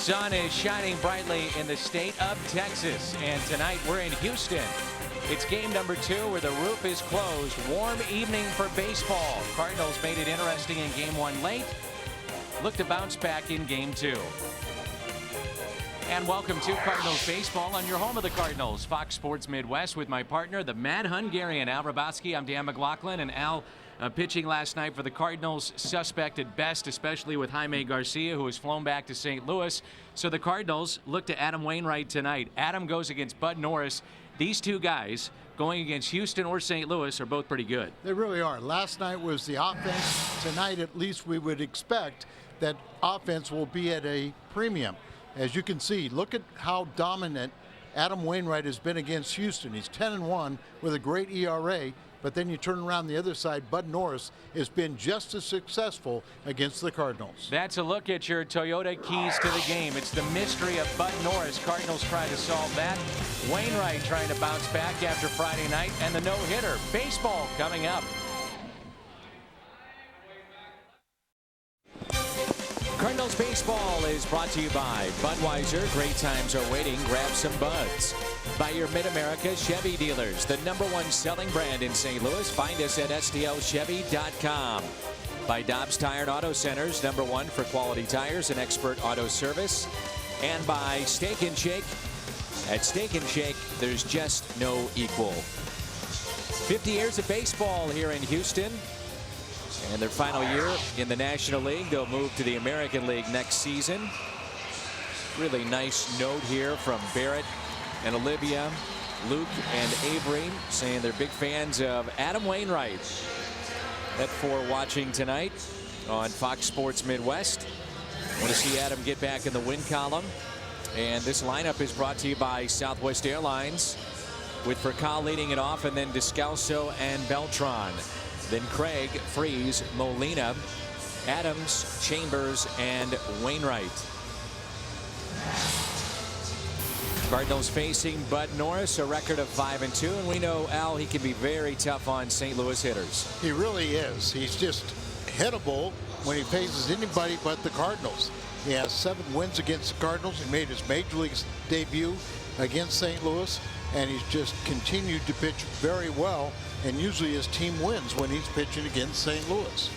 sun is shining brightly in the state of Texas, and tonight we're in Houston. It's game number 2 where the roof is closed. Warm evening for baseball. Cardinals made it interesting in game 1 late. Look to bounce back in game 2. And welcome to Cardinals baseball on your home of the Cardinals, Fox Sports Midwest, with my partner, the Mad Hungarian, Al Rabotsky. I'm Dan McLaughlin, and Al pitching last night for the Cardinals, suspect at best, especially with Jaime Garcia, who has flown back to St. Louis. So the Cardinals look to Adam Wainwright tonight. Adam goes against Bud Norris. These two guys going against Houston or St. Louis are both pretty good. They really are. Last night was the offense. Tonight, at least, we would expect that offense will be at a premium. As you can see, look at how dominant Adam Wainwright has been against Houston. He's 10-1 with a great ERA, but then you turn around the other side, Bud Norris has been just as successful against the Cardinals. That's a look at your Toyota keys to the game. It's the mystery of Bud Norris. Cardinals try to solve that. Wainwright trying to bounce back after Friday night, and the no-hitter. Baseball coming up. Cardinals baseball is brought to you by Budweiser. Great times are waiting. Grab some buds. By your Mid-America Chevy dealers, the #1 selling brand in St. Louis. Find us at stlchevy.com. By Dobbs Tire and Auto Centers, #1 for quality tires and expert auto service. And by Steak and Shake. At Steak and Shake, there's just no equal. 50 years of baseball here in Houston. And their final year in the National League. They'll move to the American League next season. Really nice note here from Barrett and Olivia, Luke and Avery, saying they're big fans of Adam Wainwright. That for watching tonight on Fox Sports Midwest. Want to see Adam get back in the win column. And this lineup is brought to you by Southwest Airlines, with Furcal leading it off, and then Descalso and Beltran. Then Craig, Freeze, Molina, Adams, Chambers, and Wainwright. Cardinals facing Bud Norris, a record of 5-2, and we know, Al, he can be very tough on St. Louis hitters. He really is. He's just hittable when he faces anybody but the Cardinals. He has 7 wins against the Cardinals. He made his major league debut against St. Louis, and he's just continued to pitch very well. And usually his team wins when he's pitching against St. Louis.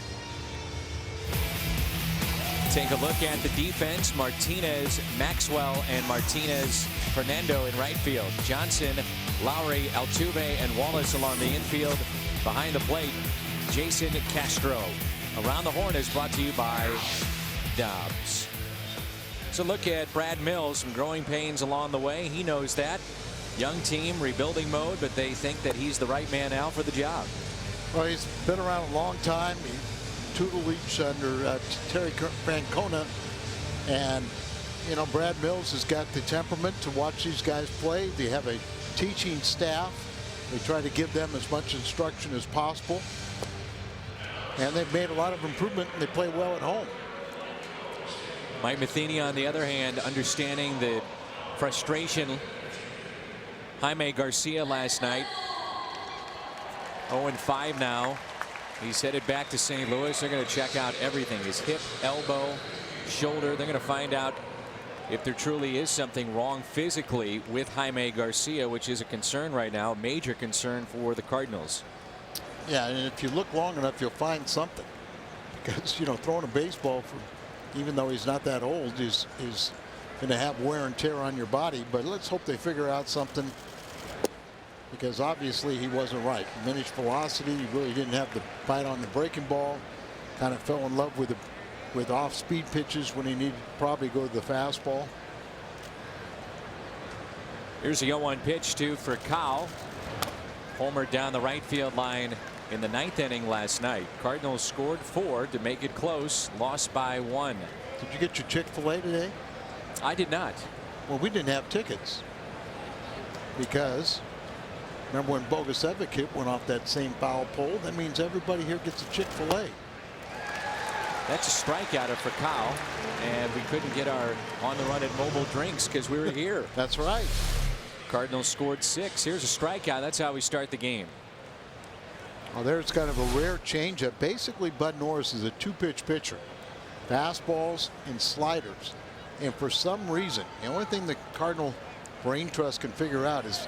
Take a look at the defense. Martinez, Maxwell, and Martinez, Fernando in right field. Johnson, Lowry, Altuve, and Wallace along the infield. Behind the plate, Jason Castro. Around the Horn is brought to you by Dobbs. So look at Brad Mills. Some growing pains along the way. He knows that. Young team, rebuilding mode, but they think that he's the right man now for the job. Well, he's been around a long time. He tutelage under Terry Francona, and you know, Brad Mills has got the temperament to watch these guys play. They have a teaching staff. They try to give them as much instruction as possible, and they've made a lot of improvement, and they play well at home. Mike Matheny, on the other hand, understanding the frustration. Jaime Garcia last night, 0-5 now. He's headed back to St. Louis. They're going to check out everything, his hip, elbow, shoulder. They're going to find out if there truly is something wrong physically with Jaime Garcia, which is a concern right now, a major concern for the Cardinals. Yeah, and if you look long enough, you'll find something. Because, you know, throwing a baseball, even though he's not that old, is going to have wear and tear on your body. But let's hope they figure out something, because obviously he wasn't right. Diminished velocity. He really didn't have the bite on the breaking ball. Kind of fell in love with off-speed pitches when he needed to probably go to the fastball. Here's a 0-1 pitch to Furcal. Homer down the right field line in the 9th inning last night. Cardinals scored 4 to make it close. Lost by 1. Did you get your Chick-fil-A today? I did not. Well, we didn't have tickets, because remember when Bogusevic went off that same foul pole? That means everybody here gets a Chick-fil-A. That's a strikeout of Furcal, and we couldn't get our on the run at mobile drinks because we were here. That's right. Cardinals scored 6. Here's a strikeout. That's how we start the game. Well, there's kind of a rare changeup. Basically, Bud Norris is a 2-pitch pitcher. Fastballs and sliders. And for some reason, the only thing the Cardinal brain trust can figure out is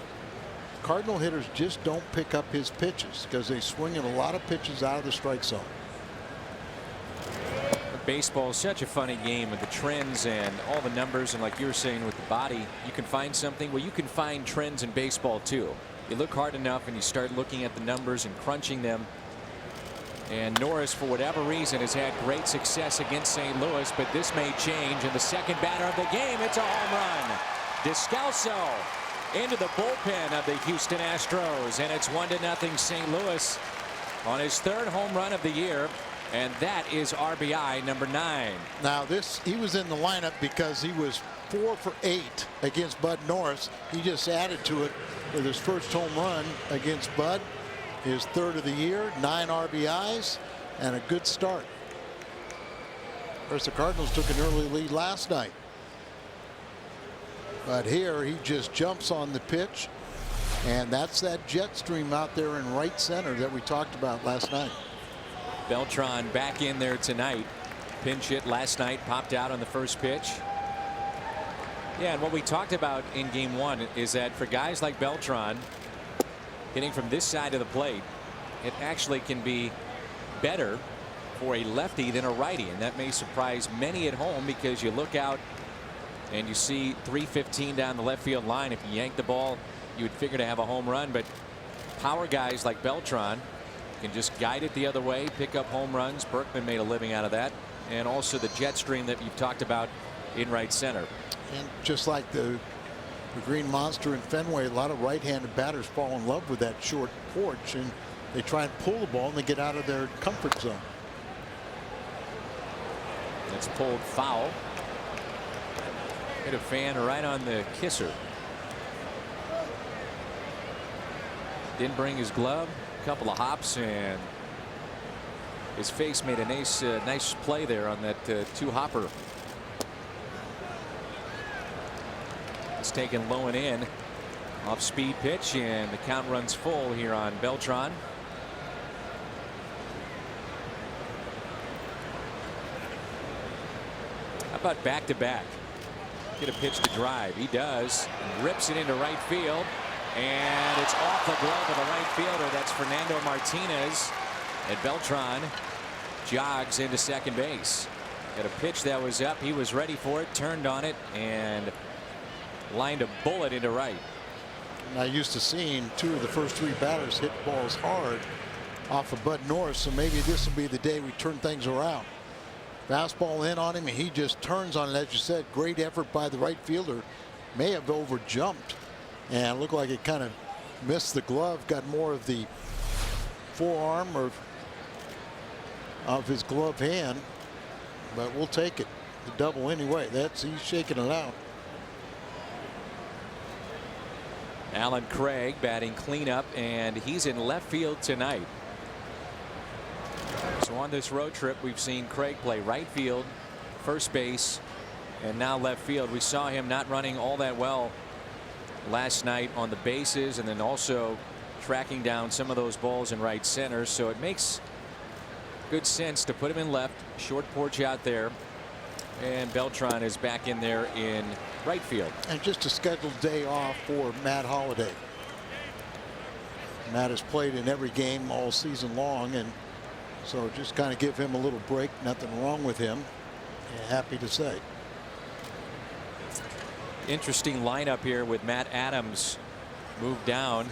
Cardinal hitters just don't pick up his pitches because they swing in a lot of pitches out of the strike zone. Baseball is such a funny game with the trends and all the numbers, and like you were saying with the body, you can find something. Well, you can find trends in baseball too. You look hard enough and you start looking at the numbers and crunching them. And Norris, for whatever reason, has had great success against St. Louis, but this may change. And the second batter of the game, it's a home run. Descalso into the bullpen of the Houston Astros, and it's 1-0 St. Louis on his third home run of the year. And that is RBI number 9. Now he was in the lineup because he was 4 for 8 against Bud Norris. He just added to it with his first home run against Bud, his third of the year, 9 RBIs, and a good start. Of course, the Cardinals took an early lead last night. But here he just jumps on the pitch, and that's that jet stream out there in right center that we talked about last night. Beltran back in there tonight. Pinch hit last night, popped out on the first pitch. Yeah, and what we talked about in game 1 is that for guys like Beltran hitting from this side of the plate, it actually can be better for a lefty than a righty, and that may surprise many at home because you look out and you see 315 down the left field line. If you yank the ball, you would figure to have a home run, but power guys like Beltran can just guide it the other way, pick up home runs. Berkman made a living out of that, and also the jet stream that you've talked about in right center. And just like the Green Monster in Fenway, a lot of right-handed batters fall in love with that short porch, and they try and pull the ball and they get out of their comfort zone. It's pulled foul. Hit a fan right on the kisser. Didn't bring his glove. Couple of hops, and his face made a nice play there on that 2-hopper. It's taken low and in, off speed pitch, and the count runs full here on Beltran. How about back-to-back? Get a pitch to drive. He does, and rips it into right field. And it's off the glove of the right fielder. That's Fernando Martinez. And Beltran jogs into second base. Got a pitch that was up. He was ready for it, turned on it, and lined a bullet into right. I used to seeing 2 of the first 3 batters hit balls hard off of Bud Norris, so maybe this will be the day we turn things around. Fastball in on him, and he just turns on it. As you said, great effort by the right fielder. May have over-jumped. And it looked like it kind of missed the glove, got more of the forearm of his glove hand, but we'll take it. The double anyway. He's shaking it out. Alan Craig batting cleanup, and he's in left field tonight. So on this road trip, we've seen Craig play right field, first base, and now left field. We saw him not running all that well last night on the bases, and then also tracking down some of those balls in right center. So it makes good sense to put him in left, short porch out there, and Beltran is back in there in right field. And just a scheduled day off for Matt Holliday. Matt has played in every game all season long, and so just kind of give him a little break. Nothing wrong with him. Happy to say. Interesting lineup here with Matt Adams moved down,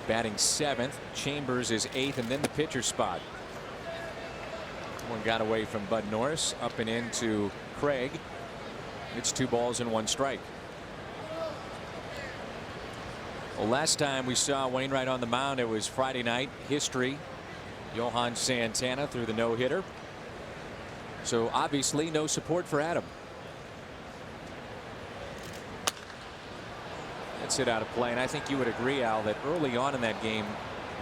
batting 7th. Chambers is 8th, and then the pitcher spot. One got away from Bud Norris, up and into Craig. It's 2 balls and 1 strike. Well, last time we saw Wainwright on the mound, it was Friday night. History. Johan Santana threw the no-hitter. So obviously no support for Adam. That's it out of play, and I think you would agree, Al, that early on in that game,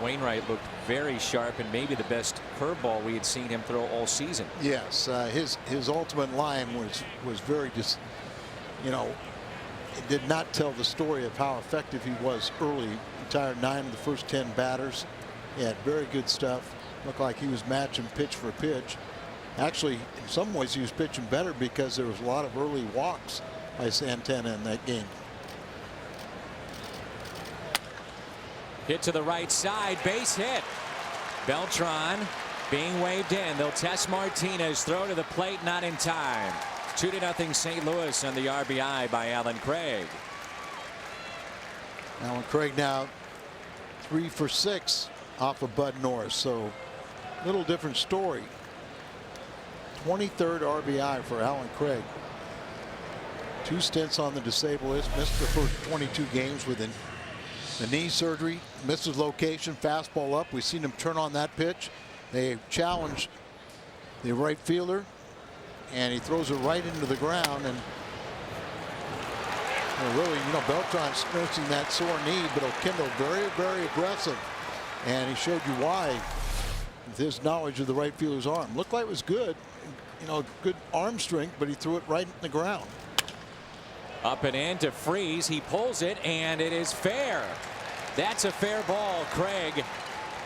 Wainwright looked very sharp and maybe the best curveball we had seen him throw all season. Yes, his ultimate line was very just, you know, it did not tell the story of how effective he was early. Retired 9 of the first 10 batters. He had very good stuff. Looked like he was matching pitch for pitch. Actually, in some ways, he was pitching better because there was a lot of early walks by Santana in that game. Hit to the right side, base hit. Beltran being waved in. They'll test Martinez. Throw to the plate, not in time. 2-0 St. Louis on the RBI by Alan Craig. Alan Craig now 3 for 6 off of Bud Norris. So little different story. 23rd RBI for Alan Craig. 2 stints on the disabled list. Missed the first 22 games with the knee surgery. Missed his location. Fastball up. We've seen him turn on that pitch. They challenged the right fielder, and he throws it right into the ground. And really, Beltran's nursing that sore knee, but Oquendo very, very aggressive, and he showed you why with his knowledge of the right fielder's arm. Looked like it was good, good arm strength, but he threw it right in the ground. Up and in to Freeze. He pulls it, and it is fair. That's a fair ball. Craig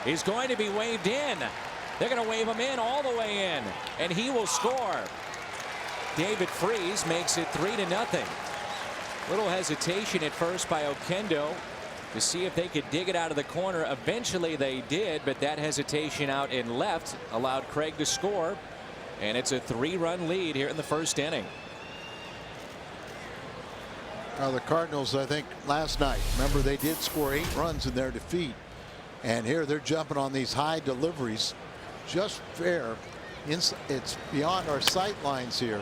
is going to be waved in. They're going to wave him in all the way in, and he will score. David Freeze makes it 3-0. Little hesitation at first by Oquendo to see if they could dig it out of the corner. Eventually they did, but that hesitation out in left allowed Craig to score, and it's a 3-run lead here in the first inning. Now the Cardinals, I think last night, remember, they did score 8 runs in their defeat, and here they're jumping on these high deliveries just fair. It's beyond our sight lines here,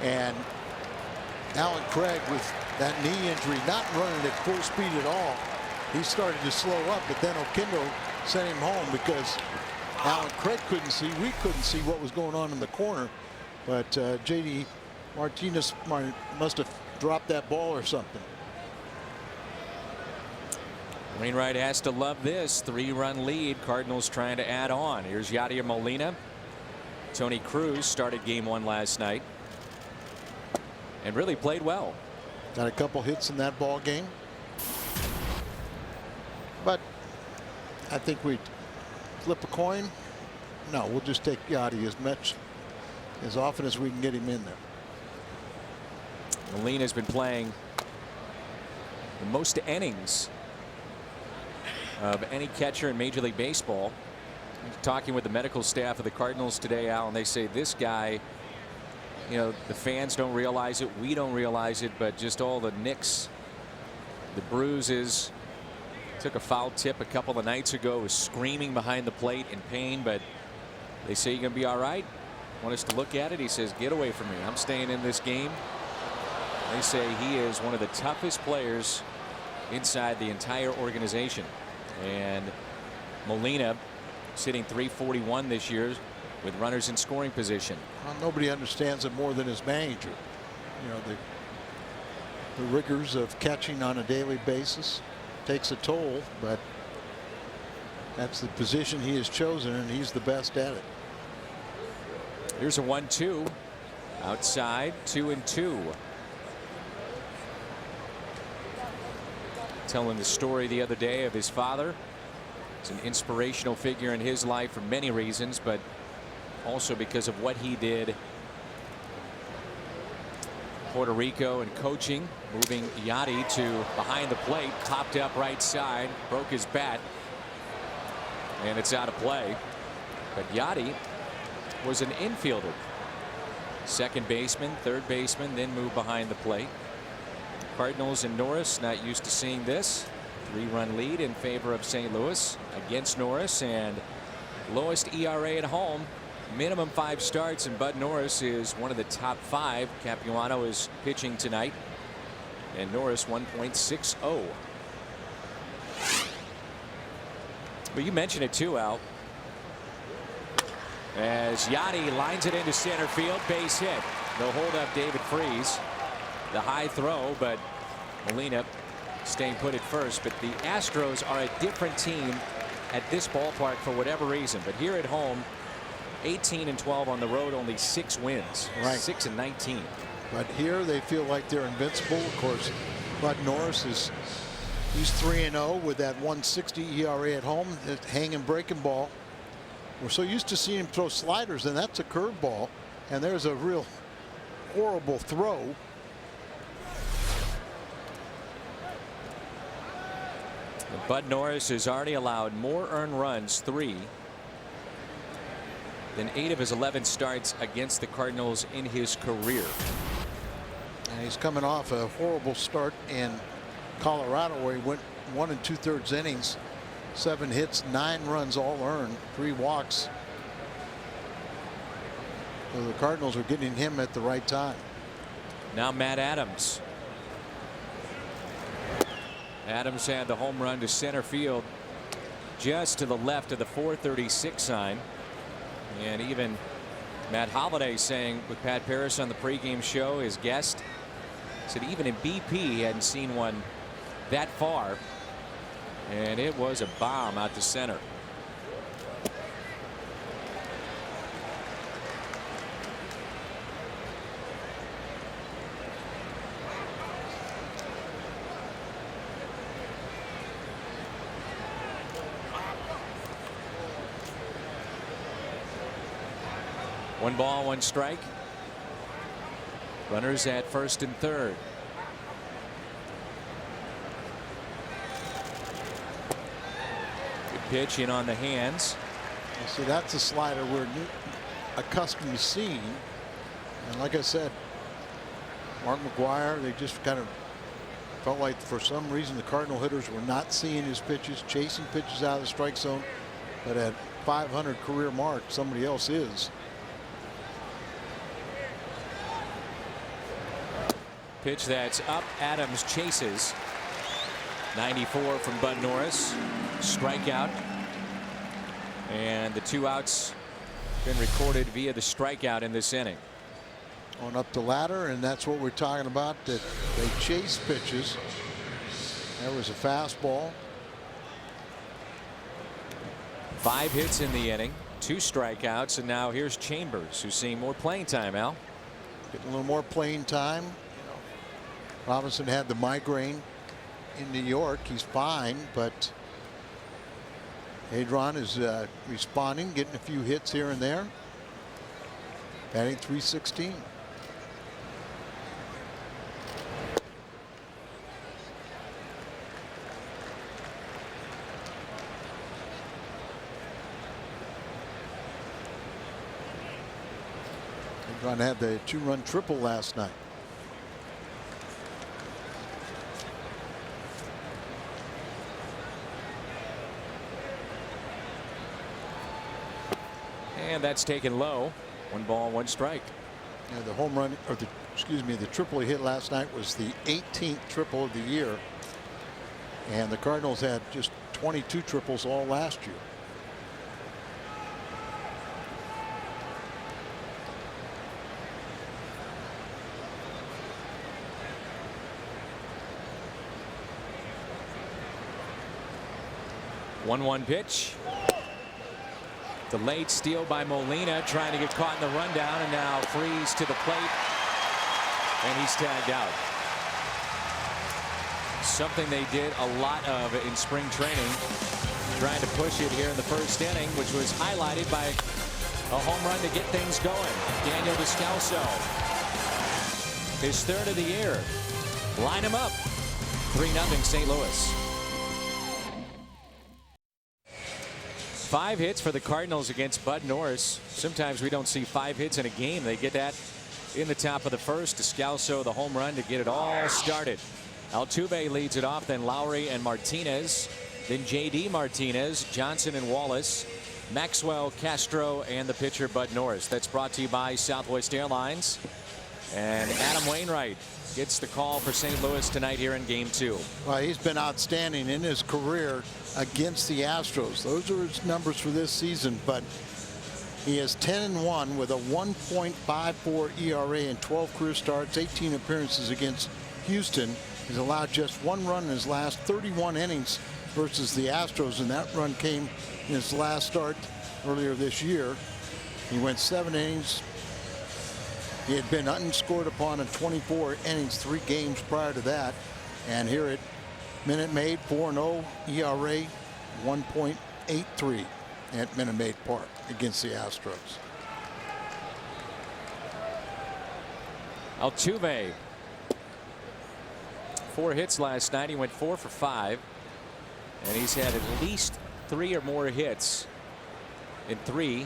and Alan Craig, with that knee injury, not running at full speed at all. He started to slow up, but then Oquendo sent him home because Alan Craig couldn't see. We couldn't see what was going on in the corner, but JD Martinez must have dropped that ball or something. Wainwright has to love this 3-run lead. Cardinals trying to add on. Here's Yadier Molina. Tony Cruz started game 1 last night and really played well. Got a couple hits in that ball game, but I think we flip a coin. No, we'll just take Yadi as often as we can get him in there. Molina's been playing the most innings of any catcher in Major League Baseball. Talking with the medical staff of the Cardinals today, Al, and they say this guy, the fans don't realize it, we don't realize it, but just all the nicks, the bruises. Took a foul tip a couple of nights ago, was screaming behind the plate in pain, but they say you're gonna be all right. Want us to look at it? He says, get away from me, I'm staying in this game. They say he is one of the toughest players inside the entire organization. And Molina sitting .341 this year with runners in scoring position. Well, nobody understands it more than his manager. The rigors of catching on a daily basis takes a toll, but that's the position he has chosen, and he's the best at it. Here's a 1-2 outside, 2-2. Telling the story the other day of his father. He's an inspirational figure in his life for many reasons, but also because of what he did Puerto Rico and coaching, moving Yadi to behind the plate, popped up right side, broke his bat, and it's out of play. But Yadi was an infielder, second baseman, third baseman, then moved behind the plate. Cardinals and Norris not used to seeing this. 3-run lead in favor of St. Louis against Norris, and lowest ERA at home, minimum 5 starts, and Bud Norris is one of the top 5. Capuano is pitching tonight, and Norris 1.60. But you mentioned it too, Al, as Yadi lines it into center field, base hit. They'll hold up David Freeze. The high throw, but Molina staying put at first. But the Astros are a different team at this ballpark for whatever reason. But here at home, 18-12 on the road, only 6 wins. Right. 6-19. But here they feel like they're invincible. Of course, Bud Norris he's 3-0 with that 1.60 ERA at home. Hanging breaking ball. we're so used to seeing him throw sliders, and that's a curveball, and there's a real horrible throw. Bud Norris has already allowed more earned runs, 3, than 8 of his 11 starts against the Cardinals in his career. And he's coming off a horrible start in Colorado, where he went 1 2/3 innings, 7 hits, 9 runs, all earned, 3 walks. So the Cardinals are getting him at the right time. Now Matt Adams. Adams had the home run to center field, just to the left of the 436 sign. And even Matt Holliday saying with Pat Parris on the pregame show, his guest, said even in BP he hadn't seen one that far. And it was a bomb out to center. One ball, one strike. Runners at first and third. Good pitch in on the hands. See, that's a slider we're accustomed to seeing. And like I said, Mark McGwire, they just kind of felt like for some reason the Cardinal hitters were not seeing his pitches, chasing pitches out of the strike zone. But at 500 career mark, somebody else is. Pitch that's up. Adams chases. 94 from Bud Norris. Strikeout. And the 2 outs been recorded via the strikeout in this inning. On up the ladder, and that's what we're talking about, that they chase pitches. There was a fastball. 5 hits in the inning, 2 strikeouts, and now here's Chambers, who's seeing more playing time. Al, getting a little more playing time. Robinson had the migraine in New York. He's fine, but Adron is responding, getting a few hits here and there. Batting .316. Adron had the 2-run triple last night. and that's taken low. 1 ball, 1 strike. Yeah, the home run, or the triple he hit last night was the 18th triple of the year, and the Cardinals had just 22 triples all last year. One pitch. Delayed steal by Molina, trying to get caught in the rundown, and now Freeze to the plate, and he's tagged out. Something they did a lot of in spring training, trying to push it here in the first inning, which was highlighted by a home run to get things going. Daniel Descalso, his 3rd of the year. Line him up. 3-0 St. Louis. 5 hits for the Cardinals against Bud Norris. Sometimes we don't see 5 hits in a game. They get that in the top of the first. Descalso the home run to get it all started. Altuve leads it off, then Lowry and Martinez, then J.D. Martinez, Johnson and Wallace, Maxwell, Castro, and the pitcher Bud Norris. That's brought to you by Southwest Airlines. And Adam Wainwright gets the call for St. Louis tonight here in Game 2. Well, he's been outstanding in his career against the Astros. Those are his numbers for this season, but he is 10-1 with a 1.54 ERA in 12 career starts, 18 appearances against Houston. He's allowed just 1 run in his last 31 innings versus the Astros, and that run came in his last start earlier this year. He went 7 innings. He had been unscored upon in 24 innings 3 games prior to that, and here at Minute Maid, 4-0 ERA, 1.83. at Minute Maid Park against the Astros. Altuve, 4 hits last night. He went 4 for 5, and he's had at least 3 or more hits in 3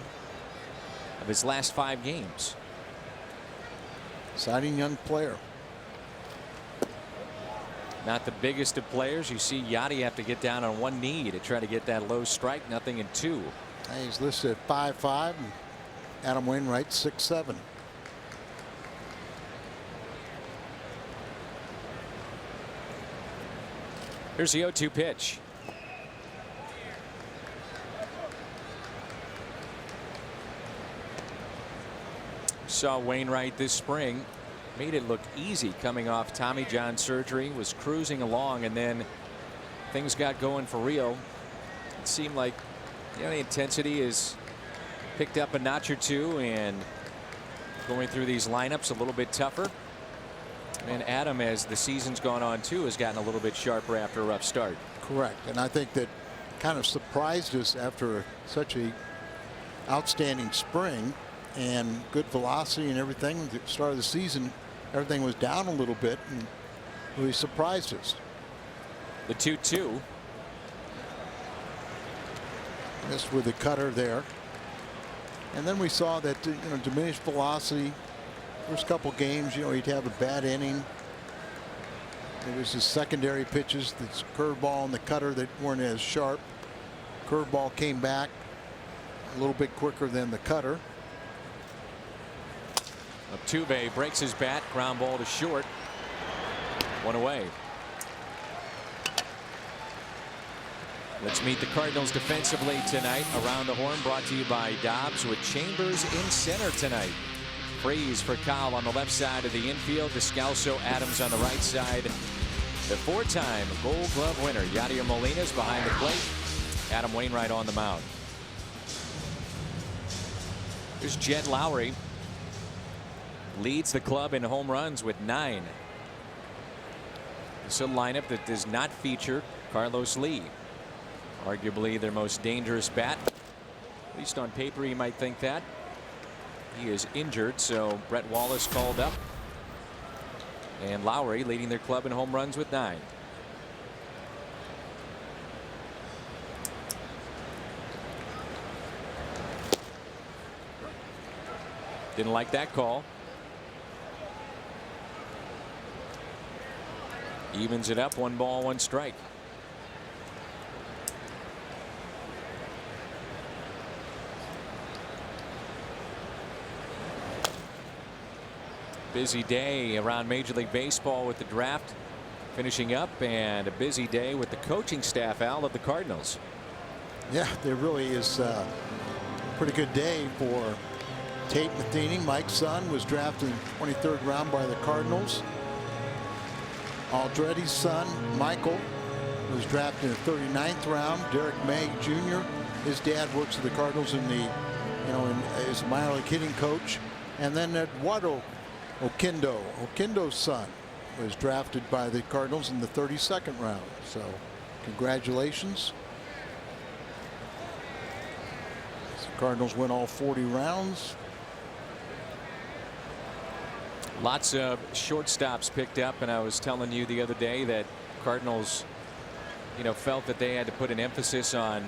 of his last 5 games. Exciting young player. Not the biggest of players. You see Yachty have to get down on one knee to try to get that low strike. Nothing in 2. He's listed at 5'5", and Adam Wainwright 6'7". Here's the 0-2 pitch. Saw Wainwright this spring. Made it look easy coming off Tommy John surgery. Was cruising along, and then things got going for real. It seemed like the intensity is picked up a notch or two, and going through these lineups a little bit tougher. And Adam, as the season's gone on too, has gotten a little bit sharper after a rough start. Correct. And I think that kind of surprised us after such a outstanding spring and good velocity and everything. At the start of the season, everything was down a little bit and really surprised us. The 2-2. Missed with the cutter there. And then we saw that diminished velocity. First couple games, he'd have a bad inning. It was his secondary pitches, the curveball and the cutter that weren't as sharp. Curveball came back a little bit quicker than the cutter. Altuve breaks his bat. Ground ball to short. 1 away. Let's meet the Cardinals defensively tonight. Around the Horn brought to you by Dobbs, with Chambers in center tonight. Freeze for Kyle on the left side of the infield. Descalso, Adams on the right side. The 4-time Gold Glove winner Yadier Molina's behind the plate. Adam Wainwright on the mound. Here's Jed Lowry. Leads the club in home runs with 9. It's a lineup that does not feature Carlos Lee. Arguably their most dangerous bat. At least on paper you might think that. He is injured, so Brett Wallace called up. And Lowry leading their club in home runs with 9. Didn't like that call. Evens it up, 1 ball, 1 strike. Busy day around Major League Baseball with the draft finishing up, and a busy day with the coaching staff, Al, of the Cardinals. Yeah, there really is a pretty good day for Tate Matheny. Mike's son was drafted in the 23rd round by the Cardinals. Aldretti's son, Michael, was drafted in the 39th round. Derek May Jr., his dad works at the Cardinals in the, as a minor league hitting coach. And then Eduardo Oquendo's son, was drafted by the Cardinals in the 32nd round. So congratulations. The Cardinals win all 40 rounds. Lots of shortstops picked up, and I was telling you the other day that Cardinals felt that they had to put an emphasis on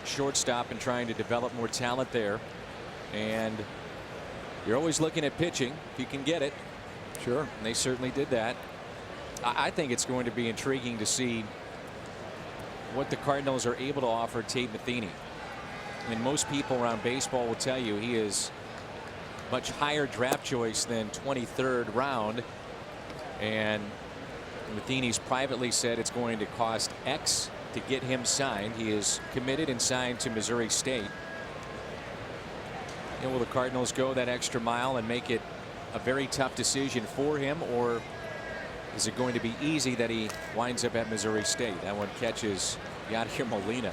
shortstop and trying to develop more talent there. And you're always looking at pitching if you can get it. Sure. And they certainly did that. I think it's going to be intriguing to see what the Cardinals are able to offer Tate Matheny. I mean, most people around baseball will tell you he is much higher draft choice than 23rd round, and Matheny's privately said it's going to cost X to get him signed. He is committed and signed to Missouri State. And will the Cardinals go that extra mile and make it a very tough decision for him, or is it going to be easy that he winds up at Missouri State? That one catches Yadier Molina.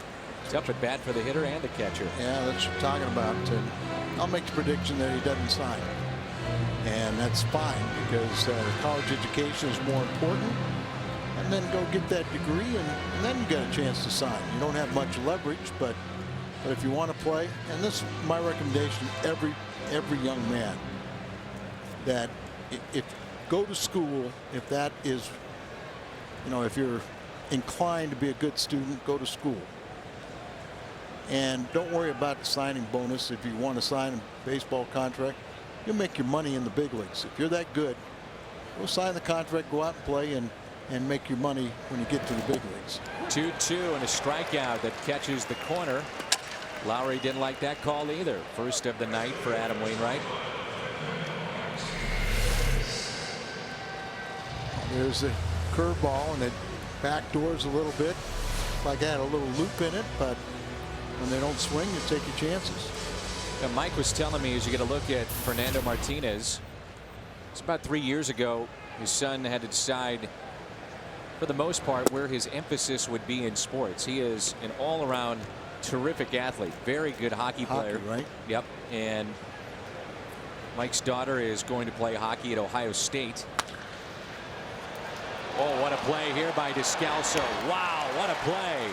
Tough at bat for the hitter and the catcher. Yeah, that's what you're talking about. And I'll make the prediction that he doesn't sign. And that's fine, because college education is more important. And then go get that degree, and then you get a chance to sign. You don't have much leverage, but But if you want to play, and this is my recommendation, every young man, that if go to school, if that is, if you're inclined to be a good student, go to school. And don't worry about the signing bonus. If you want to sign a baseball contract, you'll make your money in the big leagues. If you're that good, go sign the contract, go out and play, and make your money when you get to the big leagues. 2-2 and a strikeout that catches the corner. Lowry didn't like that call either. First of the night for Adam Wainwright. There's a curveball, and it backdoors a little bit. Like it had a little loop in it, but when they don't swing, you take your chances. Now, Mike was telling me as you get a look at Fernando Martinez, it's about 3 years ago, his son had to decide, for the most part, where his emphasis would be in sports. He is an all-around terrific athlete, very good hockey player. Right? Yep. And Mike's daughter is going to play hockey at Ohio State. Oh, what a play here by Descalso. Wow, what a play.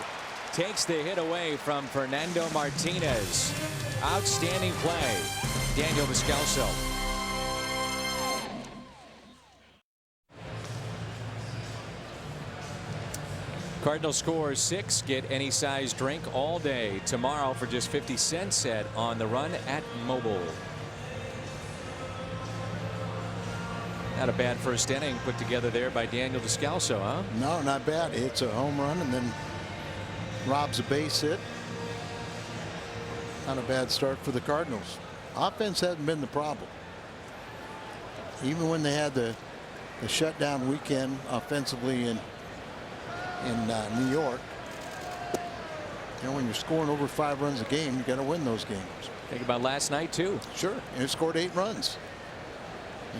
Takes the hit away from Fernando Martinez. Outstanding play, Daniel Descalso. Cardinals score 6. Get any size drink all day tomorrow for just 50 cents at On the Run at Mobile. Not a bad first inning put together there by Daniel Descalso, huh? No, not bad. It's a home run and then robs a base hit. Not a bad start for the Cardinals. Offense hasn't been the problem. Even when they had the shutdown weekend offensively in New York, when you're scoring over 5 runs a game, you got to win those games. Think about last night too. Sure, and it scored 8 runs.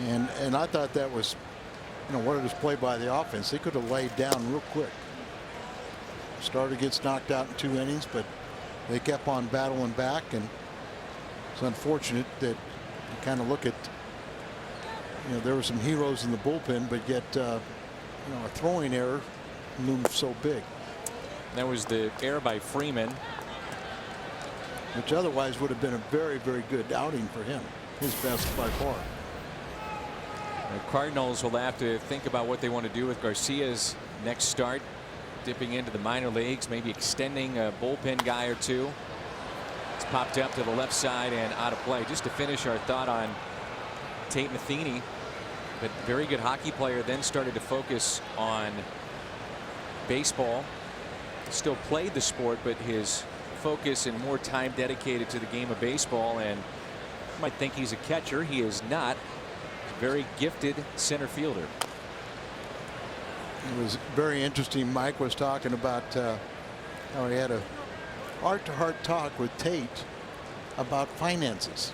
And I thought that was, what it was played by the offense. They could have laid down real quick. Starter gets knocked out in 2 innings, but they kept on battling back, and it's unfortunate that you kind of look at, there were some heroes in the bullpen, but yet, a throwing error looms so big. That was the error by Freeman, which otherwise would have been a very, very good outing for him. His best by far. The Cardinals will have to think about what they want to do with Garcia's next start. Dipping into the minor leagues, maybe extending a bullpen guy or two. It's popped up to the left side and out of play. Just to finish our thought on Tate Matheny, but very good hockey player, then started to focus on baseball. Still played the sport, but his focus and more time dedicated to the game of baseball. And you might think he's a catcher. He is not. He's a very gifted center fielder. It was very interesting. Mike was talking about how he had a heart-to-heart talk with Tate about finances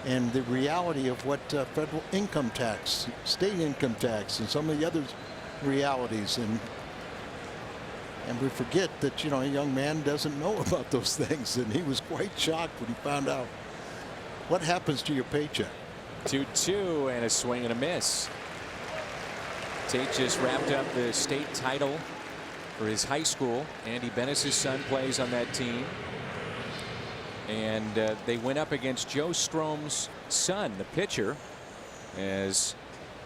and the reality of what federal income tax, state income tax, and some of the other realities. And we forget that, a young man doesn't know about those things. And he was quite shocked when he found out. What happens to your paycheck? 2-2 and a swing and a miss. Tate just wrapped up the state title for his high school. Andy Bennis' son plays on that team. And they went up against Joe Strom's son, the pitcher, as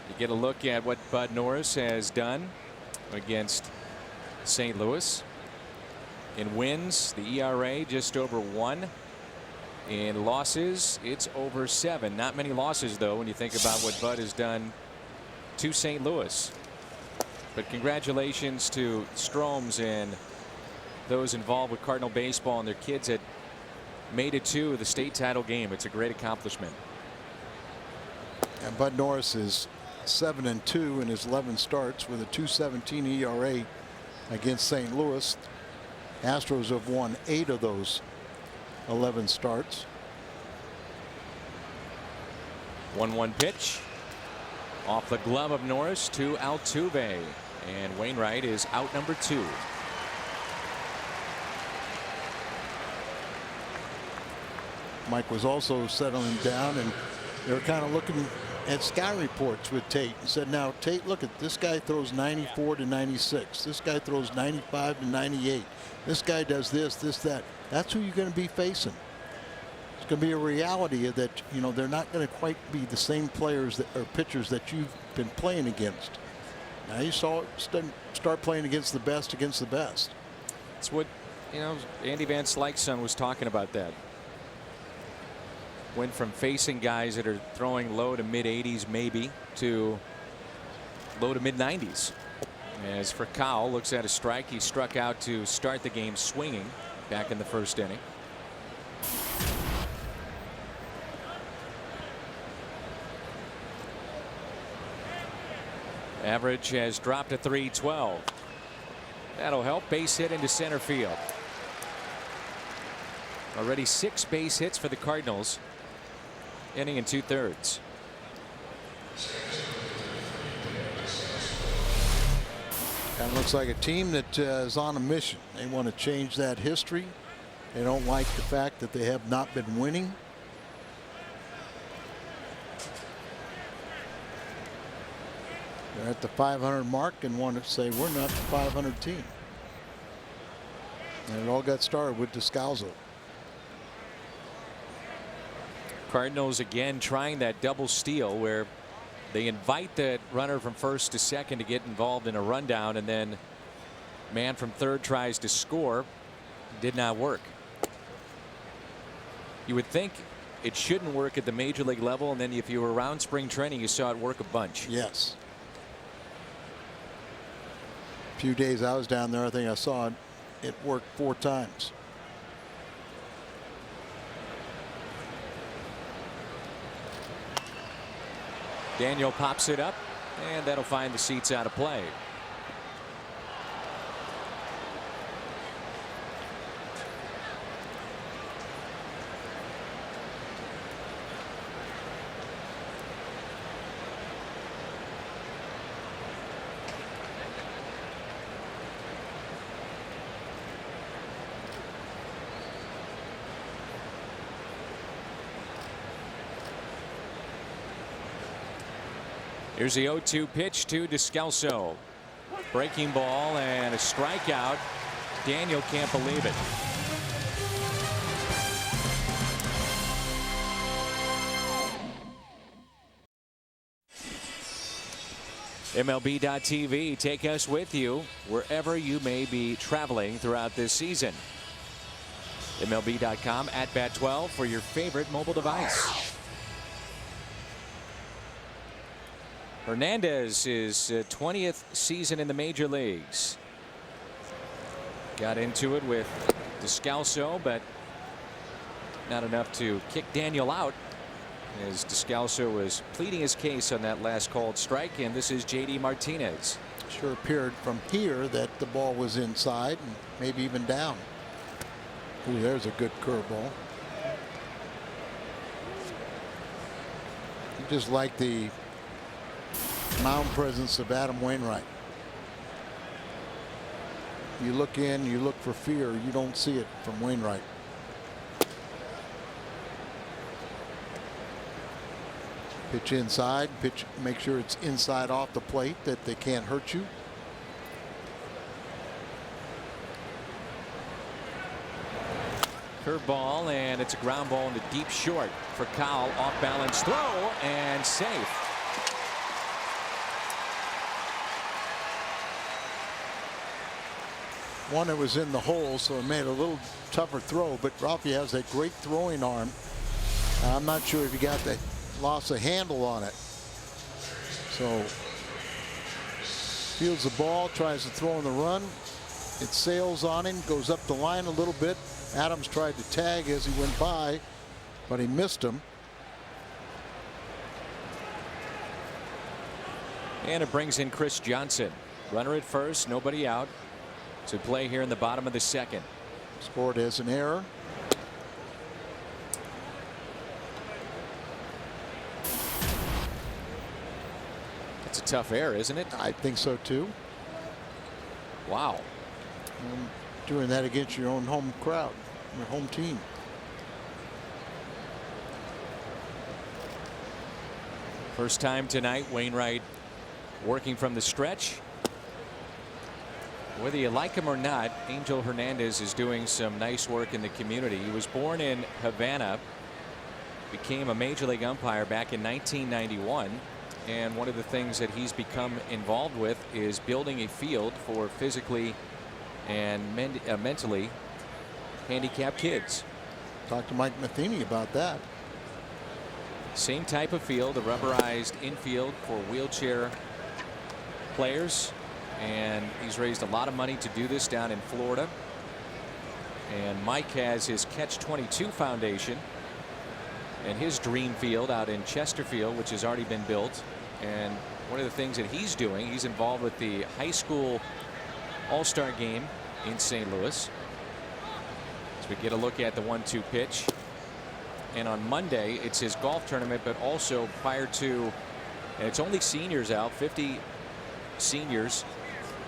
you get a look at what Bud Norris has done against St. Louis. In wins, the ERA just over 1. In losses, it's over 7. Not many losses, though, when you think about what Bud has done to St. Louis. But congratulations to Stroms and those involved with Cardinal baseball, and their kids had made it to the state title game. It's a great accomplishment. And Bud Norris is 7-2 in his 11 starts with a .217 ERA against St. Louis. Astros have won 8 of those 11 starts. 1-1 pitch off the glove of Norris to Altuve, and Wainwright is out number 2. Mike was also settling down, and they were kind of looking at Sky Reports with Tate and said, now, Tate, look at this guy throws 94 to 96. This guy throws 95 to 98. This guy does this, that. That's who you're going to be facing. It's going to be a reality that, you know, they're not going to quite be the same players that, or pitchers that you've been playing against. Now you saw it start playing against the best. It's what, you know, Andy Van Slykeson was talking about that. Went from facing guys that are throwing low to mid 80s maybe to low to mid 90s. As for Cowell, looks at a strike. He struck out to start the game swinging back in the first inning. Average has dropped to 312. That'll help. Base hit into center field. Already 6 base hits for the Cardinals. Inning and 2/3. Kind of looks like a team that is on a mission. They want to change that history. They don't like the fact that they have not been winning. They're at the 500 mark and want to say we're not the 500 team. And it all got started with Descalso. Cardinals again trying that double steal where they invite the runner from first to second to get involved in a rundown, and then man from third tries to score. Did not work. You would think it shouldn't work at the major league level, and then if you were around spring training you saw it work a bunch. Yes. A few days I was down there, I think I saw it worked 4 times. Daniel pops it up, and that'll find the seats out of play. Here's the 0-2 pitch to Descalso. Breaking ball and a strikeout. Daniel can't believe it. MLB.tv, take us with you wherever you may be traveling throughout this season. MLB.com @bat12 for your favorite mobile device. Hernandez is 20th season in the major leagues. Got into it with Descalso, but not enough to kick Daniel out as Descalso was pleading his case on that last called strike. And this is JD Martinez. Sure appeared from here that the ball was inside and maybe even down. Ooh, there's a good curveball. Just like the mound presence of Adam Wainwright. You look in, you look for fear, you don't see it from Wainwright. Pitch inside, pitch, make sure it's inside off the plate that they can't hurt you. Curveball, and it's a ground ball into deep short for Cowell. Off balance throw and safe. One that was in the hole, so it made a little tougher throw, but Ralphie has that great throwing arm. I'm not sure if he got the lost a handle on it. So fields the ball, tries to throw on the run. It sails on him, goes up the line a little bit. Adams tried to tag as he went by, but he missed him. And it brings in Chris Johnson. Runner at first, nobody out. To play here in the bottom of the second. Scored as an error. It's a tough error, isn't it? I think so too. Wow. Doing that against your own home crowd, your home team. First time tonight, Wainwright working from the stretch. Whether you like him or not, Angel Hernandez is doing some nice work in the community. He was born in Havana, became a major league umpire back in 1991. And one of the things that he's become involved with is building a field for physically and mentally handicapped kids. Talk to Mike Matheny about that. Same type of field, a rubberized infield for wheelchair players. And he's raised a lot of money to do this down in Florida. And Mike has his Catch 22 Foundation and his dream field out in Chesterfield, which has already been built. And one of the things that he's doing, he's involved with the high school all-star game in St. Louis. As we get a look at the 1-2 pitch. And on Monday, it's his golf tournament, but also prior to, and it's only seniors out, 50 seniors.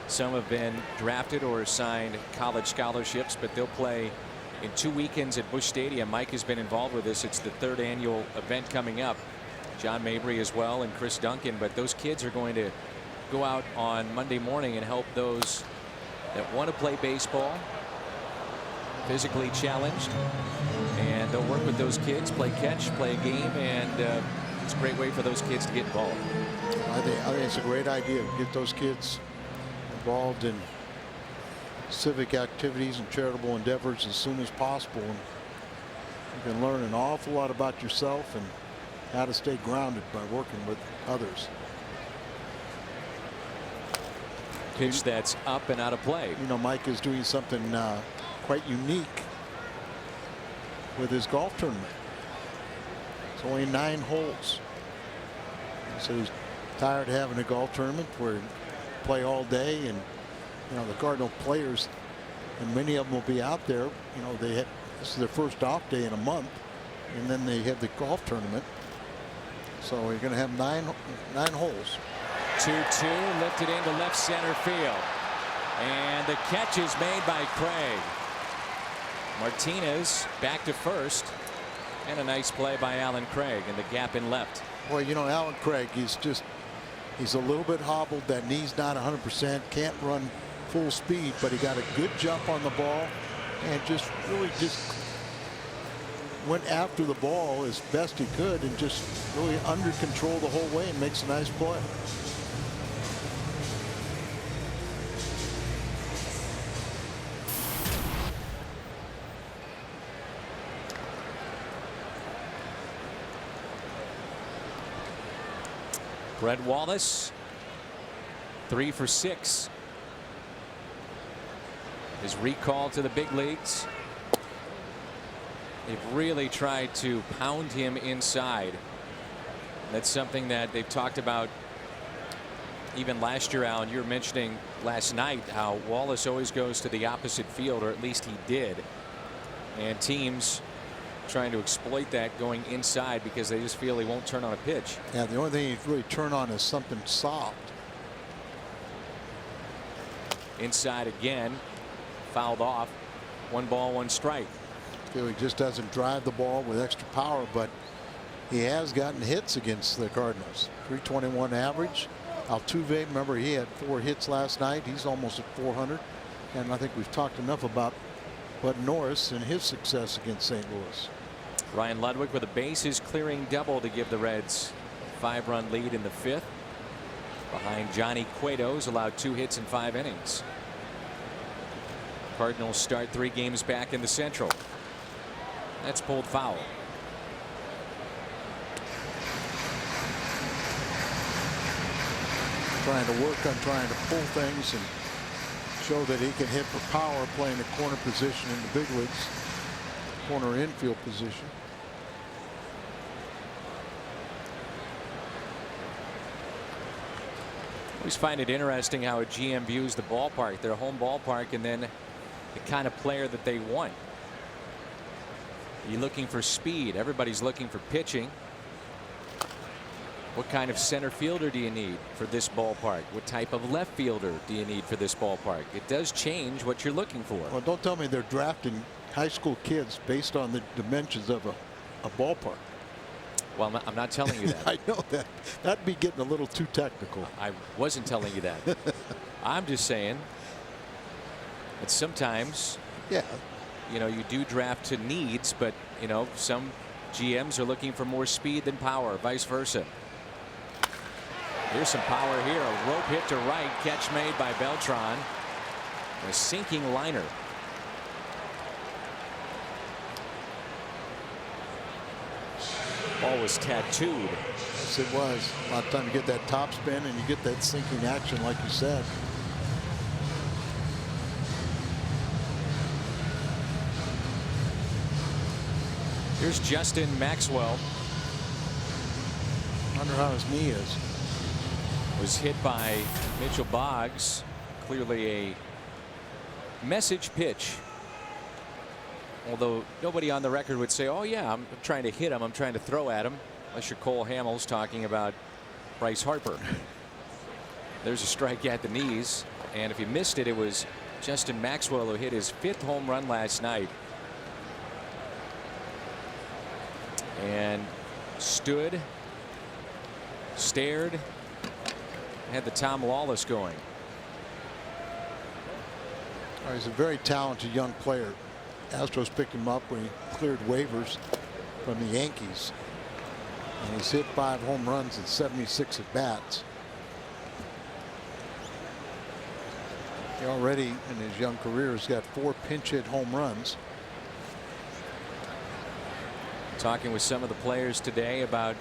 Some have been drafted or assigned college scholarships, but they'll play in 2 weekends at Busch Stadium. Mike has been involved with this. It's the 3rd annual event coming up. John Mabry as well and Chris Duncan, but those kids are going to go out on Monday morning and help those that want to play baseball, physically challenged, and they'll work with those kids, play catch, play a game, and it's a great way for those kids to get involved. I think it's a great idea to get those kids involved in civic activities and charitable endeavors as soon as possible. And you can learn an awful lot about yourself and how to stay grounded by working with others. Pitch that's up and out of play. You know, Mike is doing something quite unique with his golf tournament. It's only 9 holes. So he's tired of having a golf tournament where you play all day, and you know the Cardinal players, and many of them will be out there. You know, this is their first off day in a month, and then they have the golf tournament. So you're going to have nine holes. 2-2 lifted into left center field, and the catch is made by Craig. Martinez back to first, and a nice play by Alan Craig in the gap in left. Well, you know, Alan Craig, he's a little bit hobbled. That knee's not 100%. Can't run full speed, but he got a good jump on the ball and just really went after the ball as best he could and just really under control the whole way and makes a nice play. Brett Wallace, 3 for 6. His recall to the big leagues. They've really tried to pound him inside. That's something that they've talked about even last year, Alan. You were mentioning last night how Wallace always goes to the opposite field, or at least he did. And teams trying to exploit that going inside because they just feel he won't turn on a pitch. Yeah, the only thing he'd really turn on is something soft. Inside again, fouled off. 1 ball, 1 strike. I feel he just doesn't drive the ball with extra power, but he has gotten hits against the Cardinals. 321 average. Altuve, remember, he had 4 hits last night. He's almost at 400. And I think we've talked enough about Bud Norris and his success against St. Louis. Ryan Ludwig with a bases clearing double to give the Reds a 5-run lead in the 5th. Behind Johnny Cueto, who's allowed 2 hits in 5 innings. Cardinals start 3 games back in the Central. That's pulled foul. Trying to work on trying to pull things and show that he can hit for power, playing a corner position in the big leagues, corner infield position. I always find it interesting how a GM views the ballpark, their home ballpark, and then the kind of player that they want. You're looking for speed. Everybody's looking for pitching. What kind of center fielder do you need for this ballpark? What type of left fielder do you need for this ballpark? It does change what you're looking for. Well, don't tell me they're drafting high school kids based on the dimensions of a ballpark. Well, I'm not telling you that. I know that. That'd be getting a little too technical. I wasn't telling you that. I'm just saying that sometimes, Yeah. you know, you do draft to needs, but, you know, some GMs are looking for more speed than power, vice versa. Here's some power here. A rope hit to right. Catch made by Beltran. A sinking liner. Ball was tattooed. Yes, it was. A lot of time you get that top spin and you get that sinking action, like you said. Here's Justin Maxwell. Wonder how his knee is. Was hit by Mitchell Boggs. Clearly a message pitch. Although nobody on the record would say, oh yeah, I'm trying to hit him, I'm trying to throw at him, unless you're Cole Hamels talking about Bryce Harper. There's a strike at the knees, and if you missed it, it was Justin Maxwell who hit his 5th home run last night. And stood, stared, had the Tom Lawless going. He's a very talented young player. Astros picked him up when he cleared waivers from the Yankees. And he's hit 5 home runs and 76 at bats. He already in his young career has got 4 pinch hit home runs. Talking with some of the players today about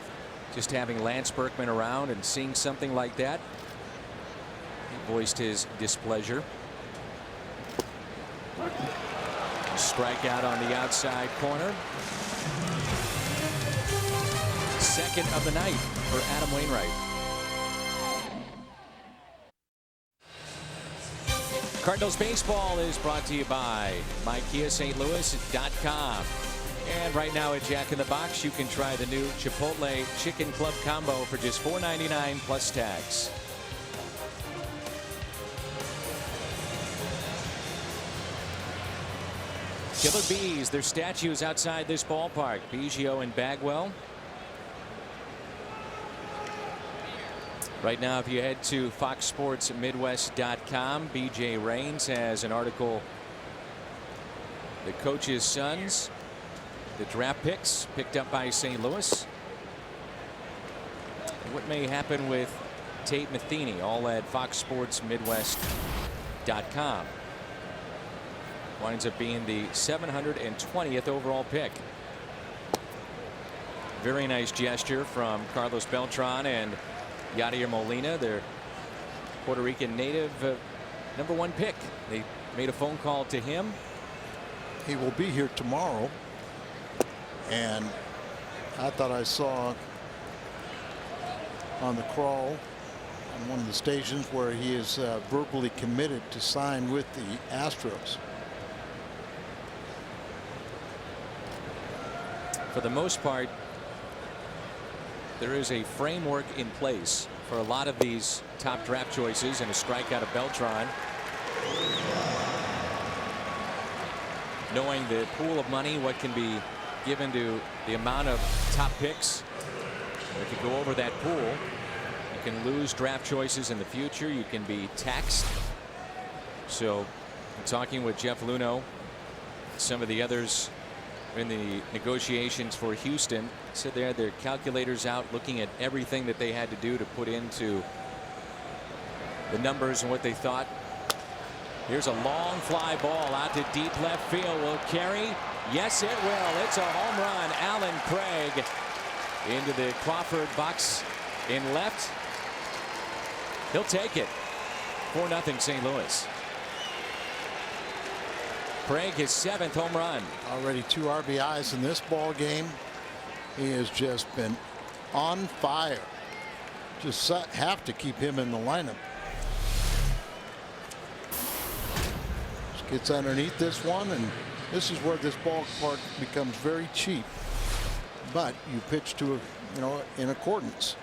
just having Lance Berkman around and seeing something like that. He voiced his displeasure. Strikeout on the outside corner. Second of the night for Adam Wainwright. Cardinals baseball is brought to you by MyKiaSt.Louis.com. And right now at Jack in the Box, you can try the new Chipotle Chicken Club Combo for just $4.99 plus tax. Killer Bees, their statues outside this ballpark. Biggio and Bagwell. Right now, if you head to FoxSportsMidwest.com, BJ Rains has an article. The coach's sons, the draft picks picked up by St. Louis. What may happen with Tate Matheny, all at FoxSportsMidwest.com. Winds up being the 720th overall pick. Very nice gesture from Carlos Beltran and Yadier Molina, their Puerto Rican native #1 pick. They made a phone call to him. He will be here tomorrow. And I thought I saw on the crawl on one of the stations where he is verbally committed to sign with the Astros. For the most part, there is a framework in place for a lot of these top draft choices, and a strikeout of Beltran. Knowing the pool of money, what can be given to the amount of top picks. If you go over that pool, you can lose draft choices in the future. You can be taxed. So I'm talking with Jeff Luhnow, some of the others in the negotiations for Houston, said they had their calculators out looking at everything that they had to do to put into the numbers and what they thought. Here's a long fly ball out to deep left field. Will carry? Yes, it will. It's a home run. Alan Craig into the Crawford box in left. He'll take it. 4-0 St. Louis. Craig, his 7th home run. Already 2 RBIs in this ball game. He has just been on fire. Just have to keep him in the lineup. Just gets underneath this one, and this is where this ballpark becomes very cheap. But you pitch to, in accordance.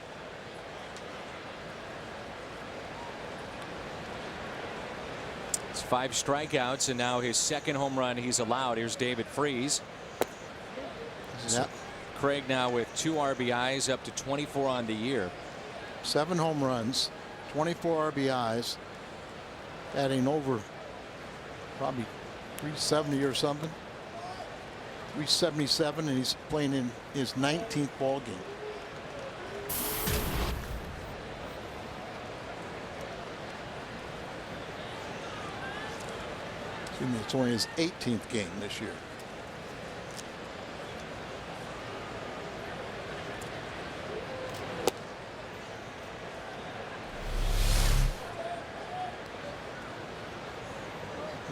It's 5 strikeouts, and now his 2nd home run he's allowed. Here's David Freese. Yep. Craig now with 2 RBIs, up to 24 on the year. 7 home runs, 24 RBIs, adding over probably 370 or something. 377, and he's playing in his 19th ball game. Excuse me, it's only his 18th game this year.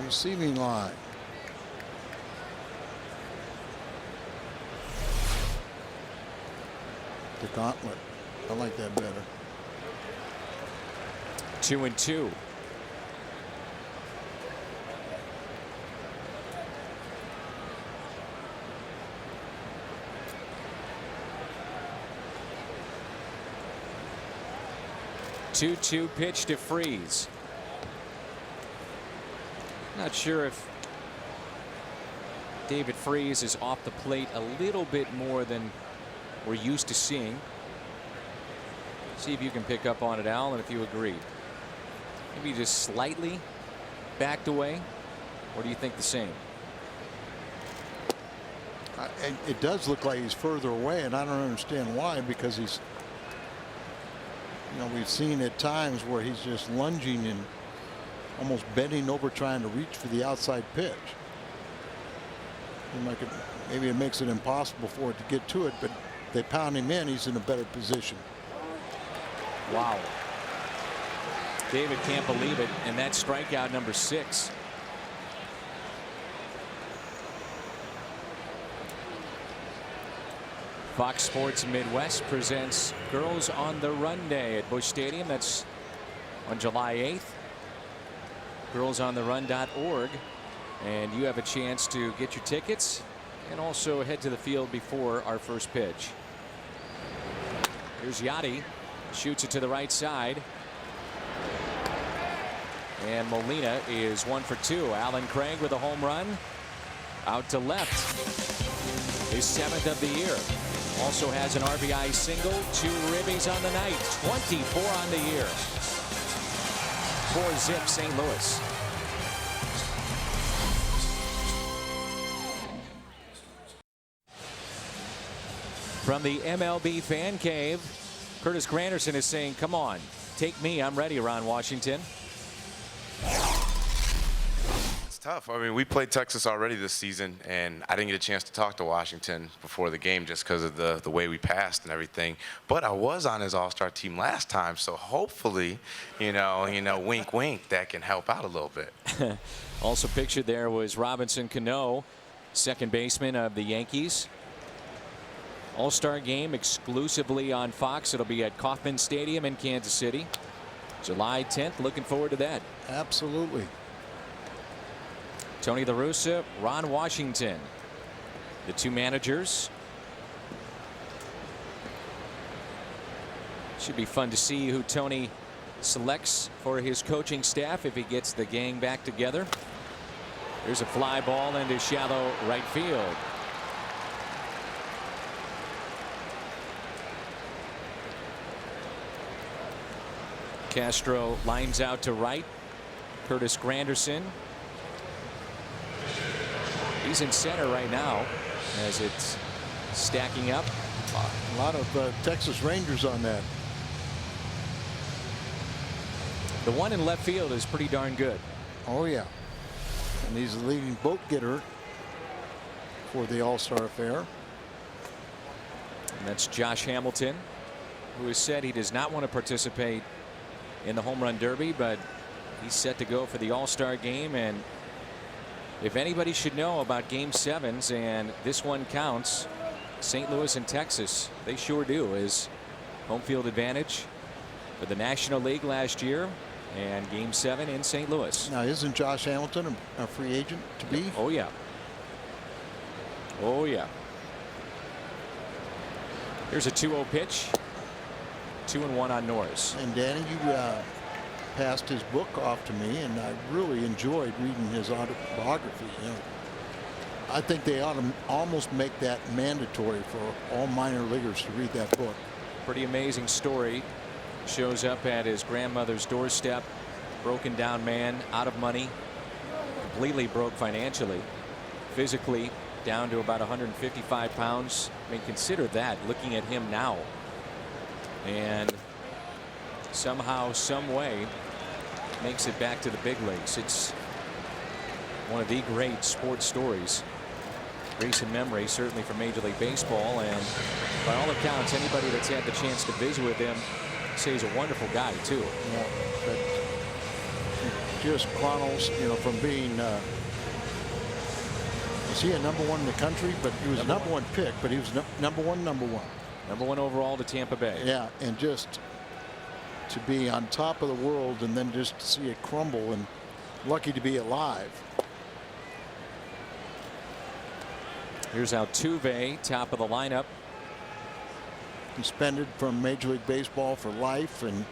Receiving line. The gauntlet. I like that better. 2-2. Two pitch to Freeze. Not sure if David Freeze is off the plate a little bit more than we're used to seeing. See if you can pick up on it, Al, and if you agree. Maybe just slightly backed away, or do you think the same? It does look like he's further away, and I don't understand why, because he's, we've seen at times where he's just lunging and almost bending over trying to reach for the outside pitch. Maybe it makes it impossible for it to get to it, but they pound him in, he's in a better position. Wow. David can't believe it, and that's strikeout number 6. Fox Sports Midwest presents Girls on the Run Day at Busch Stadium. That's on July 8th. girlsontherun.org, and you have a chance to get your tickets and also head to the field before our first pitch. Here's Yachty, shoots it to the right side, and Molina is 1 for 2. Alan Craig with a home run out to left, his 7th of the year. Also has an RBI single, 2 ribbies on the night, 24 on the year. 4-zip St. Louis. From the MLB fan cave, Curtis Granderson is saying, come on, take me, I'm ready, Ron Washington. It's tough. I mean, we played Texas already this season, and I didn't get a chance to talk to Washington before the game just because of the way we passed and everything. But I was on his all-star team last time, so hopefully, wink, wink, that can help out a little bit. Also pictured there was Robinson Cano, second baseman of the Yankees. All-Star game exclusively on Fox. It'll be at Kauffman Stadium in Kansas City, July 10th. Looking forward to that. Absolutely. Tony La Russa, Ron Washington, the 2 managers. Should be fun to see who Tony selects for his coaching staff if he gets the gang back together. There's a fly ball into shallow right field. Castro lines out to right. Curtis Granderson. He's in center right now as it's stacking up. A lot of Texas Rangers on that. The one in left field is pretty darn good. Oh, yeah. And he's the leading vote getter for the All-Star affair. And that's Josh Hamilton, who has said he does not want to participate in the home run derby, but he's set to go for the All-Star game. And if anybody should know about game 7s, and this one counts, St. Louis and Texas, they sure do, is home field advantage for the National League last year, and game 7 in St. Louis. Now, isn't Josh Hamilton a free agent to be? Oh yeah. Oh yeah. Here's a 2-0 pitch. 2-1 on Norris. And Danny, you passed his book off to me, and I really enjoyed reading his autobiography. I think they ought to almost make that mandatory for all minor leaguers to read that book. Pretty amazing story. Shows up at his grandmother's doorstep, broken down man, out of money, completely broke financially, physically down to about 155 pounds. I mean, consider that, looking at him now. And somehow, some way, makes it back to the big leagues. It's one of the great sports stories. Recent memory, certainly for Major League Baseball, and by all accounts, anybody that's had the chance to visit with him say he's a wonderful guy too. Yeah, but just chronicles, you know, from being was he a #1 in the country? But he was number one pick, but he was number one overall to Tampa Bay. Yeah, and just to be on top of the world and then just to see it crumble, and lucky to be alive. Here's Altuve, top of the lineup. Suspended from Major League Baseball for life, and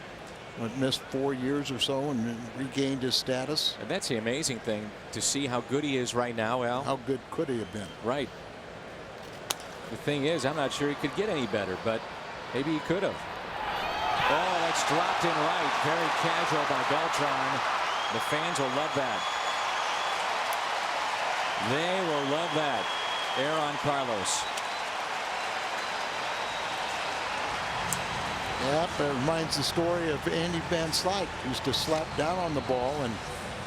missed 4 years or so, and regained his status. And that's the amazing thing, to see how good he is right now, Al. How good could he have been? Right. The thing is, I'm not sure he could get any better, but maybe he could have. Oh, that's dropped in right. Very casual by Beltran. The fans will love that. They will love that. Aaron Carlos. Yep, it reminds the story of Andy Van Slyke, who used to slap down on the ball, and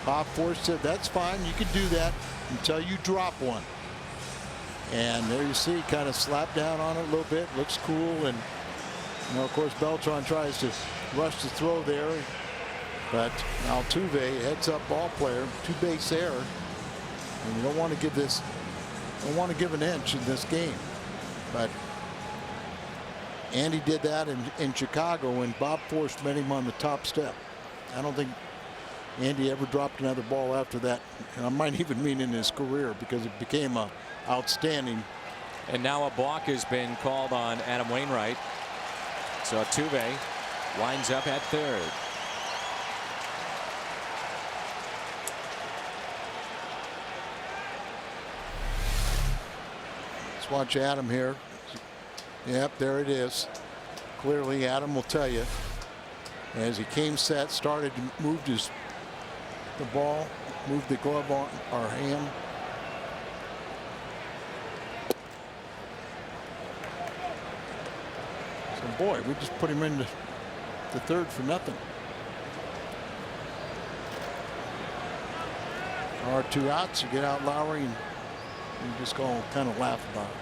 Bob Forrest said, that's fine, you can do that until you drop one. And there you see, kind of slap down on it a little bit, looks cool, and you know, of course, Beltran tries to rush the throw there, but Altuve, heads up ball player, 2-base error, and you don't want to give this, don't want to give an inch in this game, but Andy did that in Chicago when Bob Forrest met him on the top step. I don't think Andy ever dropped another ball after that. And I might even mean in his career, because it became a outstanding. And now a balk has been called on Adam Wainwright. So Altuve winds up at third. Let's watch Adam here. Yep, there it is. Clearly, Adam will tell you, as he came set, started to move the ball, moved the glove on our hand. So boy, we just put him into the third for nothing. Our 2 outs, you get out Lowry, and you just go kind of laugh about it.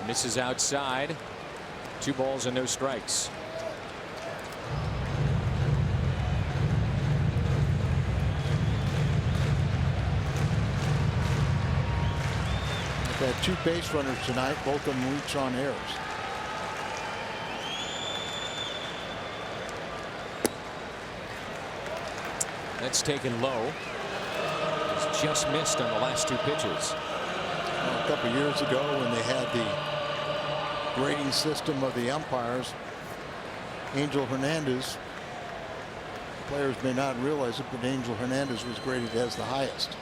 Misses outside. 2 balls and no strikes. We've had 2 base runners tonight, both of them reach on errors. That's taken low. He's just missed on the last 2 pitches. A couple years ago, when they had the grading system of the umpires, Angel Hernandez, players may not realize it, but Angel Hernandez was graded as the highest.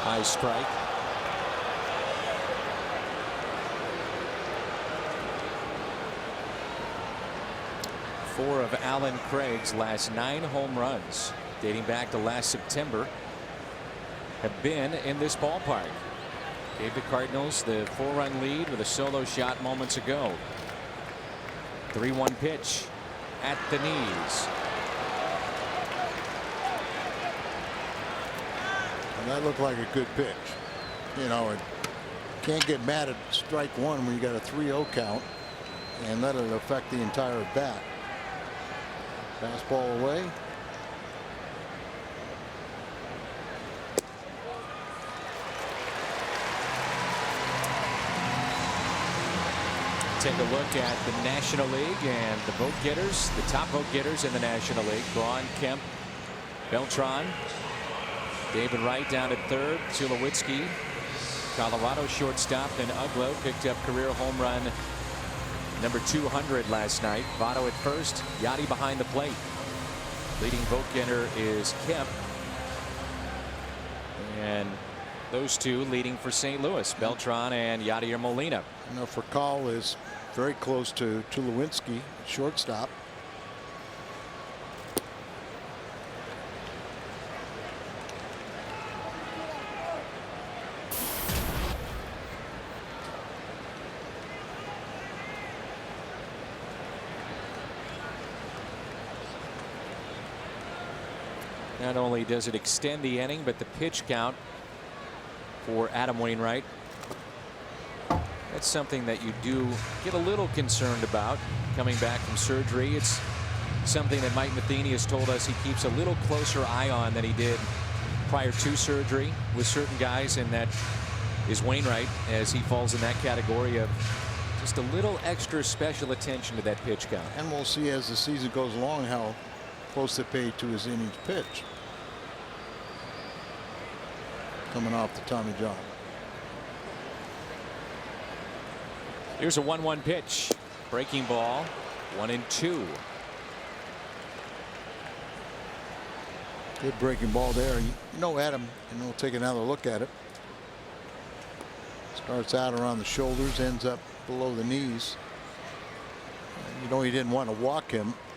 High strike. Four of Alan Craig's last 9 home runs, dating back to last September, have been in this ballpark. Gave the Cardinals the 4-run lead with a solo shot moments ago. 3-1 pitch at the knees. And that looked like a good pitch. You know, it can't get mad at strike 1 when you got a 3-0 count and let it affect the entire bat. Fastball away. Take a look at the National League and the vote getters, the top vote getters in the National League. Braun, Kemp, Beltran, David Wright down at third, Tulowitzki, Colorado shortstop, then Uglo picked up career home run number 200 last night. Votto at first, Yachty behind the plate. Leading vote getter is Kemp. And those two leading for St. Louis, Beltran and Yadier Molina. You know, Furcal is very close to Tulowitzki, shortstop. Not only does it extend the inning, but the pitch count for Adam Wainwright. That's something that you do get a little concerned about coming back from surgery. It's something that Mike Matheny has told us he keeps a little closer eye on than he did prior to surgery with certain guys, and that is Wainwright, as he falls in that category of just a little extra special attention to that pitch count. And we'll see as the season goes along how close they pay to his innings pitch. Coming off the Tommy John. Here's a 1-1 pitch. Breaking ball. 1-2. Good breaking ball there. You know, Adam, and we'll take another look at it. Starts out around the shoulders, ends up below the knees. You know, he didn't want to walk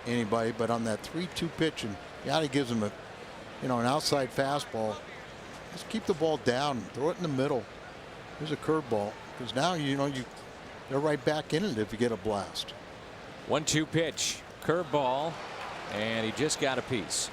anybody, but on that 3-2 pitch, and Yadi gives him an outside fastball. Just keep the ball down, throw it in the middle. Here's a curveball, because now they're right back in it if you get a blast. 1-2 pitch, curveball, and he just got a piece.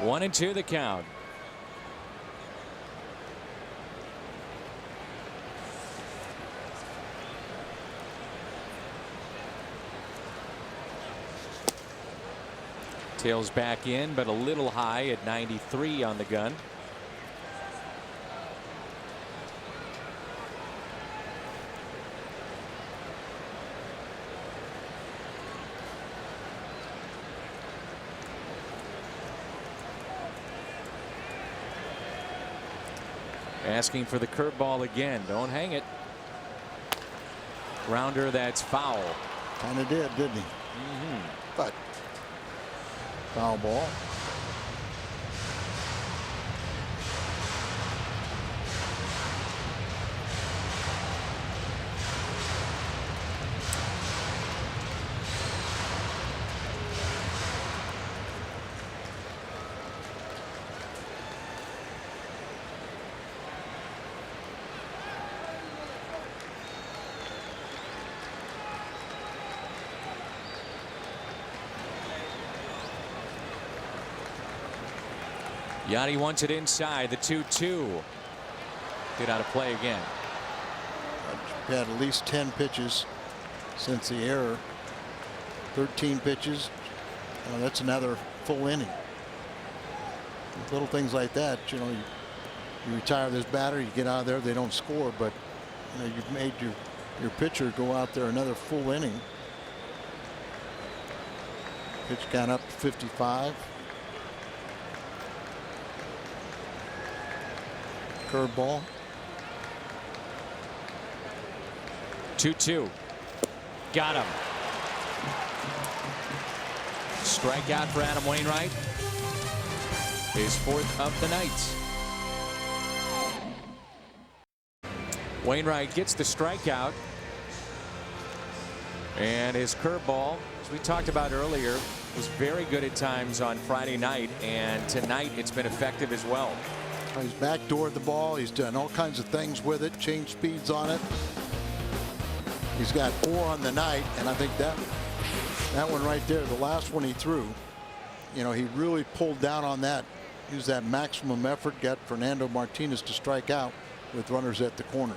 One and two the count. Tails back in, but a little high at 93 on the gun. Asking for the curveball again. Don't hang it. Grounder that's foul. Kind of did, didn't he? But foul ball. Yadi wants it inside. The 2-2. Get out of play again. Had at least 10 pitches since the error. 13 pitches. That's another full inning. Little things like that, you retire this batter, you get out of there, they don't score, but you've made your pitcher go out there another full inning. Pitch count up to 55. Curveball. 2-2. Got him. Strikeout for Adam Wainwright. His fourth of the night. Wainwright gets the strikeout. And his curveball, as we talked about earlier, was very good at times on Friday night. And tonight it's been effective as well. He's backdoored the ball. He's done all kinds of things with it, changed speeds on it. He's got 4 on the night, and I think that one right there, the last one he threw, he really pulled down on that, used that maximum effort, got Fernando Martinez to strike out with runners at the corners.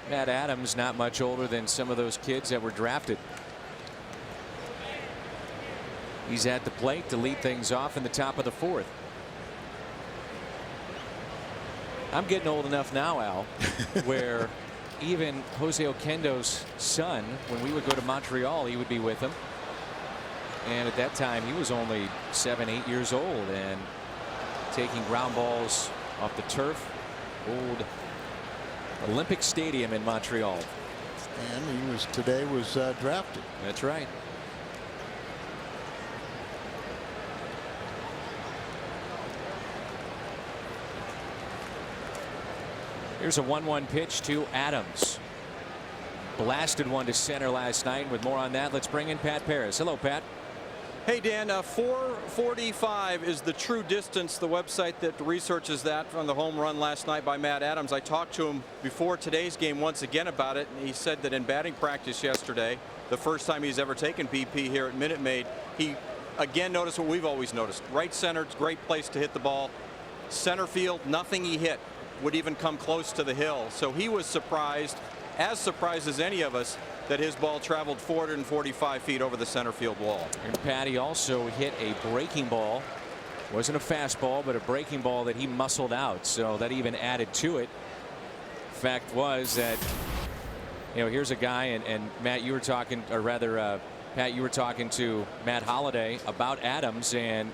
Matt Adams not much older than some of those kids that were drafted. He's at the plate to lead things off in the top of the fourth. I'm getting old enough now, Al, where even Jose Oquendo's son, when we would go to Montreal, he would be with him. And at that time, he was only 7, 8 years old and taking ground balls off the turf. Old Olympic Stadium in Montreal. And he was drafted. That's right. Here's a 1-1 pitch to Adams. Blasted one to center last night. With more on that, let's bring in Pat Paris. Hello, Pat. Hey, Dan, 445 is the true distance, the website that researches that from the home run last night by Matt Adams. I talked to him before today's game once again about it, and he said that in batting practice yesterday, the first time he's ever taken BP here at Minute Maid, he again noticed what we've always noticed. Right center, great place to hit the ball. Center field, nothing he hit would even come close to the hill. So he was surprised as any of us, that his ball traveled 445 feet over the center field wall. And Patty also hit a breaking ball. Wasn't a fastball, but a breaking ball that he muscled out. So that even added to it. Fact was that, here's a guy, and Matt, you were talking, or rather, Pat, you were talking to Matt Holliday about Adams, and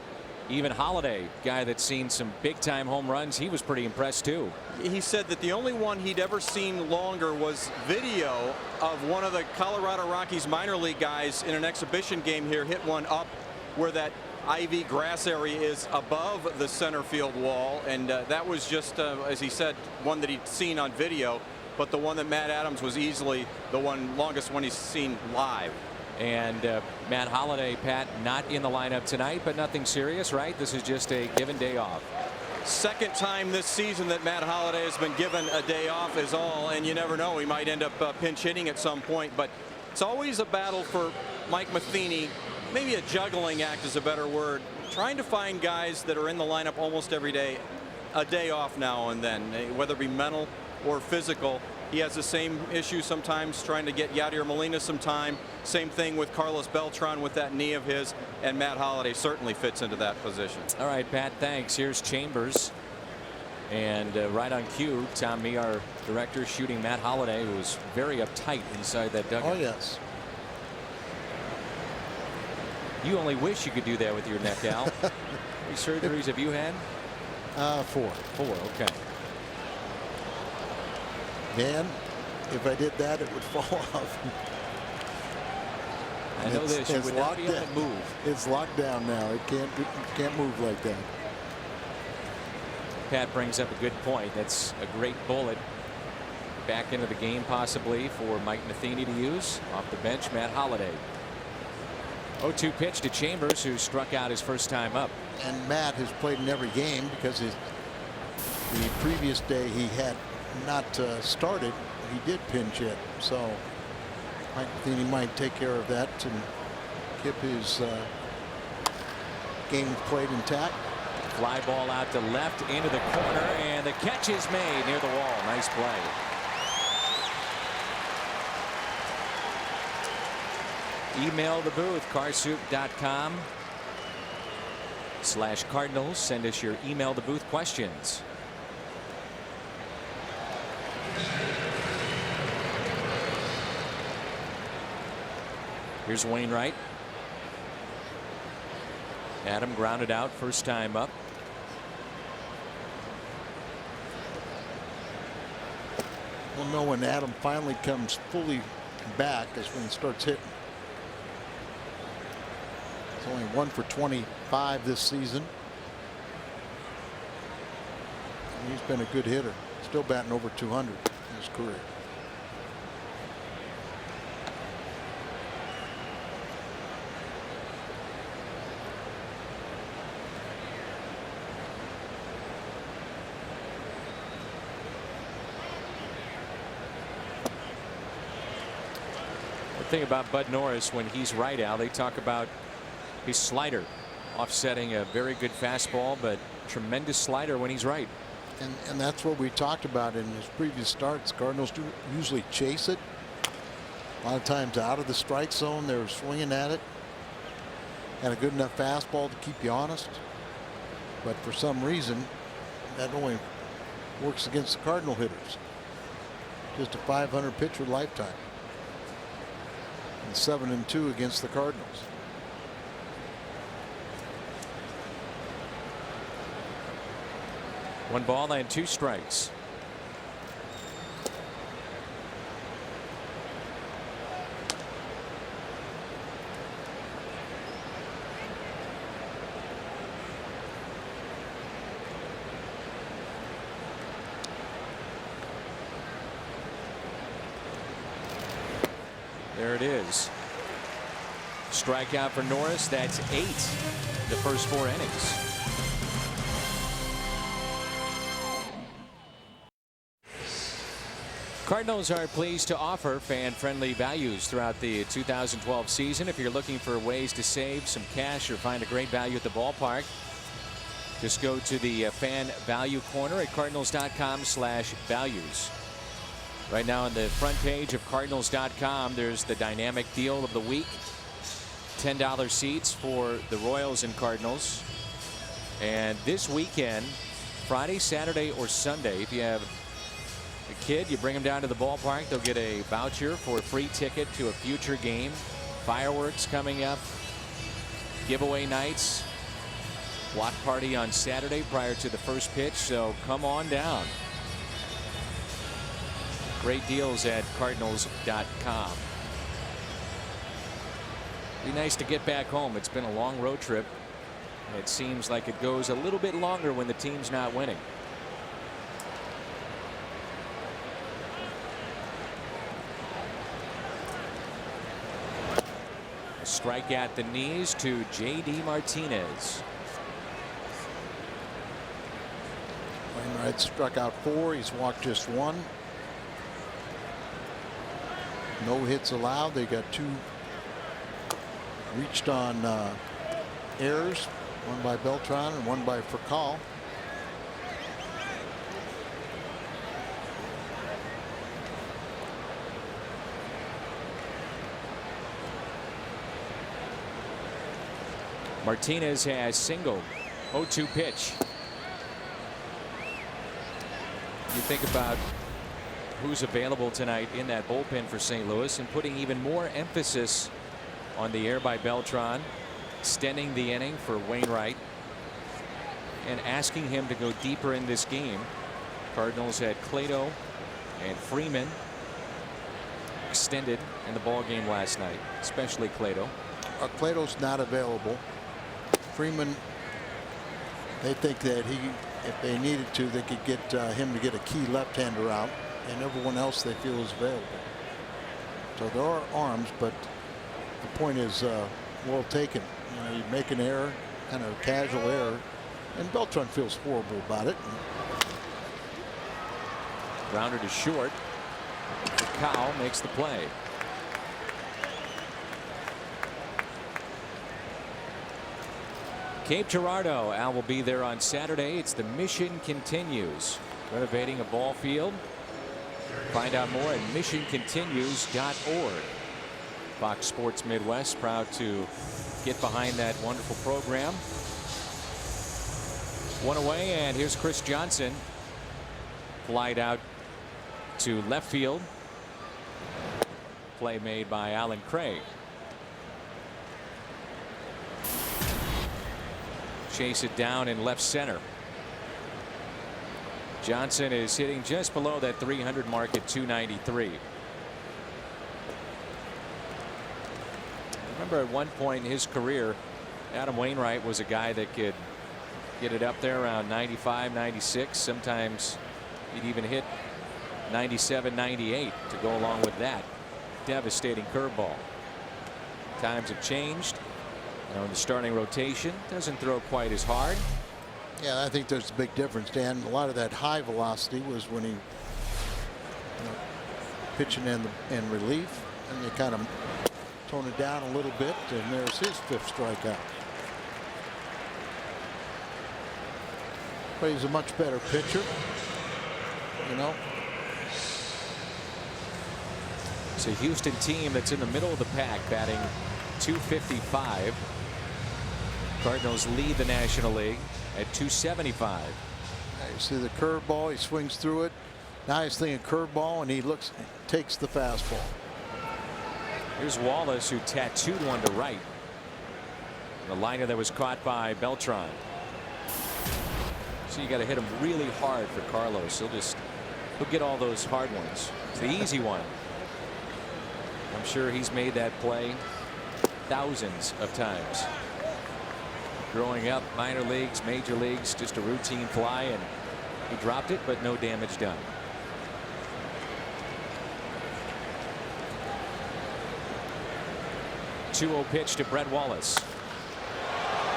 even Holliday, guy that's seen some big time home runs, he was pretty impressed too. He said that the only one he'd ever seen longer was video of one of the Colorado Rockies minor league guys in an exhibition game here hit one up where that ivy grass area is above the center field wall, and that was just as he said, one that he'd seen on video, but the one that Matt Adams was easily the longest one he's seen live. And Matt Holliday, Pat, not in the lineup tonight, but nothing serious, right? This is just a given day off. Second time this season that Matt Holliday has been given a day off is all, and you never know, he might end up pinch hitting at some point, but it's always a battle for Mike Matheny. Maybe a juggling act is a better word, trying to find guys that are in the lineup almost every day a day off now and then, whether it be mental or physical. He has the same issue sometimes trying to get Yadier Molina some time. Same thing with Carlos Beltran with that knee of his, and Matt Holliday certainly fits into that position. All right, Pat, thanks. Here's Chambers. And right on cue, Tom Mee, our director, shooting Matt Holliday, who was very uptight inside that dugout. Oh, yes. You only wish you could do that with your neck, Al. How many surgeries have you had? 4. 4, okay. Man, if I did that, it would fall off. I know this. You would not be able to move. It's locked down now. It can't move like that. Pat brings up a good point. That's a great bullet back into the game possibly for Mike Matheny to use. Off the bench, Matt Holliday. 0-2 pitch to Chambers, who struck out his first time up. And Matt has played in every game because the previous day he had not started. He did pinch hit, so Mike Matheny might take care of that and keep his game played intact. Fly ball out to left into the corner, and the catch is made near the wall. Nice play. Email the booth, carsoup.com/Cardinals. Send us your email the booth questions. Here's Wainwright. Adam grounded out first time up. We'll know when Adam finally comes fully back is when he starts hitting. It's only 1 for 25 this season. And he's been a good hitter. Still batting over 200 in his career. The thing about Bud Norris when he's right, Al, they talk about his slider offsetting a very good fastball, but tremendous slider when he's right. And that's what we talked about in his previous starts. Cardinals do usually chase it. A lot of times out of the strike zone, they're swinging at it. And a good enough fastball to keep you honest. But for some reason, that only works against the Cardinal hitters. Just a 500 pitcher lifetime. And 7-2 against the Cardinals. One ball and 2 strikes. There it is. Strikeout for Norris. That's 8 the first 4 innings. Cardinals are pleased to offer fan-friendly values throughout the 2012 season. If you're looking for ways to save some cash or find a great value at the ballpark, just go to the fan value corner at cardinals.com/values. Right now on the front page of Cardinals.com, there's the dynamic deal of the week. $10 seats for the Royals and Cardinals. And this weekend, Friday, Saturday, or Sunday, if you have a kid, you bring them down to the ballpark, they'll get a voucher for a free ticket to a future game. Fireworks coming up. Giveaway nights. Block party on Saturday prior to the first pitch. So come on down. Great deals at Cardinals.com. Be nice to get back home. It's been a long road trip. It seems like it goes a little bit longer when the team's not winning. A strike at the knees to J.D. Martinez. Wainwright struck out 4. He's walked just 1. No hits allowed. They got 2 reached on errors, one by Beltran and one by Furcal. Martinez has singled. 0-2 pitch. You think about who's available tonight in that bullpen for St. Louis and putting even more emphasis on the air by Beltran, extending the inning for Wainwright, and asking him to go deeper in this game. Cardinals had Clado and Freeman extended in the ball game last night, especially Clado. Clado's not available. Freeman, they think that if they needed to, they could get him to get a key left-hander out, and everyone else they feel is available. So there are arms, but the point is well taken. You know, you make an error, kind of a casual error, and Beltran feels horrible about it. Grounder to short. Cow makes the play. Cape Girardeau. Al will be there on Saturday. It's the mission continues. Renovating a ball field. Find out more at missioncontinues.org. Fox Sports Midwest proud to get behind that wonderful program. One away, and here's Chris Johnson. Flied out to left field. Play made by Alan Craig. Chase it down in left center. Johnson is hitting just below that 300 mark at 293. Remember at one point in his career, Adam Wainwright was a guy that could get it up there around 95, 96. Sometimes he'd even hit 97, 98 to go along with that devastating curveball. Times have changed. You know, in the starting rotation, doesn't throw quite as hard. Yeah, I think there's a big difference, Dan. A lot of that high velocity was when he pitching in relief, and they kind of tone it down a little bit, and there's his 5th strikeout. But he's a much better pitcher, you know. It's a Houston team that's in the middle of the pack, batting .255. Cardinals lead the National League at .275. You see the curveball, he swings through it. Now he's thinking curveball, and he takes the fastball. Here's Wallace, who tattooed one to right. The liner that was caught by Beltran. So you got to hit him really hard for Carlos. He'll get all those hard ones. It's the easy one. I'm sure he's made that play thousands of times. Growing up, minor leagues, major leagues, just a routine fly, and he dropped it, but no damage done. The 2-0 pitch to Brett Wallace.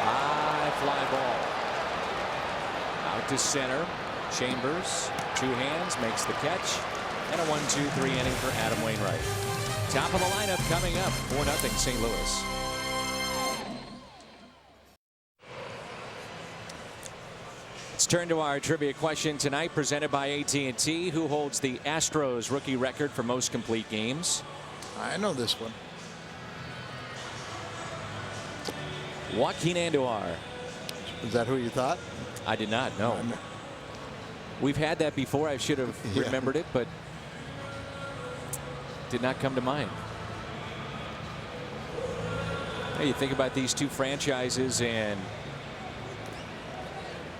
High fly ball. Out to center. Chambers, 2 hands, makes the catch. And a 1-2-3 inning for Adam Wainwright. Top of the lineup coming up, 4-0 St. Louis. Let's turn to our trivia question tonight, presented by AT&T. Who holds the Astros rookie record for most complete games? I know this one. Joaquin Andujar. Is that who you thought? I did not know. We've had that before. I should have remembered it, but did not come to mind. Hey, you think about these two franchises, and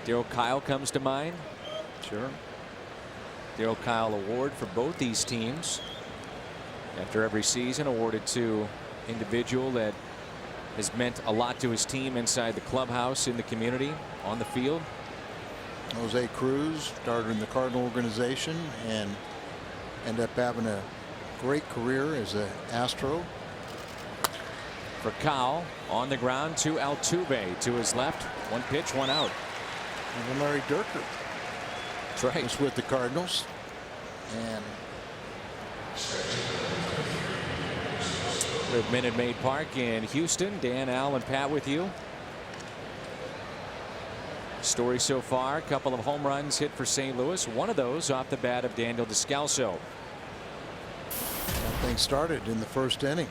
Darryl Kyle comes to mind. Sure. Darryl Kyle Award for both these teams. After every season, awarded to individual that has meant a lot to his team inside the clubhouse, in the community, on the field. Jose Cruz started in the Cardinal organization and ended up having a great career as an Astro. For Kyle, on the ground to Altuve to his left. 1 pitch, 1 out. And Larry Dierker. That's right. Was with the Cardinals. And we're at Minute Maid Park in Houston. Dan, Al, and Pat with you. Story so far, a couple of home runs hit for St. Louis. One of those off the bat of Daniel Descalso. that thing started in the first inning.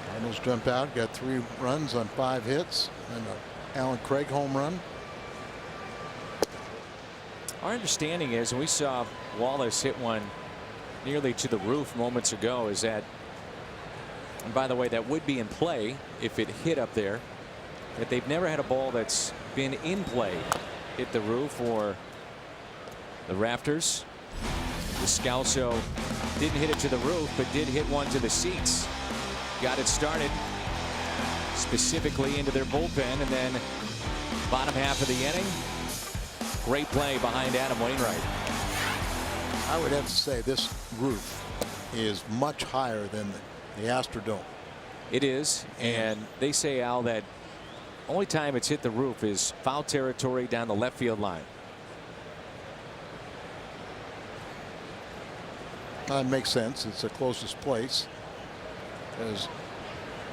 Cardinals jumped out, got 3 runs on 5 hits, and an Alan Craig home run. Our understanding is, and we saw Wallace hit one nearly to the roof moments ago, is that, and by the way, that would be in play if it hit up there, that they've never had a ball that's been in play hit the roof or the rafters. Descalso didn't hit it to the roof, but did hit one to the seats. Got it started specifically into their bullpen, and then bottom half of the inning, great play behind Adam Wainwright. I would have to say this roof is much higher than the Astrodome. It is, and they say, Al, that only time it's hit the roof is foul territory down the left field line. That makes sense. It's the closest place, because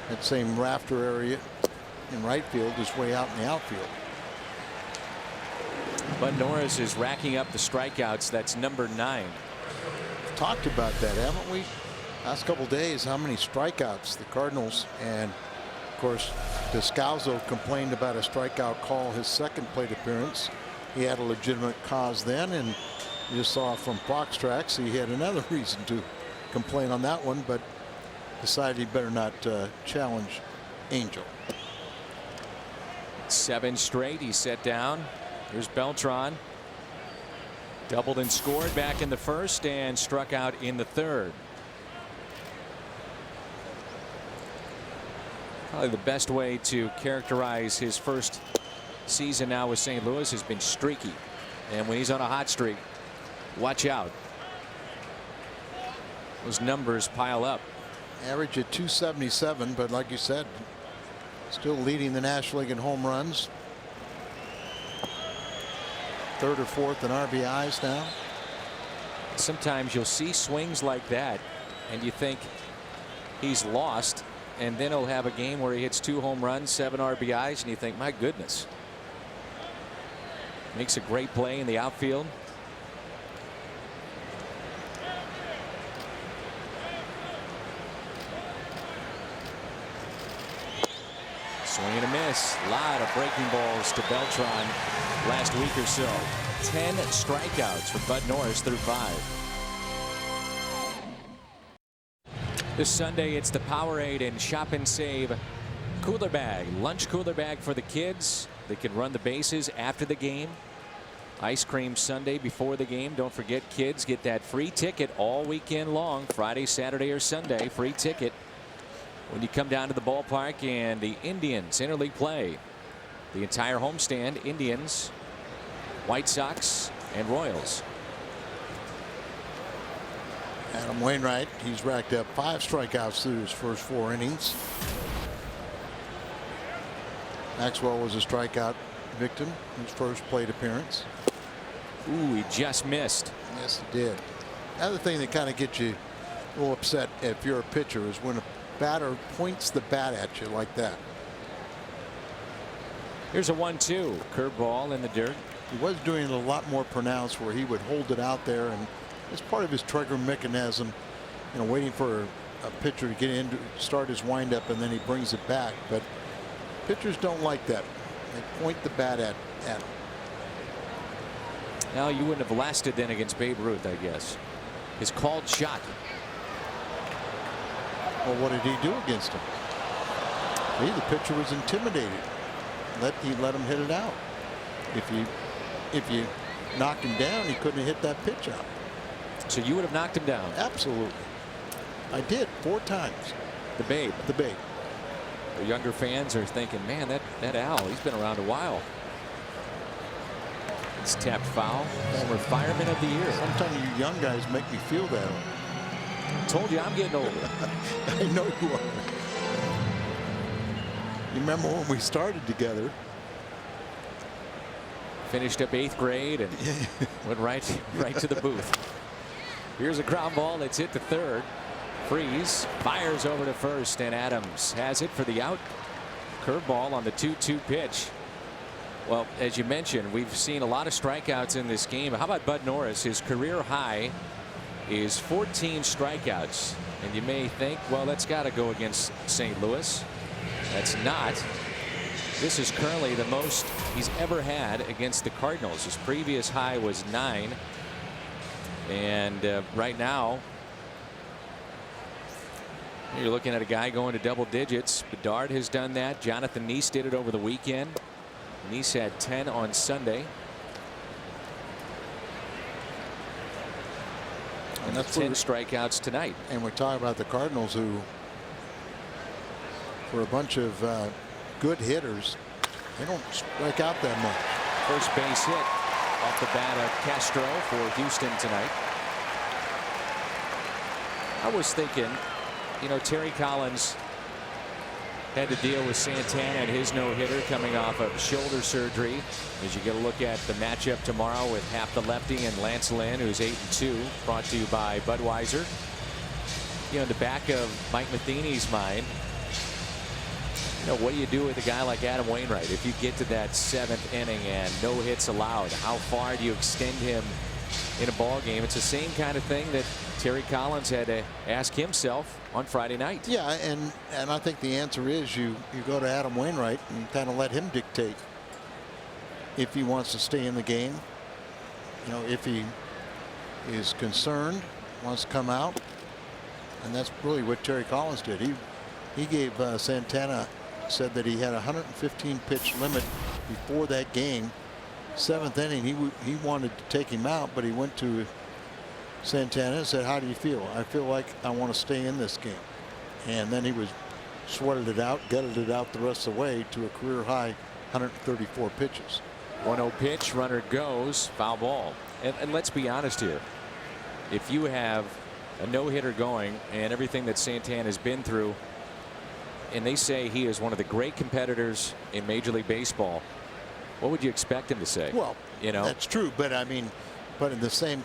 that same rafter area in right field is way out in the outfield. But Norris is racking up the strikeouts. That's number 9. Talked about that, haven't we? Last couple days, how many strikeouts the Cardinals, and of course Descalso complained about a strikeout call his second plate appearance. He had a legitimate cause then, and you saw from Fox Tracks he had another reason to complain on that one, but decided he better not challenge Angel. 7 straight. He set down. Here's Beltran. Doubled and scored back in the first and struck out in the third. Probably the best way to characterize his first season now with St. Louis has been streaky. And when he's on a hot streak, watch out. Those numbers pile up. Average at 277, but like you said, still leading the National League in home runs. 3rd or 4th in RBIs now. Sometimes you'll see swings like that and you think he's lost, and then he'll have a game where he hits 2 home runs, 7 RBIs, and you think, my goodness. Makes a great play in the outfield. Swing and a miss. A lot of breaking balls to Beltran last week or so. 10 strikeouts for Bud Norris through 5. This Sunday, it's the Powerade and Shop and Save cooler bag, lunch cooler bag for the kids. They can run the bases after the game. Ice cream Sunday before the game. Don't forget, kids get that free ticket all weekend long. Friday, Saturday, or Sunday. Free ticket when you come down to the ballpark and the Indians interleague play. The entire homestand, Indians, White Sox, and Royals. Adam Wainwright, he's racked up 5 strikeouts through his first 4 innings. Maxwell was a strikeout victim in his first plate appearance. Ooh, he just missed. Yes, he did. Another thing that kind of gets you a little upset if you're a pitcher is when a batter points the bat at you like that. Here's a 1-2 curveball in the dirt. He was doing it a lot more pronounced where he would hold it out there, and it's part of his trigger mechanism, you know, waiting for a pitcher to get in to start his windup, and then he brings it back. But pitchers don't like that. They point the bat at him. Now, you wouldn't have lasted then against Babe Ruth, I guess. His called shot. Well, what did he do against him? The pitcher was intimidated. He let him hit it out. If you knocked him down, he couldn't have hit that pitch out. So you would have knocked him down? Absolutely. I did 4 times. The Babe. The Babe. The younger fans are thinking, man, that Al, he's been around a while. It's tapped foul. Former Fireman of the Year. Sometimes you young guys make me feel that. Told you I'm getting older. I know you are. You remember when we started together? Finished up 8th grade and went right to the booth. Here's a ground ball. It's hit to third. Freeze fires over to first, and Adams has it for the out. Curveball on the 2-2 pitch. Well, as you mentioned, we've seen a lot of strikeouts in this game. How about Bud Norris? His career high is 14 strikeouts. And you may think, well, that's got to go against St. Louis. That's not. This is currently the most he's ever had against the Cardinals. His previous high was 9. And right now, you're looking at a guy going to double digits. Bedard has done that. Jonathan Neese did it over the weekend. Neese had 10 on Sunday. And that's 10 strikeouts tonight. And we're talking about the Cardinals, who, for a bunch of good hitters, they don't strike out that much. First base hit off the bat of Castro for Houston tonight. I was thinking, you know, Terry Collins had to deal with Santana and his no-hitter coming off of shoulder surgery. As you get a look at the matchup tomorrow with Hap the lefty and Lance Lynn, who's 8-2, brought to you by Budweiser. You know, in the back of Mike Matheny's mind, you know, what do you do with a guy like Adam Wainwright if you get to that 7th inning and no hits allowed? How far do you extend him in a ball game? It's the same kind of thing that Terry Collins had to ask himself on Friday night. Yeah, and I think the answer is you go to Adam Wainwright and kind of let him dictate if he wants to stay in the game. You know, if he is concerned, wants to come out, and that's really what Terry Collins did. He gave Santana, said that he had a 115 pitch limit before that game. 7th inning, he wanted to take him out, but he went to Santana and said, how do you feel? I feel like I want to stay in this game. And then he was sweated it out, gutted it out the rest of the way to a career high 134 pitches. 1-0 pitch, runner goes, foul ball. And let's be honest here. If you have a no-hitter going and everything that Santana has been through, and they say he is one of the great competitors in Major League Baseball, what would you expect him to say? Well, you know, that's true, but I mean, but in the same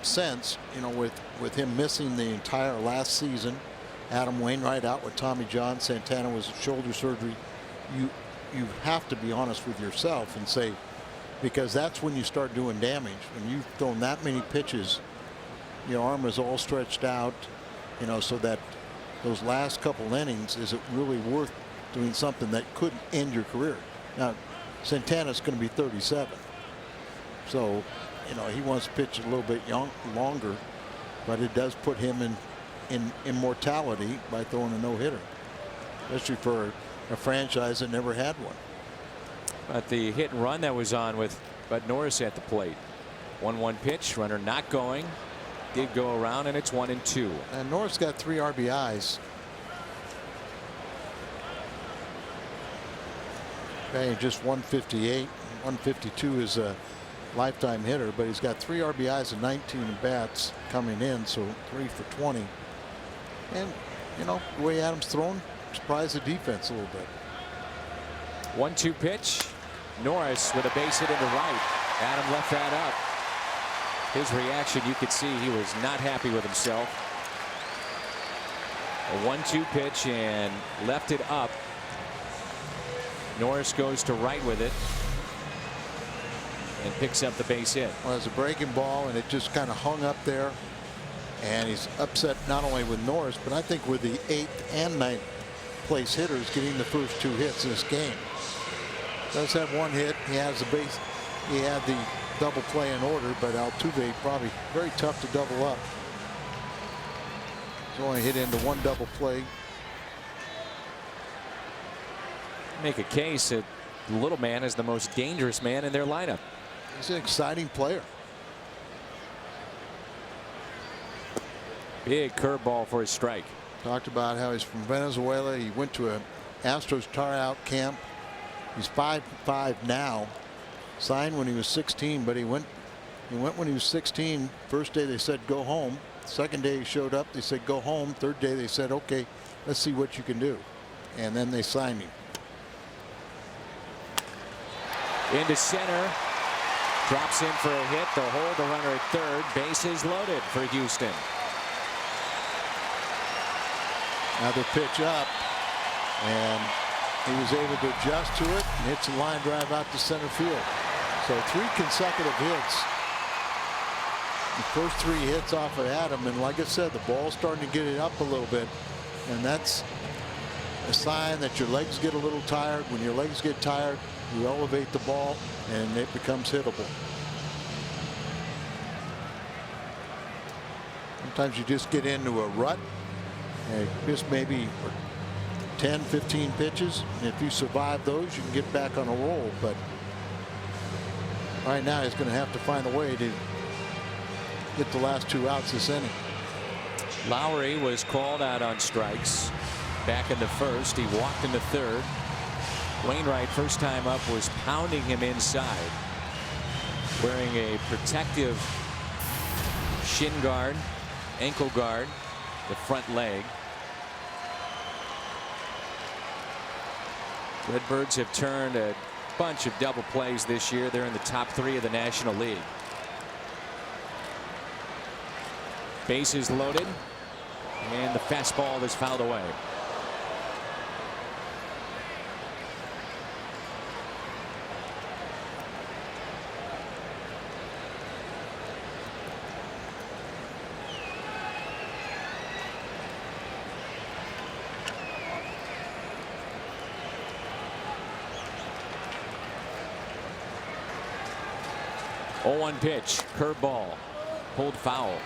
sense, you know, with him missing the entire last season, Adam Wainwright out with Tommy John, Santana was shoulder surgery, you have to be honest with yourself and say, because that's when you start doing damage. When you've thrown that many pitches, your arm is all stretched out, you know, so that those last couple innings, is it really worth doing something that could end your career. Now, Santana's going to be 37. So, you know, he wants to pitch a little bit longer, but it does put him in immortality by throwing a no-hitter, especially for a franchise that never had one. But the hit and run that was on with Bud Norris at the plate. 1-1 pitch, runner not going. Did go around, and it's 1-2. And Norris got 3 RBIs. Okay, just 158. 152 is a lifetime hitter, but he's got 3 RBIs and 19 bats coming in, so 3 for 20. And, you know, the way Adams thrown surprised the defense a little bit. 1-2 pitch. Norris with a base hit into right. Adam left that up. His reaction, you could see he was not happy with himself. A 1-2 pitch and left it up. Norris goes to right with it and picks up the base hit. Well, it's a breaking ball, and it just kind of hung up there. And he's upset not only with Norris, but I think with the 8th and 9th place hitters getting the first 2 hits in this game. Does have 1 hit. He has the base. He had the double play in order, but Altuve probably very tough to double up. He's only hit into 1 double play. Make a case that the little man is the most dangerous man in their lineup. He's an exciting player. Big curveball for his strike. Talked about how he's from Venezuela. He went to a Astros tryout camp. He's 5'5" now. Signed when he was 16, but he went when he was 16. First day they said go home. Second day he showed up. They said go home. Third day they said okay, let's see what you can do. And then they signed him. Into center. Drops in for a hit. They'll hold the runner at third. Bases loaded for Houston. Another pitch up, and he was able to adjust to it and hits a line drive out to center field. So 3 consecutive hits. The first 3 hits off of Adam, and like I said, the ball's starting to get it up a little bit, and that's a sign that your legs get a little tired. When your legs get tired, you elevate the ball and it becomes hittable. Sometimes you just get into a rut, and just maybe 10, 15 pitches, and if you survive those, you can get back on a roll. But right now he's going to have to find a way to get the last 2 outs this inning. Lowry was called out on strikes back in the first. He walked in the third. Wainwright, first time up, was pounding him inside, wearing a protective shin guard, ankle guard, the front leg. Redbirds have turned a bunch of double plays this year. They're in the top 3 of the National League. Bases loaded, and the fastball is fouled away. Oh, 1 pitch, curveball, pulled foul.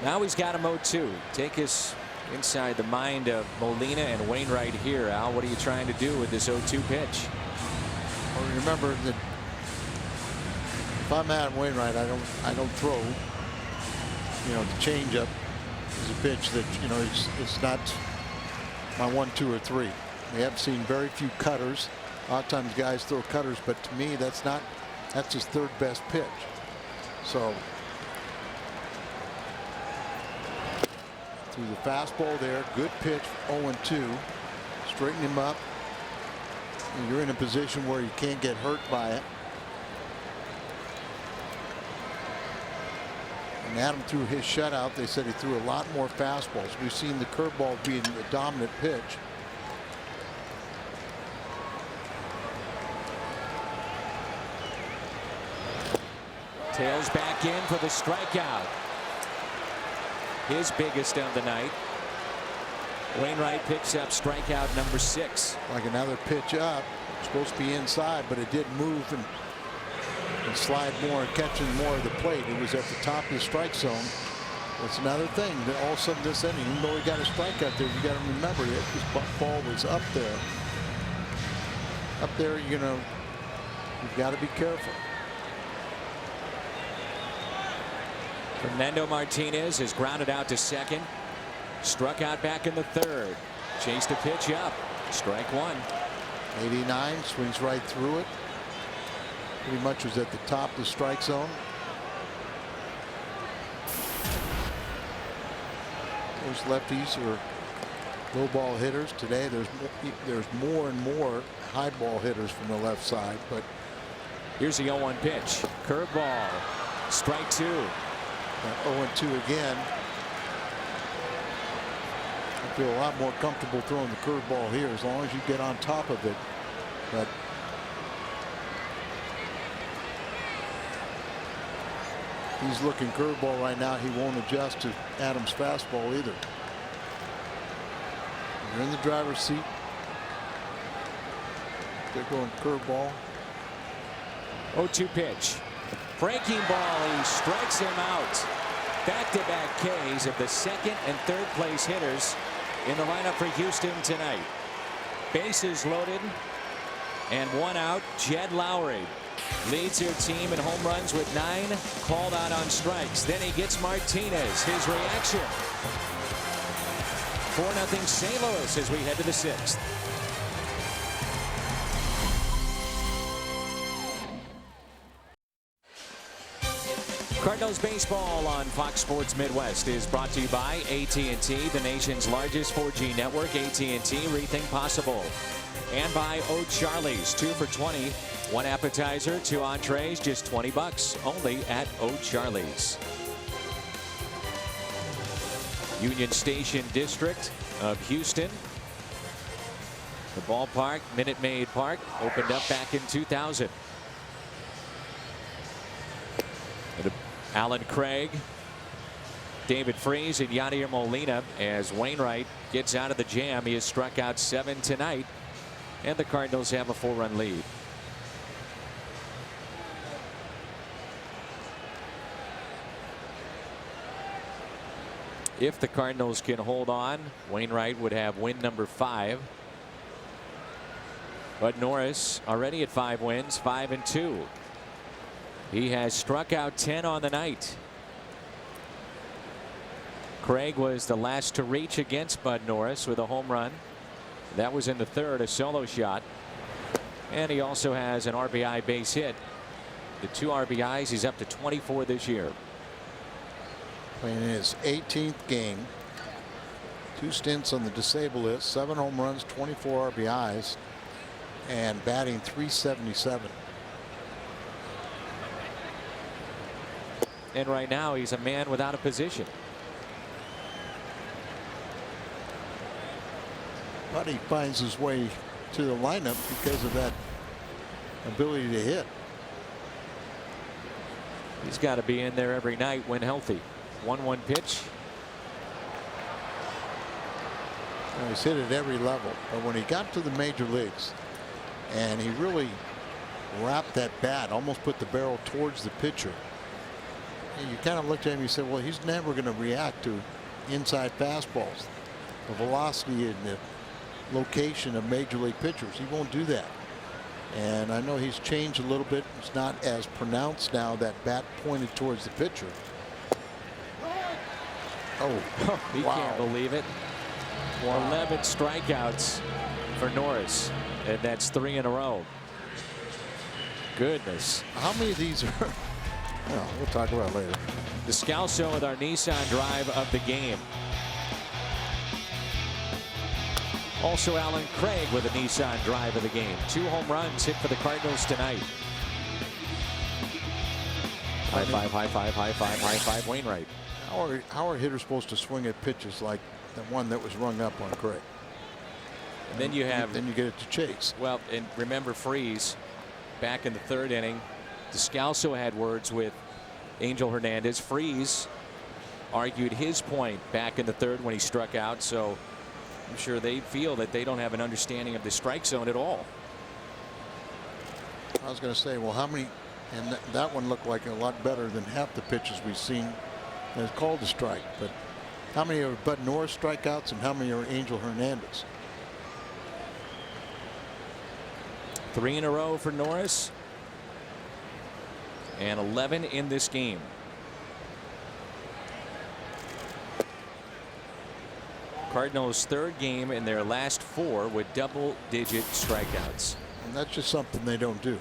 Now he's got him 0-2. Take us inside the mind of Molina and Wainwright here. Al, what are you trying to do with this 0-2 pitch? Well, remember that if I'm Adam Wainwright, I don't throw. You know, the changeup is a pitch that, you know, it's not my 1, 2, or 3. We have seen very few cutters. A lot of times guys throw cutters, but to me that's his 3rd best pitch. So through the fastball there, good pitch, 0-2. Straighten him up. And you're in a position where you can't get hurt by it. And Adam threw his shutout. They said he threw a lot more fastballs. We've seen the curveball being the dominant pitch. Tails back in for the strikeout. His biggest of the night. Wainwright picks up strikeout number 6. Like another pitch up. Supposed to be inside, but it did move and slide more, catching more of the plate. It was at the top of the strike zone. That's another thing. That all of a sudden this inning, even though he got a strikeout there, you got to remember it. His ball was up there. Up there, you've got to be careful. Fernando Martinez is grounded out to second. Struck out back in the third. Chased a pitch up. Strike 1. 89, swings right through it. Pretty much was at the top of the strike zone. Those lefties are low ball hitters. Today there's more and more high ball hitters from the left side. But here's the 0-1 pitch. Curveball. Strike 2. 0-2 again. I feel a lot more comfortable throwing the curveball here as long as you get on top of it. But he's looking curveball right now. He won't adjust to Adams' fastball either. You're in the driver's seat. They're going curveball. 0-2 pitch. Breaking ball. He strikes him out. Back-to-back Ks of the second and third place hitters in the lineup for Houston tonight. Bases loaded and 1 out. Jed Lowry leads their team in home runs with 9 called out on strikes. Then he gets Martinez. His reaction. 4-0 St. Louis as we head to the 6th. Cardinals baseball on Fox Sports Midwest is brought to you by AT&T, the nation's largest 4G network. AT&T, rethink possible. And by O'Charlie's, 2 for $20. 1 appetizer, 2 entrees, just $20 only at O'Charlie's. Union Station District of Houston. The ballpark, Minute Maid Park, opened up back in 2000. Alan Craig, David Freese, and Yadier Molina as Wainwright gets out of the jam. He has struck out 7 tonight, and the Cardinals have a 4-run lead. If the Cardinals can hold on, Wainwright would have win number 5. But Norris already at 5 wins, 5-2. He has struck out 10 on the night. Craig was the last to reach against Bud Norris with a home run. That was in the third, a solo shot. And he also has an RBI base hit. The 2 RBIs, he's up to 24 this year. Playing in his 18th game. 2 stints on the disabled list, 7 home runs, 24 RBIs, and batting .377. And right now he's a man without a position. But he finds his way to the lineup because of that ability to hit. He's got to be in there every night when healthy. 1-1 pitch. Well, he's hit at every level, but when he got to the major leagues and he really wrapped that bat, almost put the barrel towards the pitcher, and you kind of looked at him and you said, well, he's never going to react to inside fastballs, the velocity and the location of major league pitchers. He won't do that. And I know he's changed a little bit. It's not as pronounced now, that bat pointed towards the pitcher. Oh, He wow. can't believe it. Wow. 11 strikeouts for Norris, and that's 3 in a row. Goodness. How many of these are? Well, we'll talk about it later. Descalso with our Nissan drive of the game. Also Alan Craig with a Nissan drive of the game. 2 home runs hit for the Cardinals tonight. High five, high five, high five, high five, Wainwright. How are hitters supposed to swing at pitches like the one that was rung up on Craig? And then you have. Then you get it to Chase. Well, and remember Freese back in the 3rd inning. Descalso had words with Angel Hernandez. Freese argued his point back in the 3rd when he struck out. So I'm sure they feel that they don't have an understanding of the strike zone at all. I was going to say, well, how many, and that one looked like a lot better than half the pitches we've seen that's called a strike. But how many are Bud Norris strikeouts and how many are Angel Hernandez? 3 in a row for Norris and 11 in this game. Cardinals' third game in their last 4 with double-digit strikeouts. And that's just something they don't do.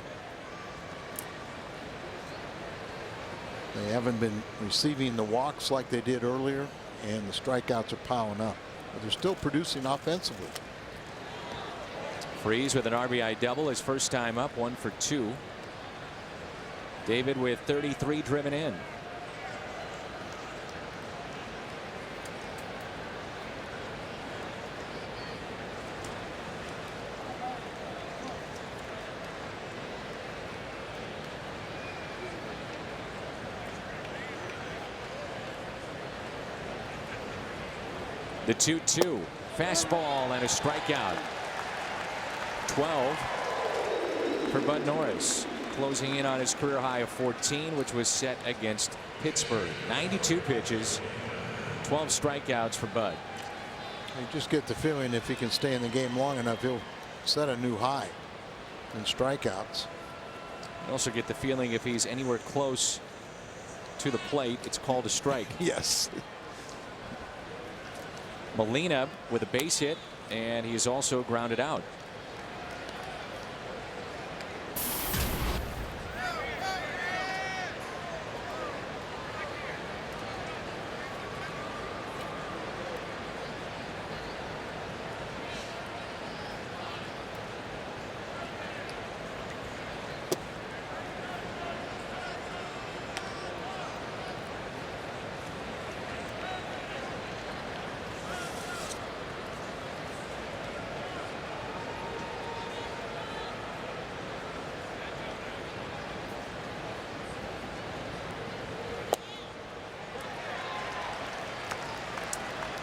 They haven't been receiving the walks like they did earlier, and the strikeouts are piling up. But they're still producing offensively. Freese with an RBI double, his first time up, 1 for 2. David with 33 driven in. The 2-2 fastball and a strikeout. 12 for Bud Norris, closing in on his career high of 14, which was set against Pittsburgh. 92 pitches, 12 strikeouts for Bud. You just get the feeling if he can stay in the game long enough, he'll set a new high in strikeouts. You also get the feeling if he's anywhere close to the plate, it's called a strike. Yes. Molina with a base hit, and he's also grounded out.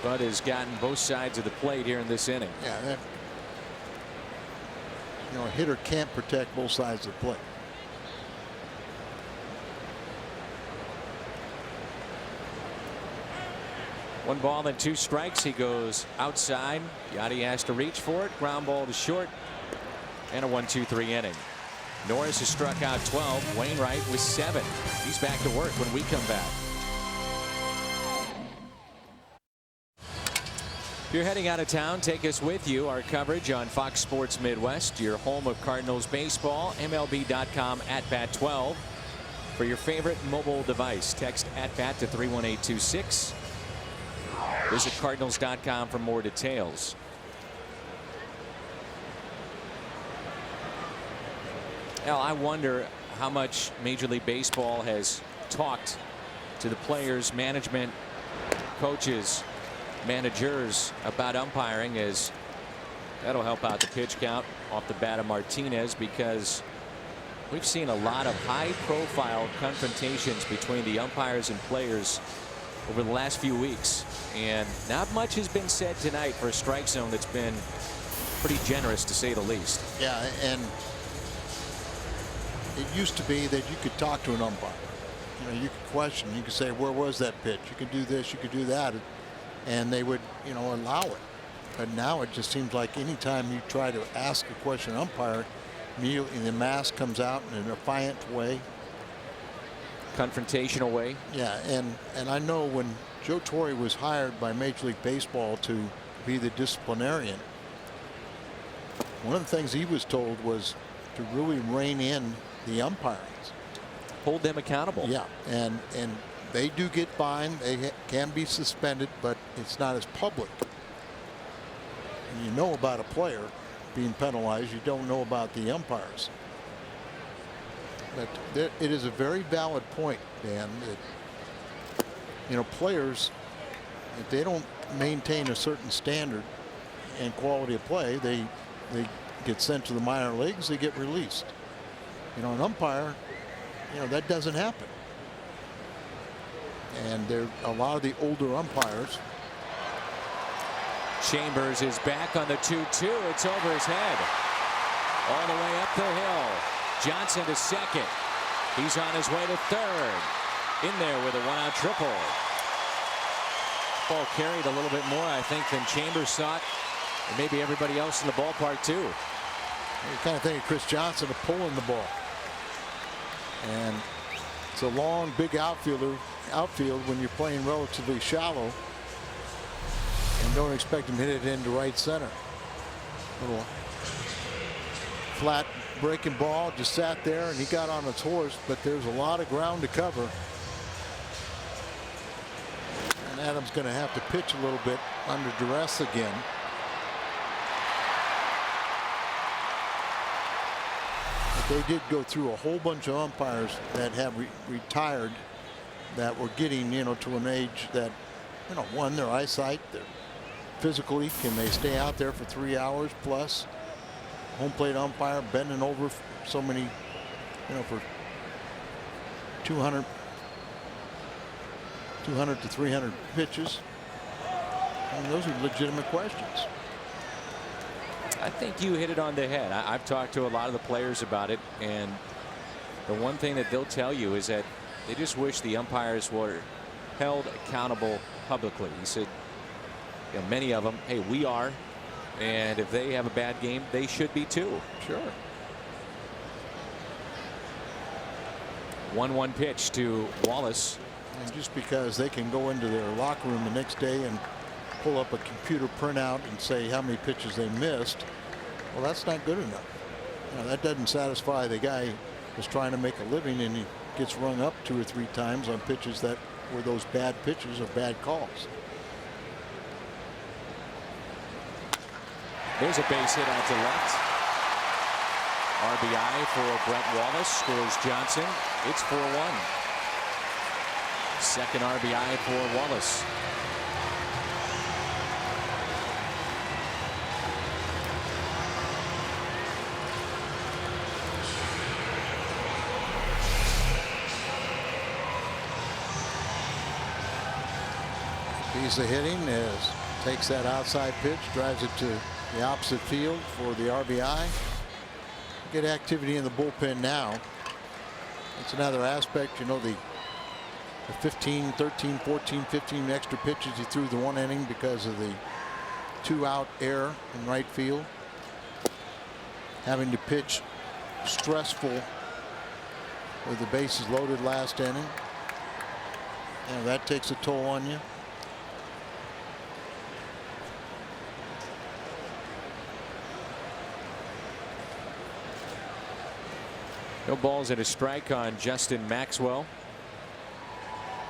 Bud has gotten both sides of the plate here in this inning. Yeah, that, you know, a hitter can't protect both sides of the plate. One ball and 2 strikes. He goes outside. Yachty has to reach for it. Ground ball to short. And a 1-2-3 inning. Norris has struck out 12. Wainwright with 7. He's back to work when we come back. If you're heading out of town, take us with you. Our coverage on Fox Sports Midwest, your home of Cardinals baseball, MLB.com @BAT12. For your favorite mobile device, text @BAT to 31826. Visit Cardinals.com for more details. Al, I wonder how much Major League Baseball has talked to the players, management, coaches, managers about umpiring, as that'll help out the pitch count off the bat of Martinez, because we've seen a lot of high-profile confrontations between the umpires and players over the last few weeks, and not much has been said tonight for a strike zone that's been pretty generous, to say the least. Yeah, and it used to be that you could talk to an umpire. You know, you could question, you could say, where was that pitch? You could do this, you could do that, and they would, you know, allow it. But now it just seems like anytime you try to ask a question umpire, immediately the mask comes out in a defiant way. Confrontational way. Yeah, and I know when Joe Torre was hired by Major League Baseball to be the disciplinarian, one of the things he was told was to really rein in the umpires. Hold them accountable. Yeah, and they do get fined. They can be suspended, but it's not as public. And you know about a player being penalized. You don't know about the umpires. But it is a very valid point, Dan, that, you know, players, if they don't maintain a certain standard and quality of play, they get sent to the minor leagues. They get released. You know, an umpire, you know, that doesn't happen. And there a lot of the older umpires Chambers is back on the 2-2. It's over his head. All the way up the hill. Johnson to second. He's on his way to third. In there with a 1-out triple. Ball carried a little bit more, I think, than Chambers thought, and maybe everybody else in the ballpark too. You kind of think of Chris Johnson of pulling the ball, and it's a long, big outfield when you're playing relatively shallow, and don't expect him to hit it into right center. Little flat breaking ball, just sat there, and he got on its horse, but there's a lot of ground to cover. Adams going to have to pitch a little bit under duress again. But they did go through a whole bunch of umpires that have retired, that were getting, to an age that, one, their eyesight, their physically, can they stay out there for 3 hours plus? Home plate umpire bending over so many, for 200 to 300 pitches. Those are legitimate questions. I think you hit it on the head. I've talked to a lot of the players about it, and the one thing that they'll tell you is that they just wish the umpires were held accountable publicly. He said, many of them, hey, we are, and if they have a bad game, they should be too. Sure. 1-1 pitch to Wallace. And just because they can go into their locker room the next day and pull up a computer printout and say how many pitches they missed, well, that's not good enough. That doesn't satisfy the guy who's trying to make a living, and he gets rung up 2 or 3 times on pitches that were those bad pitches or bad calls. There's a base hit out to left. RBI for Brett Wallace. Scores Johnson. It's 4-1. Second RBI for Wallace. Piece of hitting takes that outside pitch, drives it to the opposite field for the RBI. Good activity in the bullpen now. That's another aspect. The 15, 13, 14, 15 extra pitches he threw the one inning because of the 2-out error in right field. Having to pitch stressful with the bases loaded last inning. That takes a toll on you. No balls and a strike on Justin Maxwell.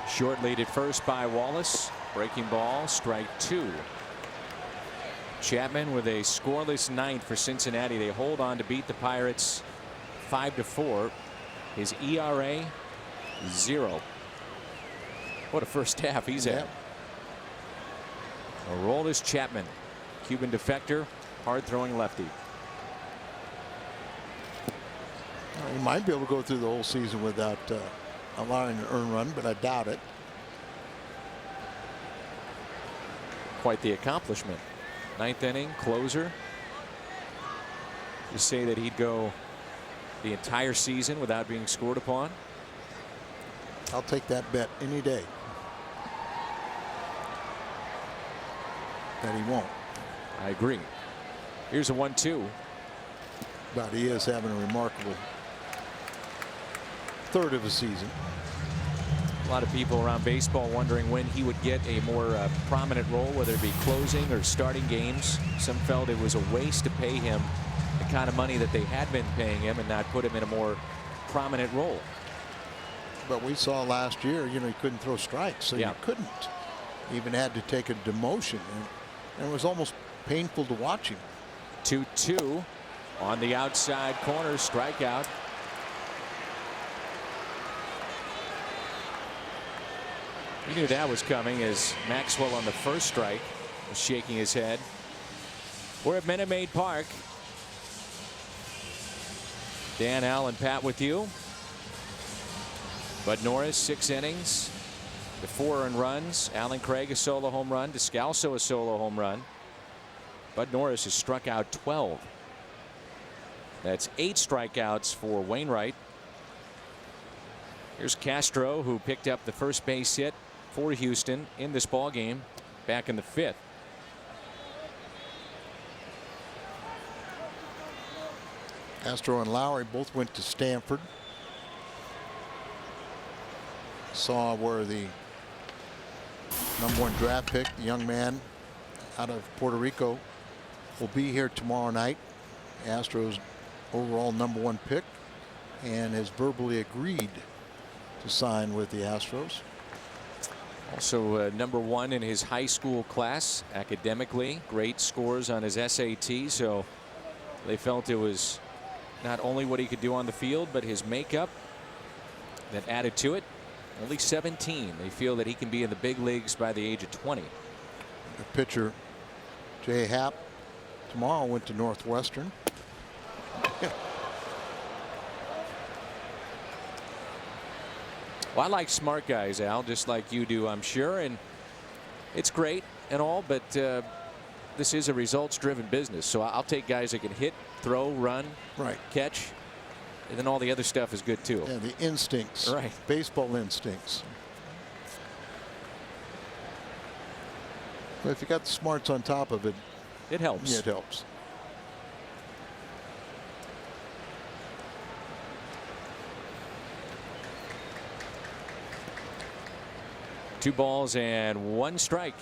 Short lead at first by Wallace. Breaking ball, strike 2. Chapman with a scoreless ninth for Cincinnati. They hold on to beat the Pirates 5-4. His ERA 0. What a first half he's had. Aroldis Chapman, Cuban defector, hard throwing lefty. He might be able to go through the whole season without allowing an earned run, but I doubt it. Quite the accomplishment. 9th inning, closer. You say that he'd go the entire season without being scored upon? I'll take that bet any day. That he won't. I agree. Here's a 1-2. But he is having a remarkable third of a season. A lot of people around baseball wondering when he would get a more prominent role, whether it be closing or starting games. Some felt it was a waste to pay him the kind of money that they had been paying him and not put him in a more prominent role. But we saw last year, he couldn't throw strikes, so you couldn't. He even had to take a demotion, and it was almost painful to watch him. 2-2 on the outside corner, strikeout. We knew that was coming as Maxwell on the first strike was shaking his head. We're at Minute Maid Park. Dan, Al, and Pat with you. Bud Norris, 6 innings, the 4 earned runs. Alan Craig, a solo home run. Descalso, a solo home run. Bud Norris has struck out 12. That's 8 strikeouts for Wainwright. Here's Castro, who picked up the first base hit for Houston in this ball game back in the 5th. Castro and Lowry both went to Stanford. Saw where the #1 draft pick, the young man out of Puerto Rico, will be here tomorrow night. Astros overall #1 pick, and has verbally agreed to sign with the Astros. Also #1 in his high school class academically. Great scores on his SAT. So they felt it was not only what he could do on the field, but his makeup that added to it. Only 17. They feel that he can be in the big leagues by the age of 20. The pitcher, Jay Happ, tomorrow went to Northwestern. Well, I like smart guys, Al, just like you do, I'm sure. And it's great and all, but this is a results-driven business. So I'll take guys that can hit, throw, run, catch. And then all the other stuff is good too. Yeah, the instincts. Right. Baseball instincts. But if you got the smarts on top of it, it helps. Yeah, it helps. Two balls and 1 strike.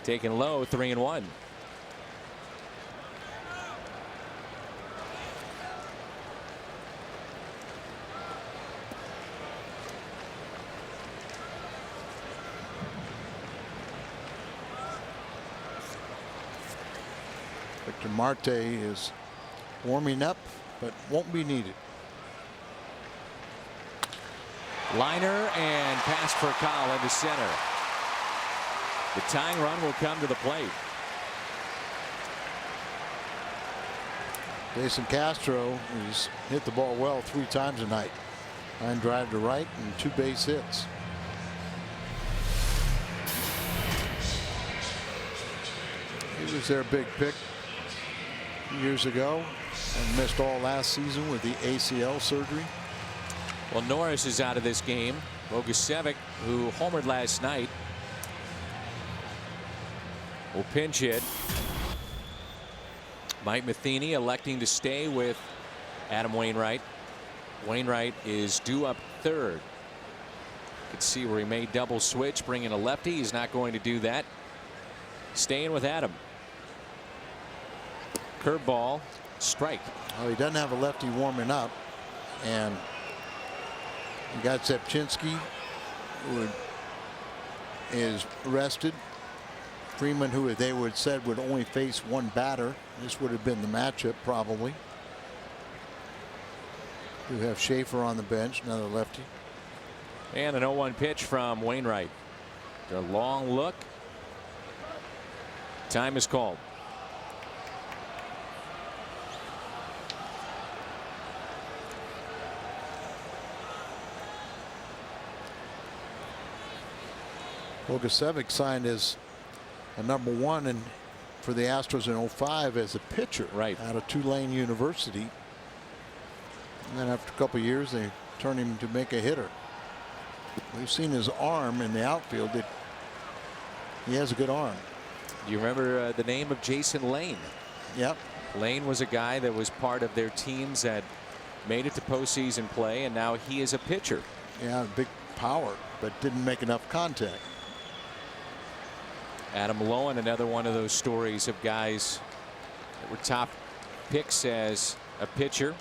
Taken low, 3-1. Victor Marte is warming up, but won't be needed. Liner and pass for Kyle into center. The tying run will come to the plate. Jason Castro has hit the ball well 3 times tonight. Line drive to right and 2 base hits. He was their big pick years ago and missed all last season with the ACL surgery. Well, Norris is out of this game. Bogusevic, who homered last night, will pinch hit. Mike Matheny electing to stay with Adam Wainwright. Wainwright is due up 3rd. You can see where he may double switch, bring in a lefty. He's not going to do that. Staying with Adam. Curveball, strike. Well, he doesn't have a lefty warming up, and you got Zepchinski, who is rested. Freeman, who they would said would only face 1 batter. This would have been the matchup probably. You have Schaefer on the bench, another lefty. And an 0-1 pitch from Wainwright. A long look. Time is called. Bogusevic signed as a #1 and for the Astros in 05 as a pitcher out of Tulane University. And then after a couple of years, they turned him to make a hitter. We've seen his arm in the outfield. He has a good arm. Do you remember the name of Jason Lane? Yep. Lane was a guy that was part of their teams that made it to postseason play, and now he is a pitcher. Yeah, big power, but didn't make enough contact. Adam Lowen, another one of those stories of guys that were top picks as a pitcher,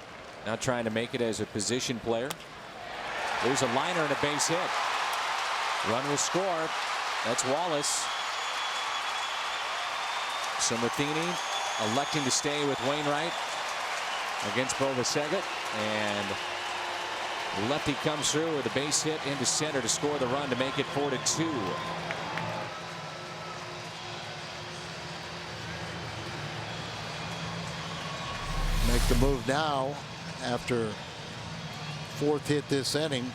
now trying to make it as a position player. There's a liner and a base hit. Run will score. That's Wallace. So Matheny electing to stay with Wainwright against Bogusevic, and lefty comes through with a base hit into center to score the run to make it 4-2. Make the move now after 4th hit this inning.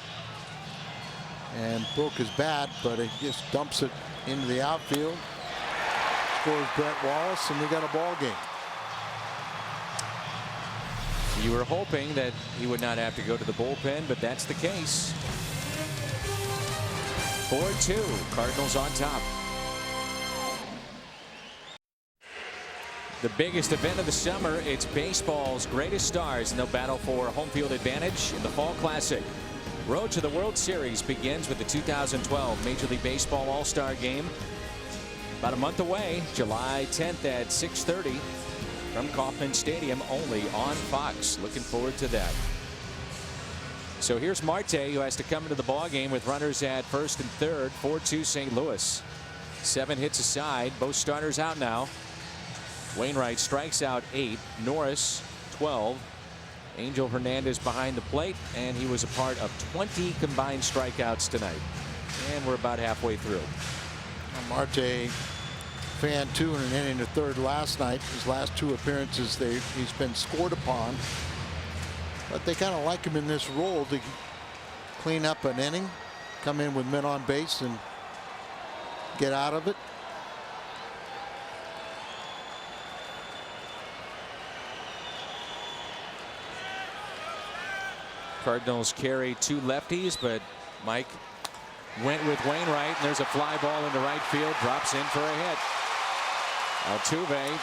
and broke his bat, but he just dumps it into the outfield. Scores Brett Wallace, and we got a ball game. You were hoping that he would not have to go to the bullpen, but that's the case. 4-2, Cardinals on top. The biggest event of the summer, it's baseball's greatest stars, and they'll battle for home field advantage in the Fall Classic. Road to the World Series begins with the 2012 Major League Baseball All-Star Game. About a month away, July 10th at 6:30 from Kauffman Stadium, only on Fox. Looking forward to that. So here's Marte, who has to come into the ball game with runners at first and third. 4-2 St. Louis. 7 hits aside, both starters out now. Wainwright strikes out 8, Norris 12. Angel Hernandez behind the plate, and he was a part of 20 combined strikeouts tonight. And we're about halfway through. Marte, fan 2 in an inning to third last night. His last 2 appearances, he's been scored upon. But they kind of like him in this role to clean up an inning, come in with men on base, and get out of it. Cardinals carry 2 lefties, but Mike went with Wainwright, and there's a fly ball into right field, drops in for a hit. Altuve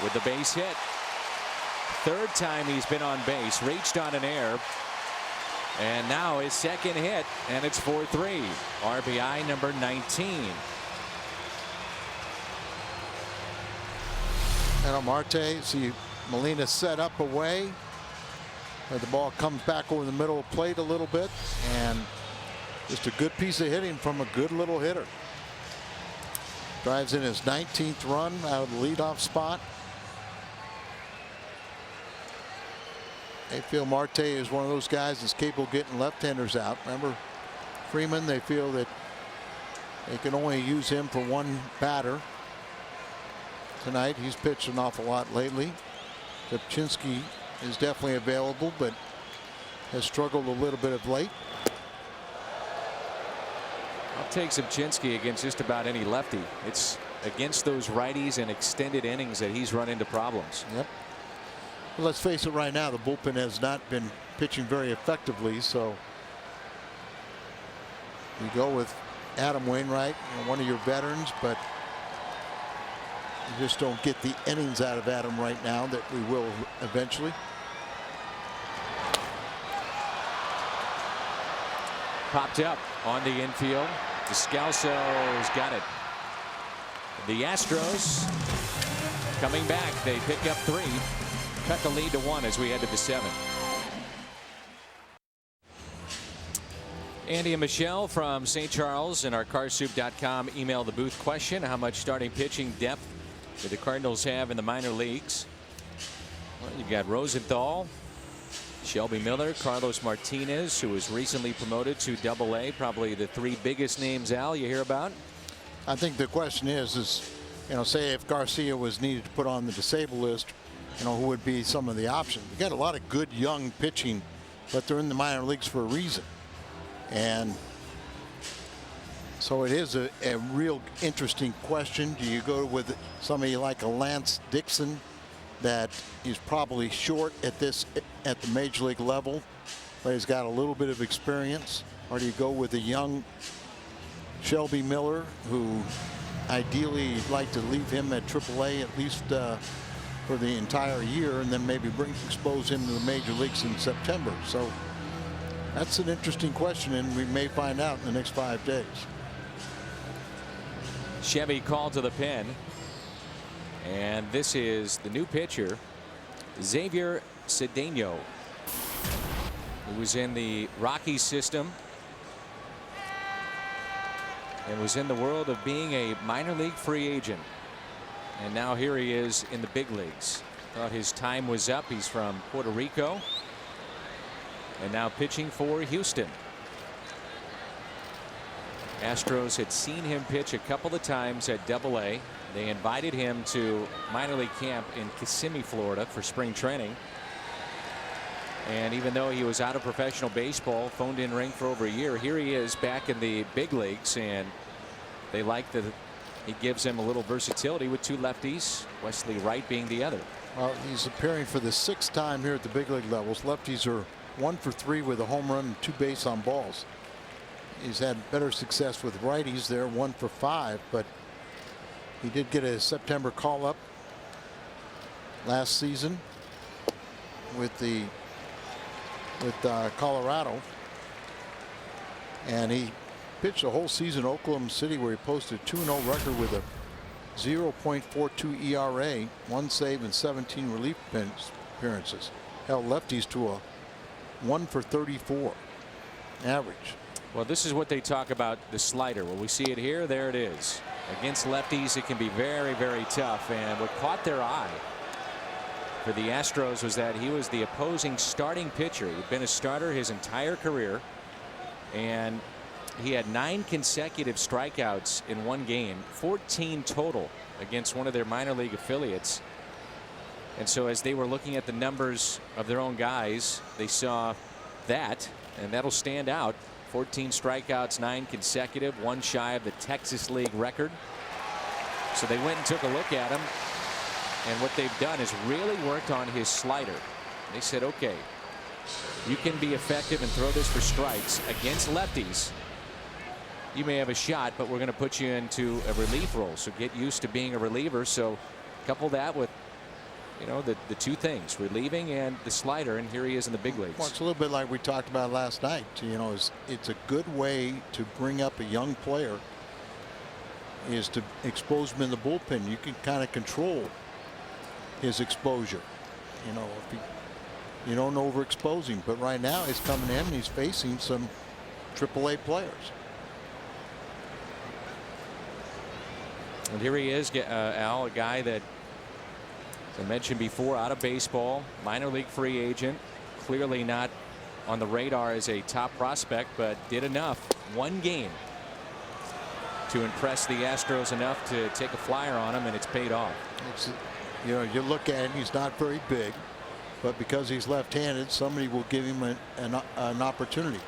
with the base hit. 3rd time he's been on base, reached on an error, and now his 2nd hit, and it's 4-3. RBI number 19. And Marte, see Molina set up away. The ball comes back over the middle of the plate a little bit, and just a good piece of hitting from a good little hitter. Drives in his 19th run out of the leadoff spot. They feel Marte is one of those guys that's capable of getting left-handers out. Remember Freeman, they feel that they can only use him for one batter. Tonight he's pitched an awful lot lately. Zipchinski is definitely available, but has struggled a little bit of late. I'll take Zipchinski against just about any lefty. It's against those righties and extended innings that he's run into problems. Yep. Well, let's face it, right now the bullpen has not been pitching very effectively, so you go with Adam Wainwright, one of your veterans, but you just don't get the innings out of Adam right now that we will eventually. Popped up on the infield. Descalso's got it. The Astros coming back. They pick up 3. Cut the lead to 1 as we head to the 7th. Andy and Michelle from St. Charles and our carsoup.com email the booth question: how much starting pitching depth do the Cardinals have in the minor leagues? Well, you got Rosenthal, Shelby Miller, Carlos Martinez, who was recently promoted to Double-A, probably the 3 biggest names, Al, you hear about. I think the question is, say if Garcia was needed to put on the disabled list, who would be some of the options? We got a lot of good young pitching, but they're in the minor leagues for a reason. And so it is a real interesting question. Do you go with somebody like a Lance Dixon that is probably short at the major league level, but he's got a little bit of experience? Or do you go with a young Shelby Miller, who ideally you'd like to leave him at AAA at least for the entire year, and then maybe expose him to the major leagues in September? So that's an interesting question, and we may find out in the next 5 days. Chevy called to the pen, and this is the new pitcher, Xavier Cedeno, who was in the Rockies system and was in the world of being a minor league free agent, and now here he is in the big leagues. Thought his time was up. He's from Puerto Rico and now pitching for Houston. Astros had seen him pitch a couple of times at Double-A. They invited him to minor league camp in Kissimmee, Florida for spring training. And even though he was out of professional baseball, phoned in ring for over a year, here he is back in the big leagues, and they like that he gives him a little versatility with two lefties, Wesley Wright being the other. Well, he's appearing for the 6th time here at the big league levels. Lefties are 1 for 3 with a home run and 2 base on balls. He's had better success with righties there, 1 for 5, but he did get a September call up last season with Colorado, and he pitched a whole season in Oklahoma City where he posted a 2-0 record with a 0.42 ERA, 1 save, and 17 relief appearances. Held lefties to a 1 for 34 average. Well, this is what they talk about, the slider. Well, we see it here. There it is. Against lefties, it can be very, very tough. And what caught their eye for the Astros was that he was the opposing starting pitcher. He'd been a starter his entire career, and he had 9 consecutive strikeouts in one game, 14 total against one of their minor league affiliates. And so as they were looking at the numbers of their own guys, they saw that, and that'll stand out. 14 strikeouts, 9 consecutive, 1 shy of the Texas League record. So they went and took a look at him, and what they've done is really worked on his slider. They said, okay, you can be effective and throw this for strikes against lefties. You may have a shot, but we're going to put you into a relief role, so get used to being a reliever. So couple that with, you know, the two things, relieving and the slider, and here he is in the big leagues. Well, it's a little bit like we talked about last night. You know, it's a good way to bring up a young player is to expose him in the bullpen. You can kind of control his exposure. You know, if you don't overexpose him, but right now he's coming in and he's facing some AAA players. And here he is, Al, a guy that, as I mentioned before, out of baseball, minor league free agent, clearly not on the radar as a top prospect, but did enough, 1 game, to impress the Astros enough to take a flyer on him, and it's paid off. You know, you look at him, he's not very big, but because he's left-handed, somebody will give him an opportunity.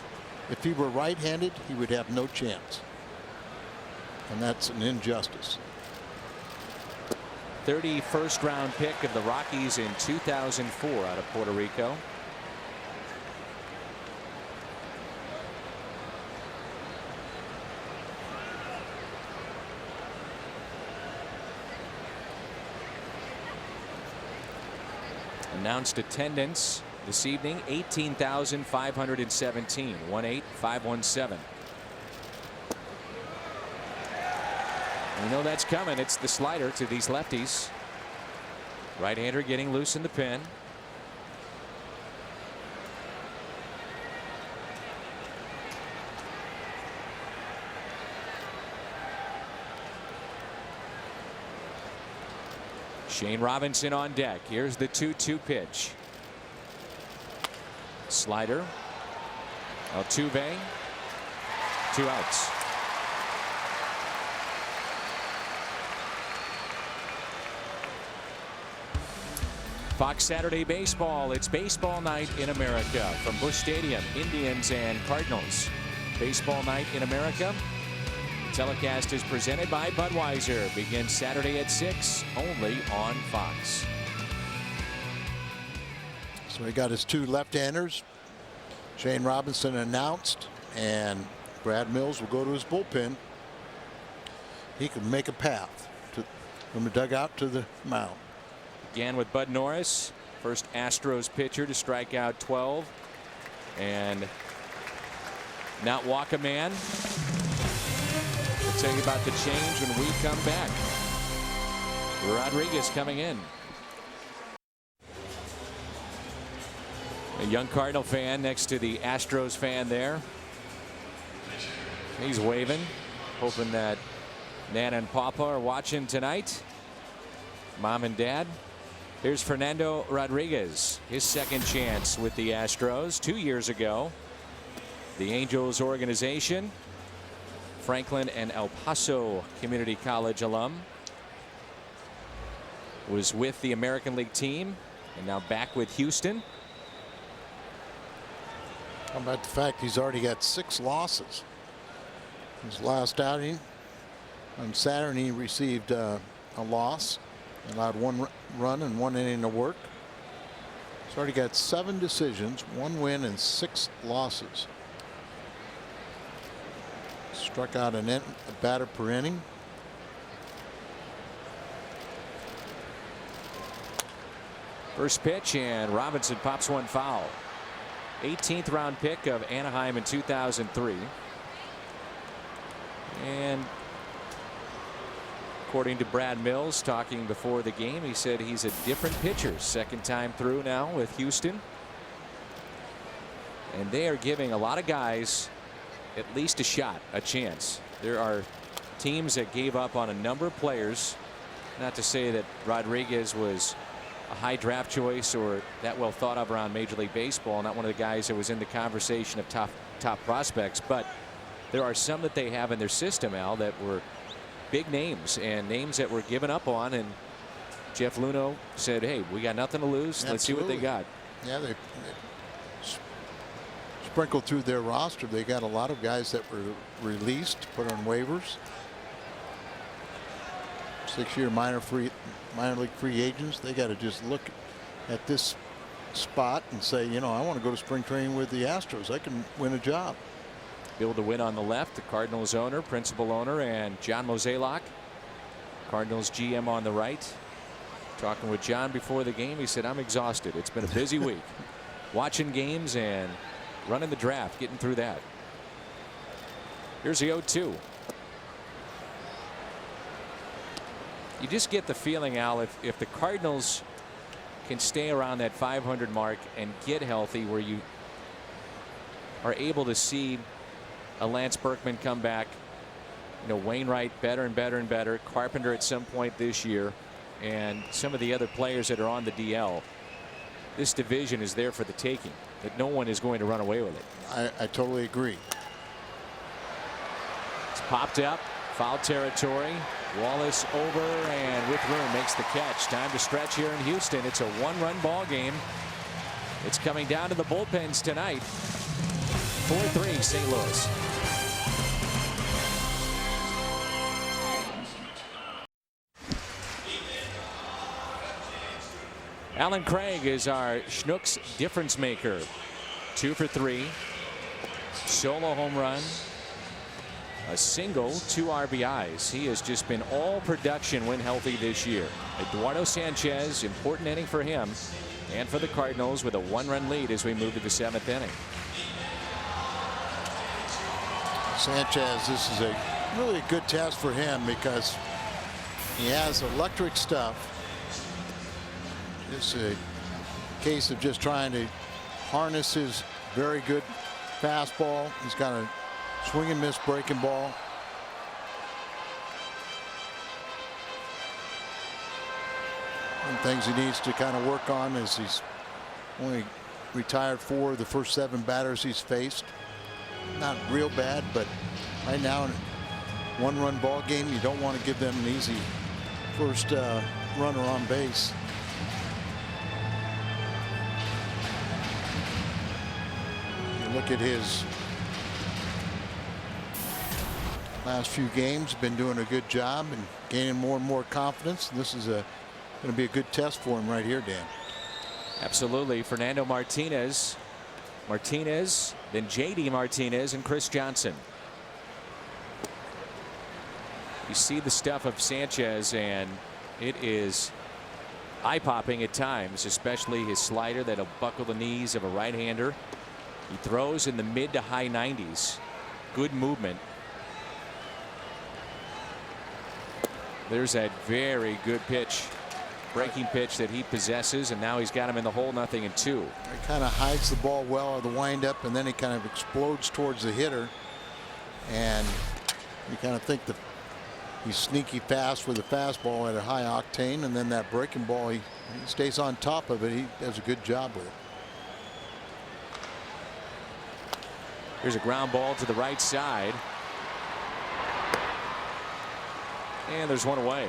If he were right-handed, he would have no chance, and that's an injustice. 31st round pick of the Rockies in 2004 out of Puerto Rico. Announced attendance this evening 18,517, 18517. You know that's coming. It's the slider to these lefties. Right-hander getting loose in the pen. Shane Robinson on deck. Here's the 2-2 pitch. Slider. Altuve. 2 outs. Fox Saturday Baseball. It's baseball night in America from Busch Stadium. Indians and Cardinals. Baseball night in America. The telecast is presented by Budweiser. Begins Saturday at 6, only on Fox. So he got his 2 left-handers. Shane Robinson announced, and Brad Mills will go to his bullpen. He can make a path from the dugout to the mound. Again with Bud Norris, first Astros pitcher to strike out 12 and not walk a man. We'll tell you about the change when we come back. Rodriguez coming in. A young Cardinal fan next to the Astros fan there. He's waving, hoping that Nana and Papa are watching tonight. Mom and Dad. Here's Fernando Rodriguez, his second chance with the Astros 2 years ago. The Angels organization, Franklin and El Paso Community College alum, was with the American League team and now back with Houston. How about the fact he's already got 6 losses? His last outing on Saturday, he received a loss, allowed 1 run and 1 inning of work. He's already got 7 decisions, 1 win and 6 losses. Struck out a batter per inning. First pitch, and Robinson pops one foul. 18th round pick of Anaheim in 2003. And according to Brad Mills, talking before the game, he said he's a different pitcher. 2nd time through now with Houston. And they are giving a lot of guys at least a shot, a chance. There are teams that gave up on a number of players. Not to say that Rodriguez was a high draft choice or that well thought of around Major League Baseball, not one of the guys that was in the conversation of top prospects, but there are some that they have in their system, Al, that were big names and names that were given up on, and Jeff Luhnow said, hey, we got nothing to lose. Absolutely. Let's see what they got. Yeah, they sprinkled through their roster. They got a lot of guys that were released, put on waivers. 6-year minor league free agents. They got to just look at this spot and say, you know, I want to go to spring training with the Astros. I can win a job. Bill DeWitt on the left, the Cardinals owner, principal owner, and John Mozeliak, Cardinals GM, on the right. Talking with John before the game, he said, I'm exhausted. It's been a busy week. Watching games and running the draft, getting through that. Here's the 0-2. You just get the feeling, Al, if the Cardinals can stay around that 500 mark and get healthy, where you are able to see a Lance Berkman come back, you know, Wainwright better and better and better, Carpenter at some point this year, and some of the other players that are on the DL, this division is there for the taking, that no one is going to run away with it. I totally agree. It's popped up, foul territory. Wallace over and with room makes the catch. Time to stretch here in Houston. It's a 1-run ball game. It's coming down to the bullpens tonight. 4-3 St. Louis. Alan Craig is our Schnucks difference maker. 2 for 3. Solo home run. A single, 2 RBIs. He has just been all production when healthy this year. Eduardo Sanchez, important inning for him and for the Cardinals, with a 1-run lead as we move to the 7th inning. Sanchez, this is a really good test for him because he has electric stuff. It's a case of just trying to harness his very good fastball. He's got a swing and miss breaking ball. One things he needs to kind of work on is he's only retired 4 of the first 7 batters he's faced. Not real bad, but right now in a 1-run ball game, you don't want to give them an easy first runner on base. You look at his last few games, been doing a good job and gaining more and more confidence. And this is going to be a good test for him right here, Dan. Absolutely. Fernando Martinez, then JD Martinez and Chris Johnson. You see the stuff of Sanchez, and it is eye-popping at times, especially his slider that'll buckle the knees of a right-hander. He throws in the mid to high 90s. Good movement. There's that very good pitch, breaking pitch that he possesses, and now he's got him in the hole, 0-2. He kind of hides the ball well of the windup, and then he kind of explodes towards the hitter. And you kind of think that he's sneaky fast with the fastball at a high octane, and then that breaking ball, he stays on top of it. He does a good job with it. Here's a ground ball to the right side. And there's one away.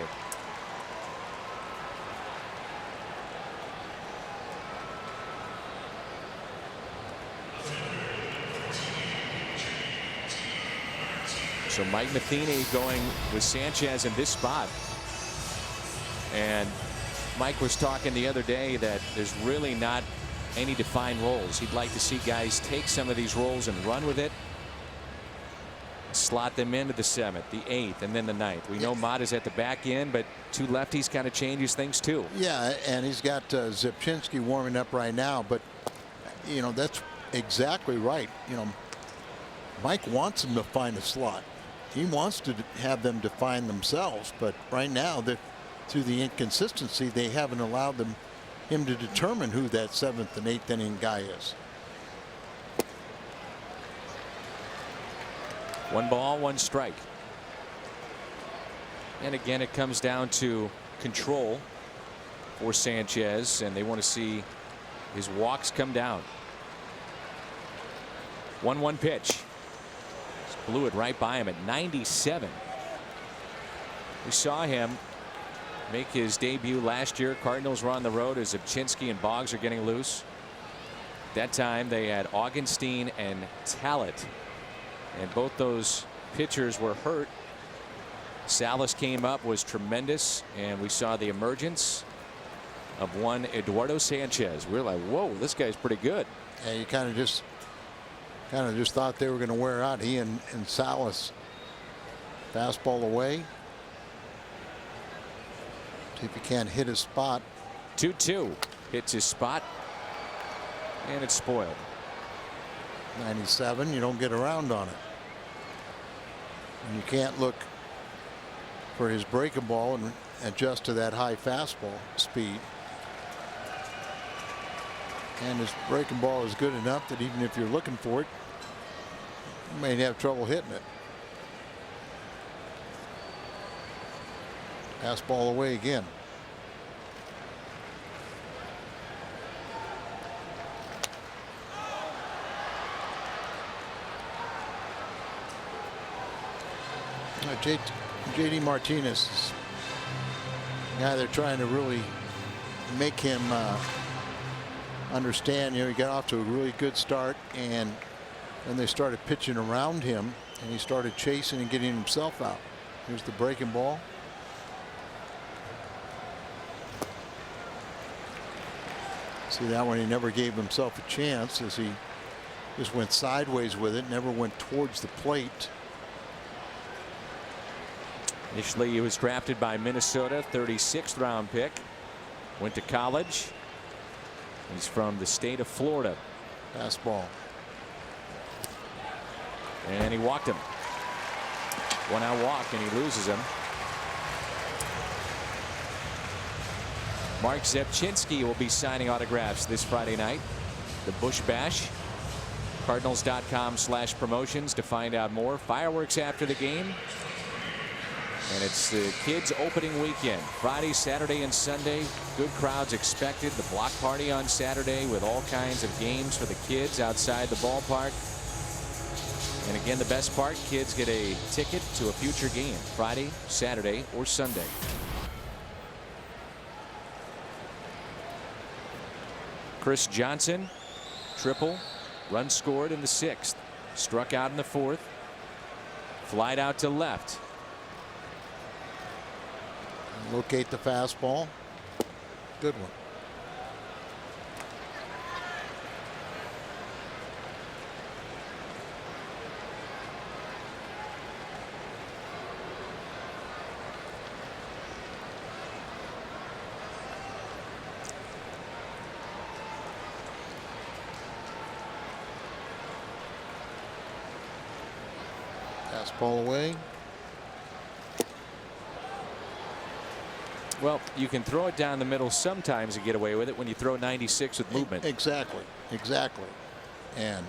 So Mike Matheny going with Sanchez in this spot. And Mike was talking the other day that there's really not any defined roles. He'd like to see guys take some of these roles and run with it. Slot them into the 7th, the 8th, and then the 9th. We know Mott is at the back end, but two lefties kind of changes things too. Yeah, and he's got Zipchinski warming up right now, but you know, that's exactly right. You know, Mike wants them to find a slot. He wants to have them define themselves, but right now, through the inconsistency, they haven't allowed him to determine who that 7th and 8th inning guy is. 1 ball, 1 strike. And again, it comes down to control for Sanchez, and they want to see his walks come down. 1-1 pitch. Just blew it right by him at 97. We saw him make his debut last year. Cardinals were on the road as Zipchinski and Boggs are getting loose. At that time, they had Augenstein and Talent. And both those pitchers were hurt. Salas came up, was tremendous, and we saw the emergence of one Eduardo Sanchez. We're like, whoa, this guy's pretty good. And you kind of just thought they were going to wear out. He and Salas. Fastball away. See if he can't hit his spot. 2-2 hits his spot, and it's spoiled. 97. You don't get around on it. And you can't look for his breaking ball and adjust to that high fastball speed. And his breaking ball is good enough that even if you're looking for it, you may have trouble hitting it. Fastball away again. JD Martinez is the guy they're trying to really make him understand. You know, he got off to a really good start, and then they started pitching around him, and he started chasing and getting himself out. Here's the breaking ball. See that one? He never gave himself a chance as he just went sideways with it, never went towards the plate. Initially, he was drafted by Minnesota, 36th round pick. Went to college. He's from the state of Florida. Fastball. And he walked him. 1-out walk, and he loses him. Mark Zipchinski will be signing autographs this Friday night. The Busch Bash. Cardinals.com/promotions to find out more. Fireworks after the game. And it's the kids' opening weekend. Friday, Saturday, and Sunday. Good crowds expected. The block party on Saturday with all kinds of games for the kids outside the ballpark. And again, the best part, kids get a ticket to a future game. Friday, Saturday, or Sunday. Chris Johnson, triple. Run scored in the 6th. Struck out in the 4th. Flied out to left. Locate the fastball. Good one. Fastball away. Well, you can throw it down the middle sometimes and get away with it when you throw 96 with movement. Exactly. And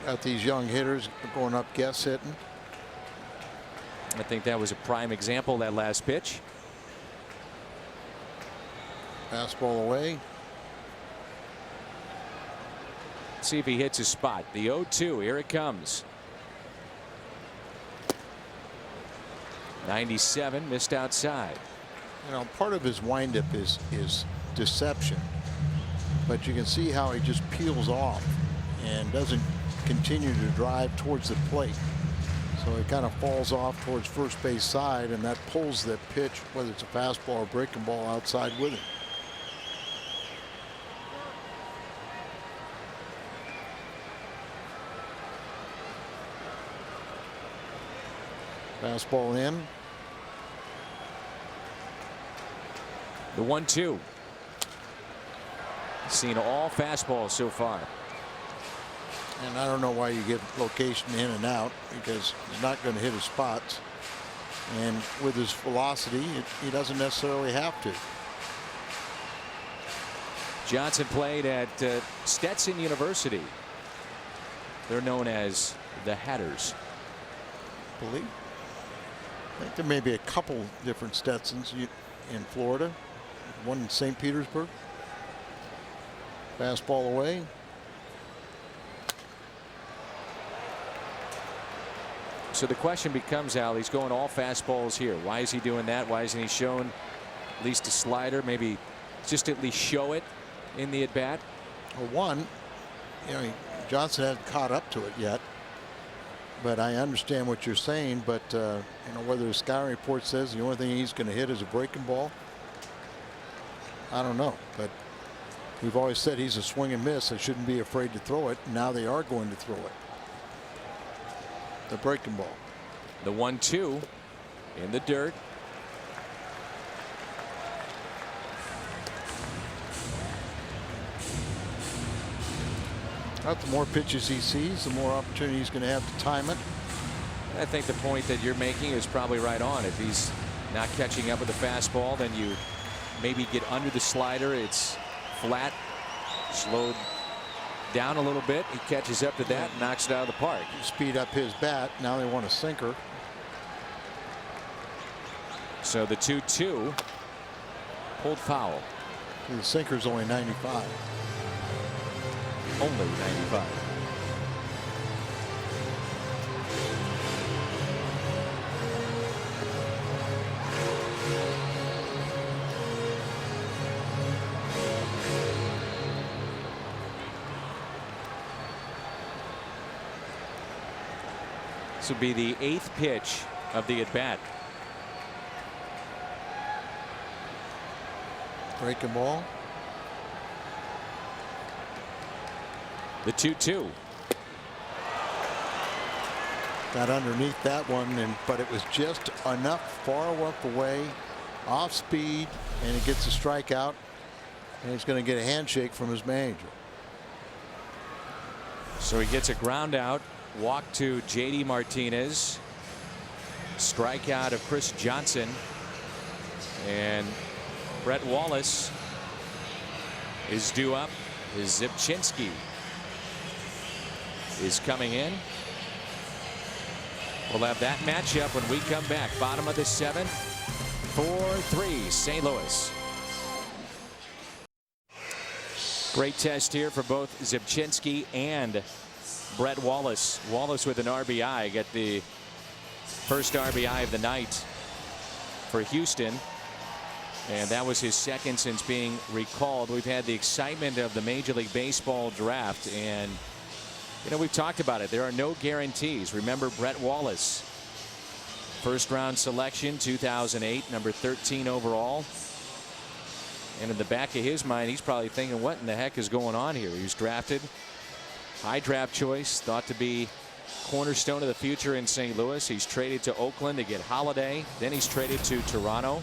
got these young hitters going up guess hitting. I think that was a prime example, that last pitch. Fastball away. See if he hits his spot. The 0-2. Here it comes. 97 missed outside. You know, part of his windup is deception, but you can see how he just peels off and doesn't continue to drive towards the plate. So it kind of falls off towards first base side, and that pulls that pitch, whether it's a fastball or breaking ball, outside with it. Fastball in. The 1-2. Seen all fastballs so far. And I don't know why you get location in and out, because he's not going to hit his spots. And with his velocity, he doesn't necessarily have to. Johnson played at Stetson University. They're known as the Hatters. I think there may be a couple different Stetsons in Florida. One in St. Petersburg. Fastball away. So the question becomes, Al, he's going all fastballs here. Why is he doing that? Why isn't he showing at least a slider? Maybe just at least show it in the at bat. Well, one, Johnson hasn't caught up to it yet. But I understand what you're saying. But whether the scouting report says the only thing he's going to hit is a breaking ball, I don't know. But we've always said he's a swing and miss. They shouldn't be afraid to throw it. Now they are going to throw it. The breaking ball. The 1-2 in the dirt. The more pitches he sees, the more opportunity he's going to have to time it. I think the point that you're making is probably right on. If he's not catching up with the fastball, then you maybe get under the slider. It's flat, slowed down a little bit. He catches up to that, knocks it out of the park. Speed up his bat. Now they want a sinker. So the 2-2 pulled foul. The sinker's only 95. Only 95. This would be the 8th pitch of the at bat. Breaking ball. The 2-2. Got underneath that one, but it was just enough far enough away, off speed, and he gets a strikeout, and he's going to get a handshake from his manager. So he gets a ground out, walk to JD Martinez, strikeout of Chris Johnson, and Brett Wallace is due up. Zipchinski is coming in. We'll have that matchup when we come back. Bottom of the 7th, 4-3 St. Louis. Great test here for both Zipchinski and Brett Wallace. Wallace with an RBI, got the first RBI of the night for Houston. And that was his second since being recalled. We've had the excitement of the Major League Baseball draft, and we've talked about it. There are no guarantees. Remember Brett Wallace, first round selection 2008, number 13 overall. And in the back of his mind, he's probably thinking, what in the heck is going on here? He was drafted high draft choice, thought to be cornerstone of the future in St. Louis. He's traded to Oakland to get Holiday. Then he's traded to Toronto.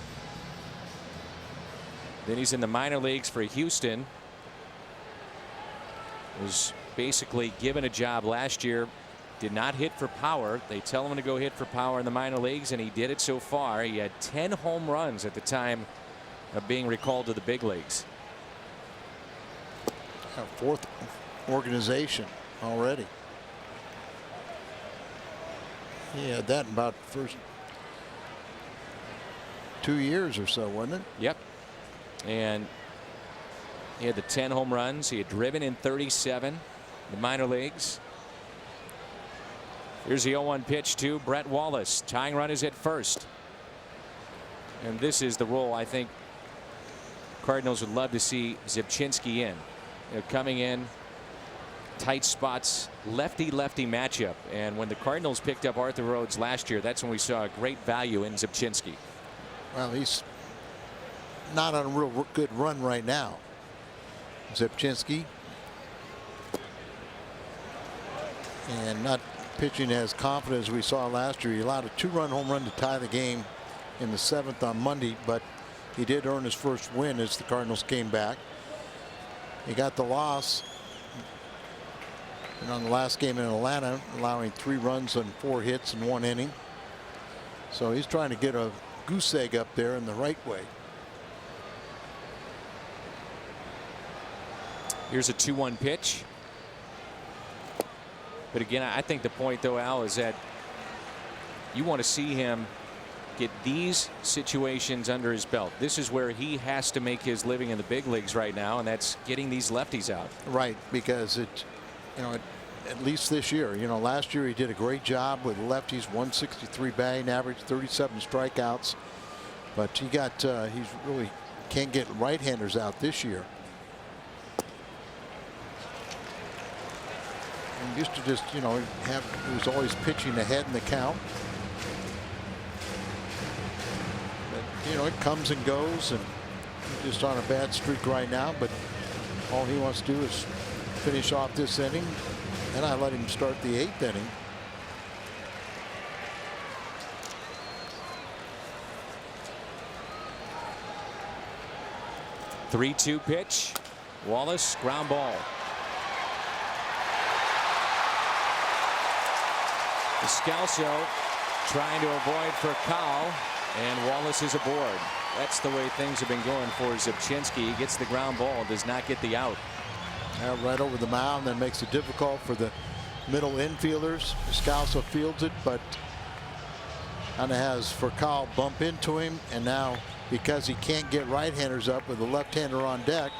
Then he's in the minor leagues for Houston. Was basically given a job last year. Did not hit for power. They tell him to go hit for power in the minor leagues, and he did it so far. He had 10 home runs at the time of being recalled to the big leagues. Fourth organization already. He had that in about the first 2 years or so, wasn't it? Yep. And he had the 10 home runs. He had driven in 37 in the minor leagues. Here's the 0-1 pitch to Brett Wallace. Tying run is at first. And this is the role I think Cardinals would love to see Zipchinski in. Coming in tight spots, lefty-lefty matchup. And when the Cardinals picked up Arthur Rhodes last year, that's when we saw a great value in Zipchinski. Well, he's not on a real good run right now. Zipchinski. And not pitching as confident as we saw last year. He allowed a 2-run home run to tie the game in the 7th on Monday, but he did earn his first win as the Cardinals came back. He got the loss on the last game in Atlanta, allowing 3 runs on 4 hits in 1 inning. So he's trying to get a goose egg up there in the right way. Here's a 2-1 pitch. But again, I think the point, though, Al, is that you want to see him get these situations under his belt. This is where he has to make his living in the big leagues right now, and that's getting these lefties out. Right, because at least this year, last year he did a great job with lefties, 163 batting average, 37 strikeouts, but he's really can't get right-handers out this year. He used to just, he was always pitching ahead in the count. But, it comes and goes, and he's just on a bad streak right now. But all he wants to do is finish off this inning, and I let him start the 8th inning. The 3-2 pitch. Wallace, ground ball. Descalso trying to avoid for Kyle, and Wallace is aboard. That's the way things have been going for Zipchinski. He gets the ground ball, does not get the out. Right over the mound, that makes it difficult for the middle infielders. Descalso fields it, but kind of has Kyle bump into him, and now because he can't get right-handers up with a left-hander on deck,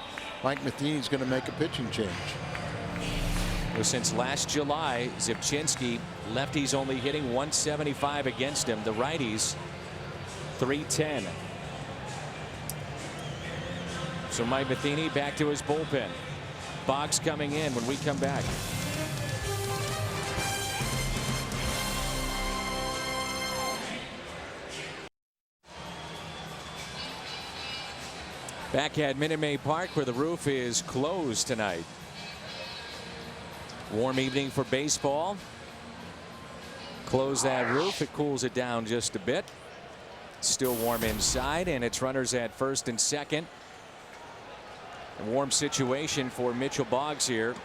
Mike Matheny's going to make a pitching change. Well, since last July, Zipchinski, lefties only hitting 175 against him. The righties 310. So Mike Matheny back to his bullpen. Boggs coming in when we come back. Back at Minute Maid Park, where the roof is closed tonight. Warm evening for baseball. Close that roof. It cools it down just a bit. Still warm inside, and it's runners at first and second. A warm situation for Mitchell Boggs here.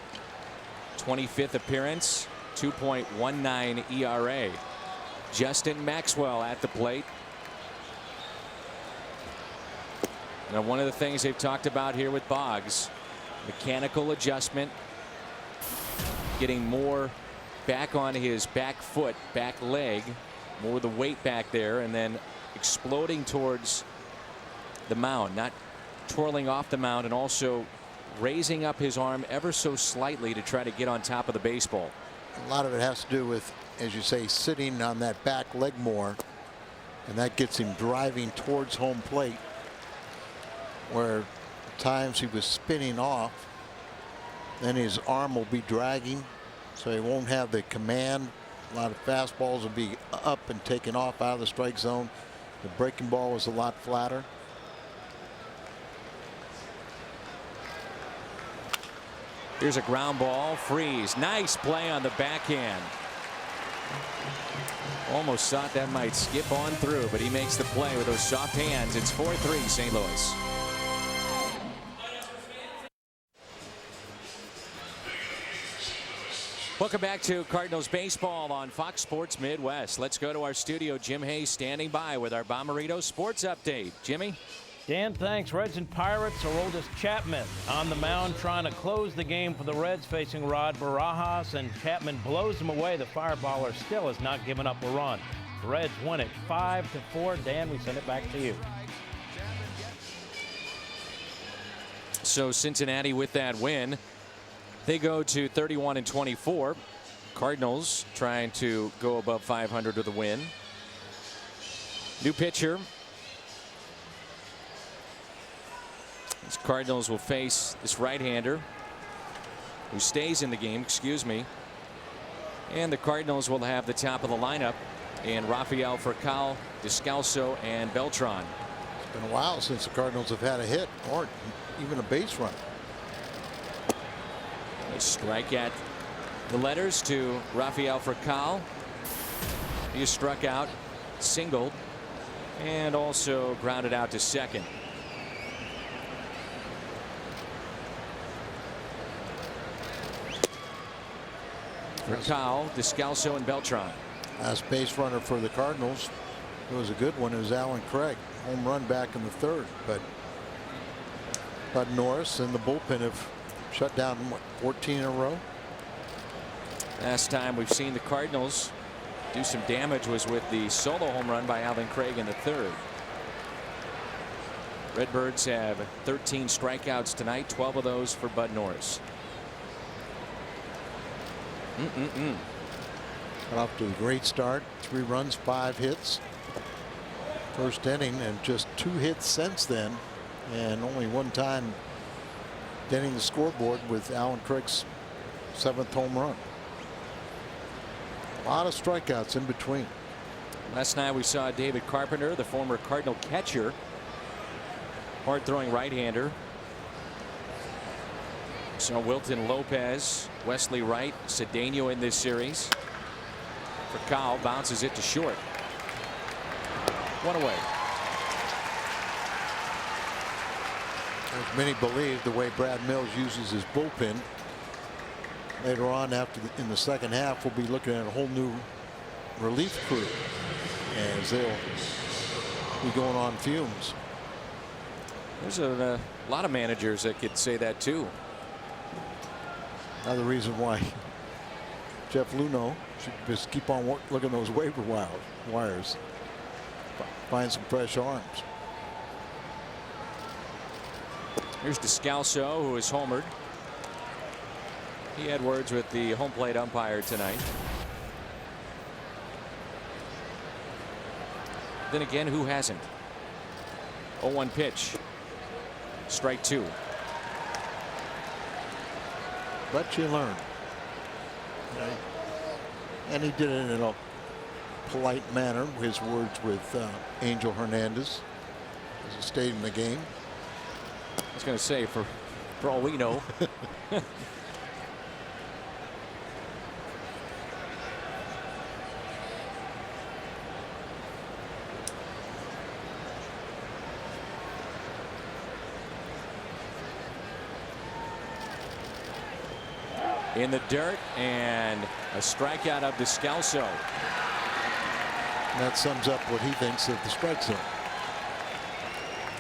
25th appearance, 2.19 ERA. Justin Maxwell at the plate. Now, one of the things they've talked about here with Boggs, mechanical adjustment, getting more back on his back foot, back leg, more of the weight back there, and then exploding towards the mound, not twirling off the mound, and also raising up his arm ever so slightly to try to get on top of the baseball. A lot of it has to do with, as you say, sitting on that back leg more, and that gets him driving towards home plate, where at times he was spinning off. Then his arm will be dragging, so he won't have the command. A lot of fastballs will be up and taken off out of the strike zone. The breaking ball was a lot flatter. Here's a ground ball. Freeze. Nice play on the backhand. Almost thought that might skip on through, but he makes the play with those soft hands. It's 4-3 St. Louis. Welcome back to Cardinals baseball on Fox Sports Midwest. Let's go to our studio. Jim Hayes standing by with our Bommarito Sports Update. Jimmy? Dan, thanks. Reds and Pirates. Aroldis Chapman on the mound trying to close the game for the Reds, facing Rod Barajas, and Chapman blows him away. The fireballer still has not given up a run. The Reds win it 5-4. Dan, we send it back to you. So Cincinnati with that win, they go to 31-24. Cardinals trying to go above 500 with a win. New pitcher. These Cardinals will face this right-hander. who stays in the game, excuse me. And the Cardinals will have the top of the lineup in Rafael Furcal, Descalso, and Beltran. It's been a while since the Cardinals have had a hit or even a base run. A strike at the letters to Rafael Furcal. He struck out, singled, and also grounded out to second. Furcal, Descalso, and Beltran. Last base runner for the Cardinals, it was a good one. It was Alan Craig, home run back in the third, but Bud Norris and the bullpen have shut down, what, 14 in a row. Last time we've seen the Cardinals do some damage was with the solo home run by Alan Craig in the third. Redbirds have 13 strikeouts tonight, 12 of those for Bud Norris. Got off to a great start. 3 runs, 5 hits. First inning, and just 2 hits since then, and only 1 time denting the scoreboard with Alan Craig's 7th home run. A lot of strikeouts in between. Last night we saw David Carpenter, the former Cardinal catcher, hard throwing right-hander. So Wilton Lopez, Wesley Wright, Cedeno in this series. Furcal bounces it to short. 1 away. As many believe, the way Brad Mills uses his bullpen, later on in the second half, we'll be looking at a whole new relief crew as they'll be going on fumes. There's a lot of managers that could say that too. Another reason why Jeff Luhnow should just keep on looking those waiver wires. Find some fresh arms. Here's Descalso, who is homered. He had words with the home plate umpire tonight. Then again, who hasn't? 0-1 pitch. Strike 2. But you learn. And he did it in a polite manner. His words with Angel Hernandez as he stayed in the game. I was going to say, for all we know. In the dirt, and a strikeout of Descalso. That sums up what he thinks of the strike zone.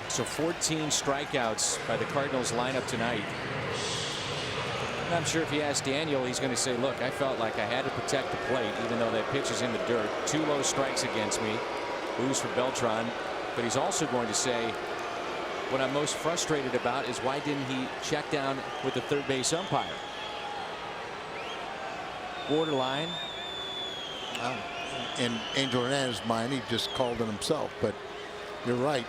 So 14 strikeouts by the Cardinals lineup tonight. And I'm sure if you ask Daniel, he's going to say, look, I felt like I had to protect the plate even though that pitch is in the dirt. 2 low strikes against me. Booze for Beltran. But he's also going to say, what I'm most frustrated about is why didn't he check down with the third base umpire? Borderline. In Angel Hernandez's mind, he just called it himself. But you're right.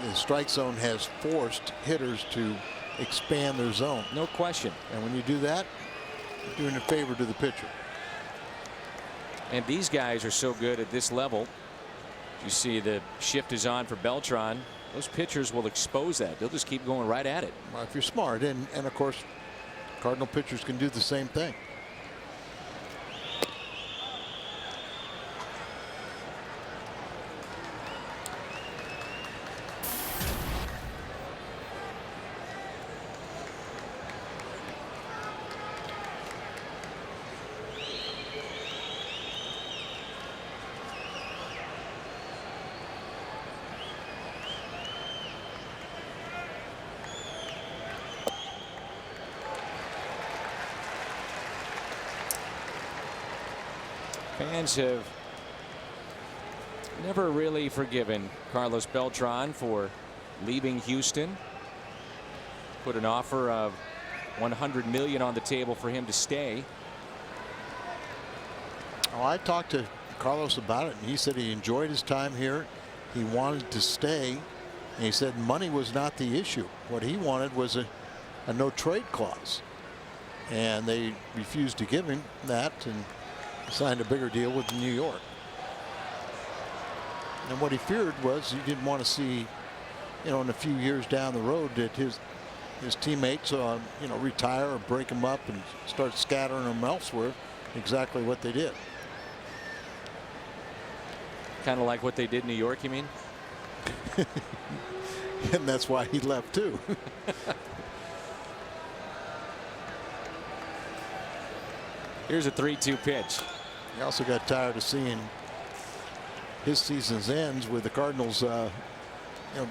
The strike zone has forced hitters to expand their zone. No question. And when you do that, you're doing a favor to the pitcher. And these guys are so good at this level. You see the shift is on for Beltran. Those pitchers will expose that. They'll just keep going right at it. Well, if you're smart, and of course, Cardinal pitchers can do the same thing. Fans have never really forgiven Carlos Beltran for leaving Houston. Put an offer of $100 million on the table for him to stay. Oh, I talked to Carlos about it, and he said he enjoyed his time here. He wanted to stay, and he said money was not the issue. What he wanted was a no trade clause. and they refused to give him that and signed a bigger deal with New York. And what he feared was he didn't want to see, in a few years down the road, that his teammates, retire or break him up and start scattering them elsewhere. Exactly what they did. Kind of like what they did in New York, you mean? And that's why he left too. Here's a 3-2 pitch. He also got tired of seeing his season's ends with the Cardinals,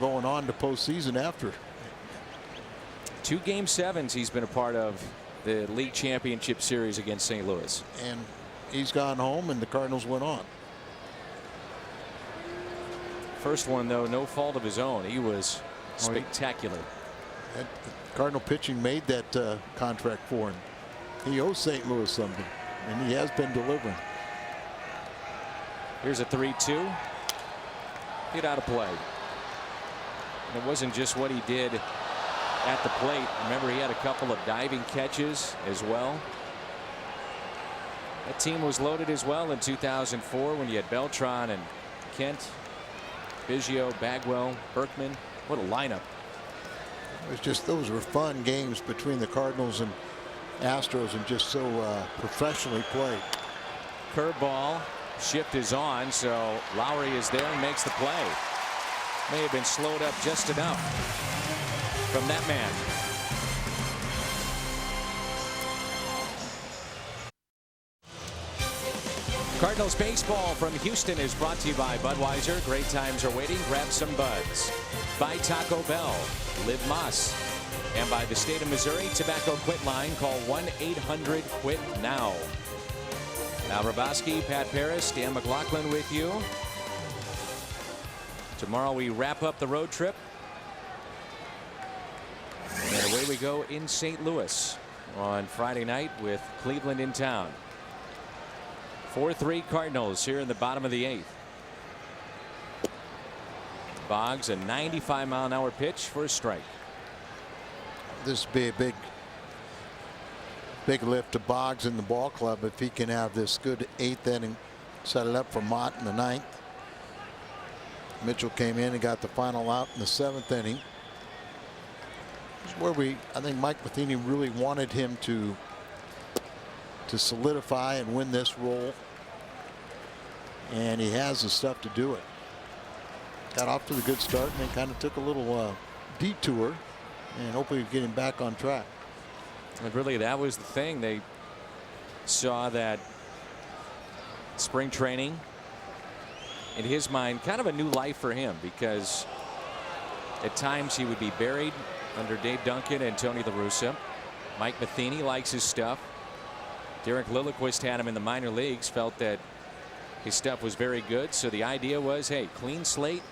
going on to postseason after. 2 Game 7s he's been a part of the league championship series against St. Louis. And he's gone home and the Cardinals went on. First one, though, no fault of his own. He was spectacular. Cardinal pitching made that contract for him. He owes St. Louis something, and he has been delivering. Here's a 3-2. Hit out of play. And it wasn't just what he did at the plate. Remember, he had a couple of diving catches as well. That team was loaded as well in 2004 when you had Beltran and Kent, Biggio, Bagwell, Berkman. What a lineup. It was just, those were fun games between the Cardinals and Astros, and just so professionally played. Curveball. Shift is on, so Lowry is there and makes the play. May have been slowed up just enough from that man. Cardinals baseball from Houston is brought to you by Budweiser. Great times are waiting. Grab some buds. By Taco Bell. Live Moss. And by the state of Missouri Tobacco Quit Line. Call 1-800-QUIT-NOW. Al Raboski, Pat Paris, Dan McLaughlin with you. Tomorrow we wrap up the road trip. And away we go in St. Louis on Friday night with Cleveland in town. 4-3 Cardinals here in the bottom of the 8th. Boggs, a 95-mile-an-hour pitch for a strike. This would be a big lift to Boggs in the ball club if he can have this good 8th inning, set it up for Mott in the 9th. Mitchell came in and got the final out in the 7th inning. This is where I think Mike Matheny really wanted him to solidify and win this role, and he has the stuff to do it. Got off to the good start and then kind of took a little detour, and hopefully get him back on track. And really, that was the thing. They saw that spring training, in his mind, kind of a new life for him, because at times he would be buried under Dave Duncan and Tony La Russa. Mike Matheny likes his stuff. Derek Lilliquist had him in the minor leagues, felt that his stuff was very good. So the idea was, hey, clean slate.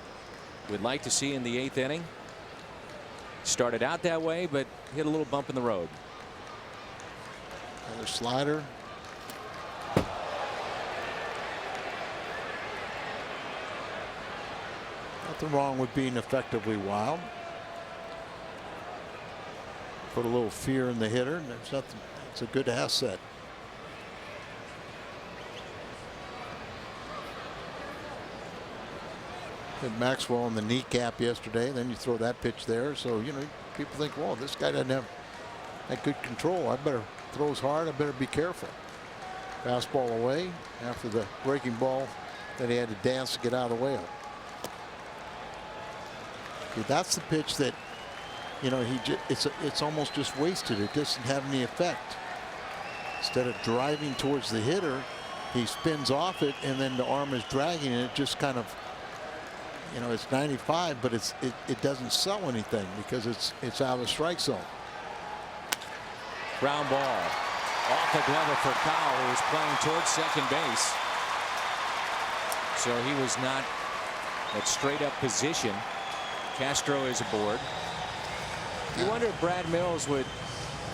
We'd like to see in the 8th inning. Started out that way, but hit a little bump in the road. Another slider. Nothing wrong with being effectively wild. Put a little fear in the hitter, and there's nothing. It's a good asset. Hit Maxwell in the kneecap yesterday. Then you throw that pitch there, so people think, well, this guy doesn't have that good control. I better throws hard. I better be careful. Fastball away after the breaking ball that he had to dance to get out of the way of. Okay, that's the pitch that it's almost just wasted. It doesn't have any effect. Instead of driving towards the hitter, he spins off it, and then the arm is dragging, and it just kind of, it's 95, but it doesn't sell anything because it's out of the strike zone. Ground ball off the glove for Kyle, who was playing towards second base. So he was not at straight up position. Castro is aboard. You wonder if Brad Mills would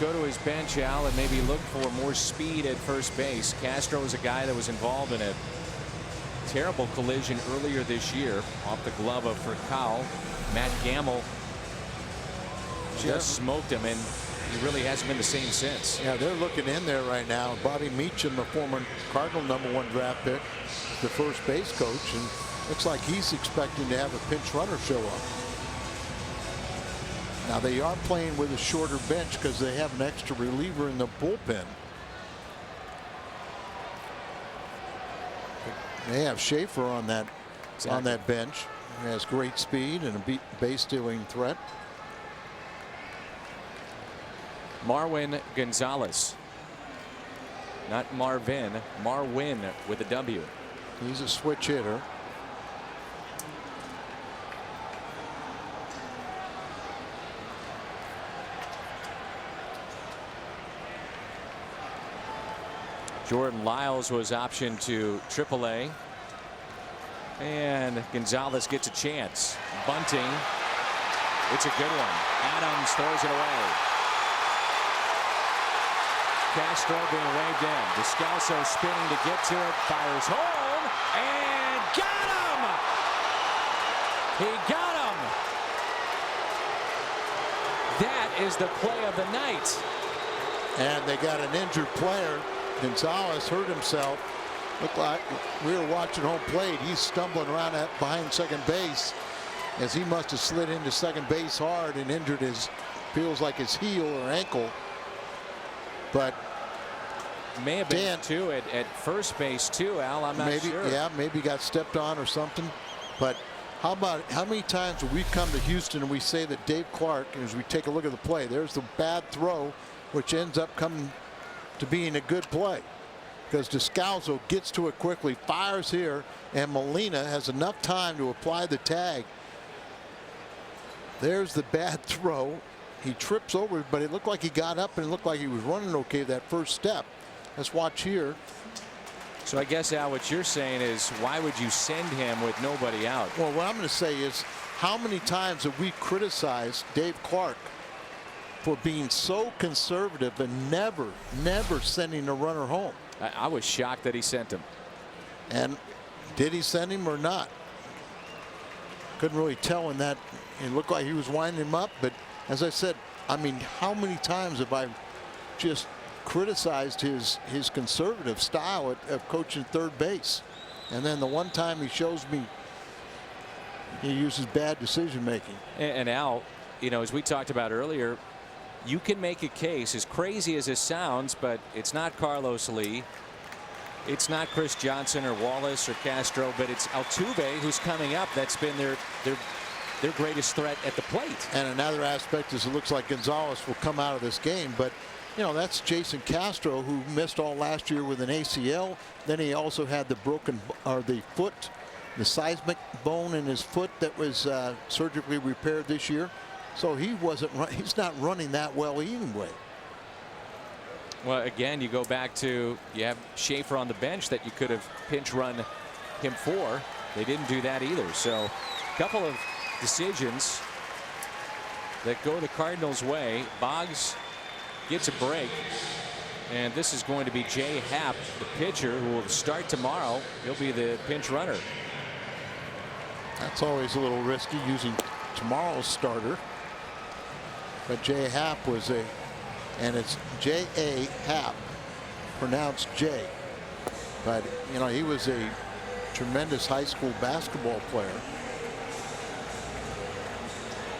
go to his bench, Al, and maybe look for more speed at first base. Castro is a guy that was involved in a terrible collision earlier this year off the glove of Furcal. Matt Gamble just smoked him, and he really hasn't been the same since. Yeah, they're looking in there right now. Bobby Meacham, the former Cardinal #1 draft pick, the first base coach, and looks like he's expecting to have a pinch runner show up. Now they are playing with a shorter bench because they have an extra reliever in the bullpen. They have Schaefer on that bench. He has great speed and a base stealing threat. Marwin Gonzalez. Not Marvin, Marwin with a W. He's a switch hitter. Jordan Lyles was optioned to AAA. And Gonzalez gets a chance. Bunting. It's a good one. Adams throws it away. Castro being waved in. Descalso spinning to get to it. Fires home. And got him! He got him! That is the play of the night. And they got an injured player. Gonzalez hurt himself. Looked like we were watching home plate. He's stumbling around behind second base as he must have slid into second base hard and injured feels like his heel or ankle. But may have been too at first base too, Al. I'm not sure. Yeah, maybe got stepped on or something. But how many times have we come to Houston and we say that Dave Clark, as we take a look at the play, there's the bad throw, which ends up coming to being a good play because Descalso gets to it quickly, fires here, and Molina has enough time to apply the tag. There's the bad throw. He trips over, but it looked like he got up and it looked like he was running okay that first step. Let's watch here. So I guess, Al, what you're saying is why would you send him with nobody out? Well, what I'm going to say is how many times have we criticized Dave Clark for being so conservative and never sending a runner home? I was shocked that he sent him. And did he send him or not? Couldn't really tell in that. It looked like he was winding him up, but as I said, I mean, how many times have I just criticized his conservative style of coaching third base? And then the one time he shows me he uses bad decision making. And Al, you know, as we talked about earlier, you can make a case, as crazy as this sounds, but it's not Carlos Lee. It's not Chris Johnson or Wallace or Castro, but it's Altuve who's coming up. That's been their greatest threat at the plate. And another aspect is it looks like Gonzalez will come out of this game, but you know, that's Jason Castro, who missed all last year with an ACL. Then he also had the seismic bone in his foot that was surgically repaired this year. So he's not running that well anyway. Well, again, you go back to, you have Schaefer on the bench that you could have pinch run him for. They didn't do that either. So a couple of decisions that go the Cardinals' way. Boggs gets a break. And this is going to be Jay Happ, the pitcher, who will start tomorrow. He'll be the pinch runner. That's always a little risky using tomorrow's starter. But Jay Happ and it's J.A. Happ, pronounced J. But, you know, he was a tremendous high school basketball player.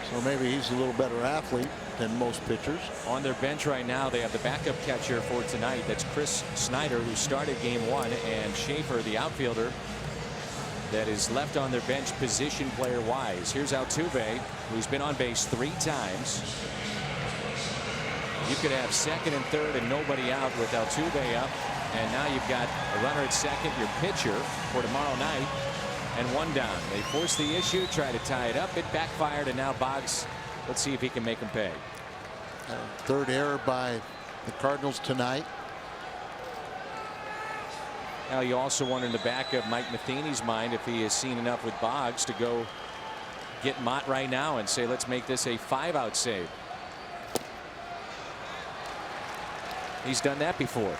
So maybe he's a little better athlete than most pitchers. On their bench right now, they have the backup catcher for tonight. That's Chris Snyder, who started game one, and Schaefer, the outfielder, that is left on their bench position player wise. Here's Altuve, who's been on base 3 times. You could have second and third and nobody out with Altuve up. And now you've got a runner at second, your pitcher for tomorrow night, and 1 down. They forced the issue, try to tie it up. It backfired, and now Boggs, let's see if he can make him pay. Third error by the Cardinals tonight. Now you also wonder in the back of Mike Matheny's mind if he has seen enough with Boggs to go get Mott right now and say, let's make this a 5-out save. He's done that before.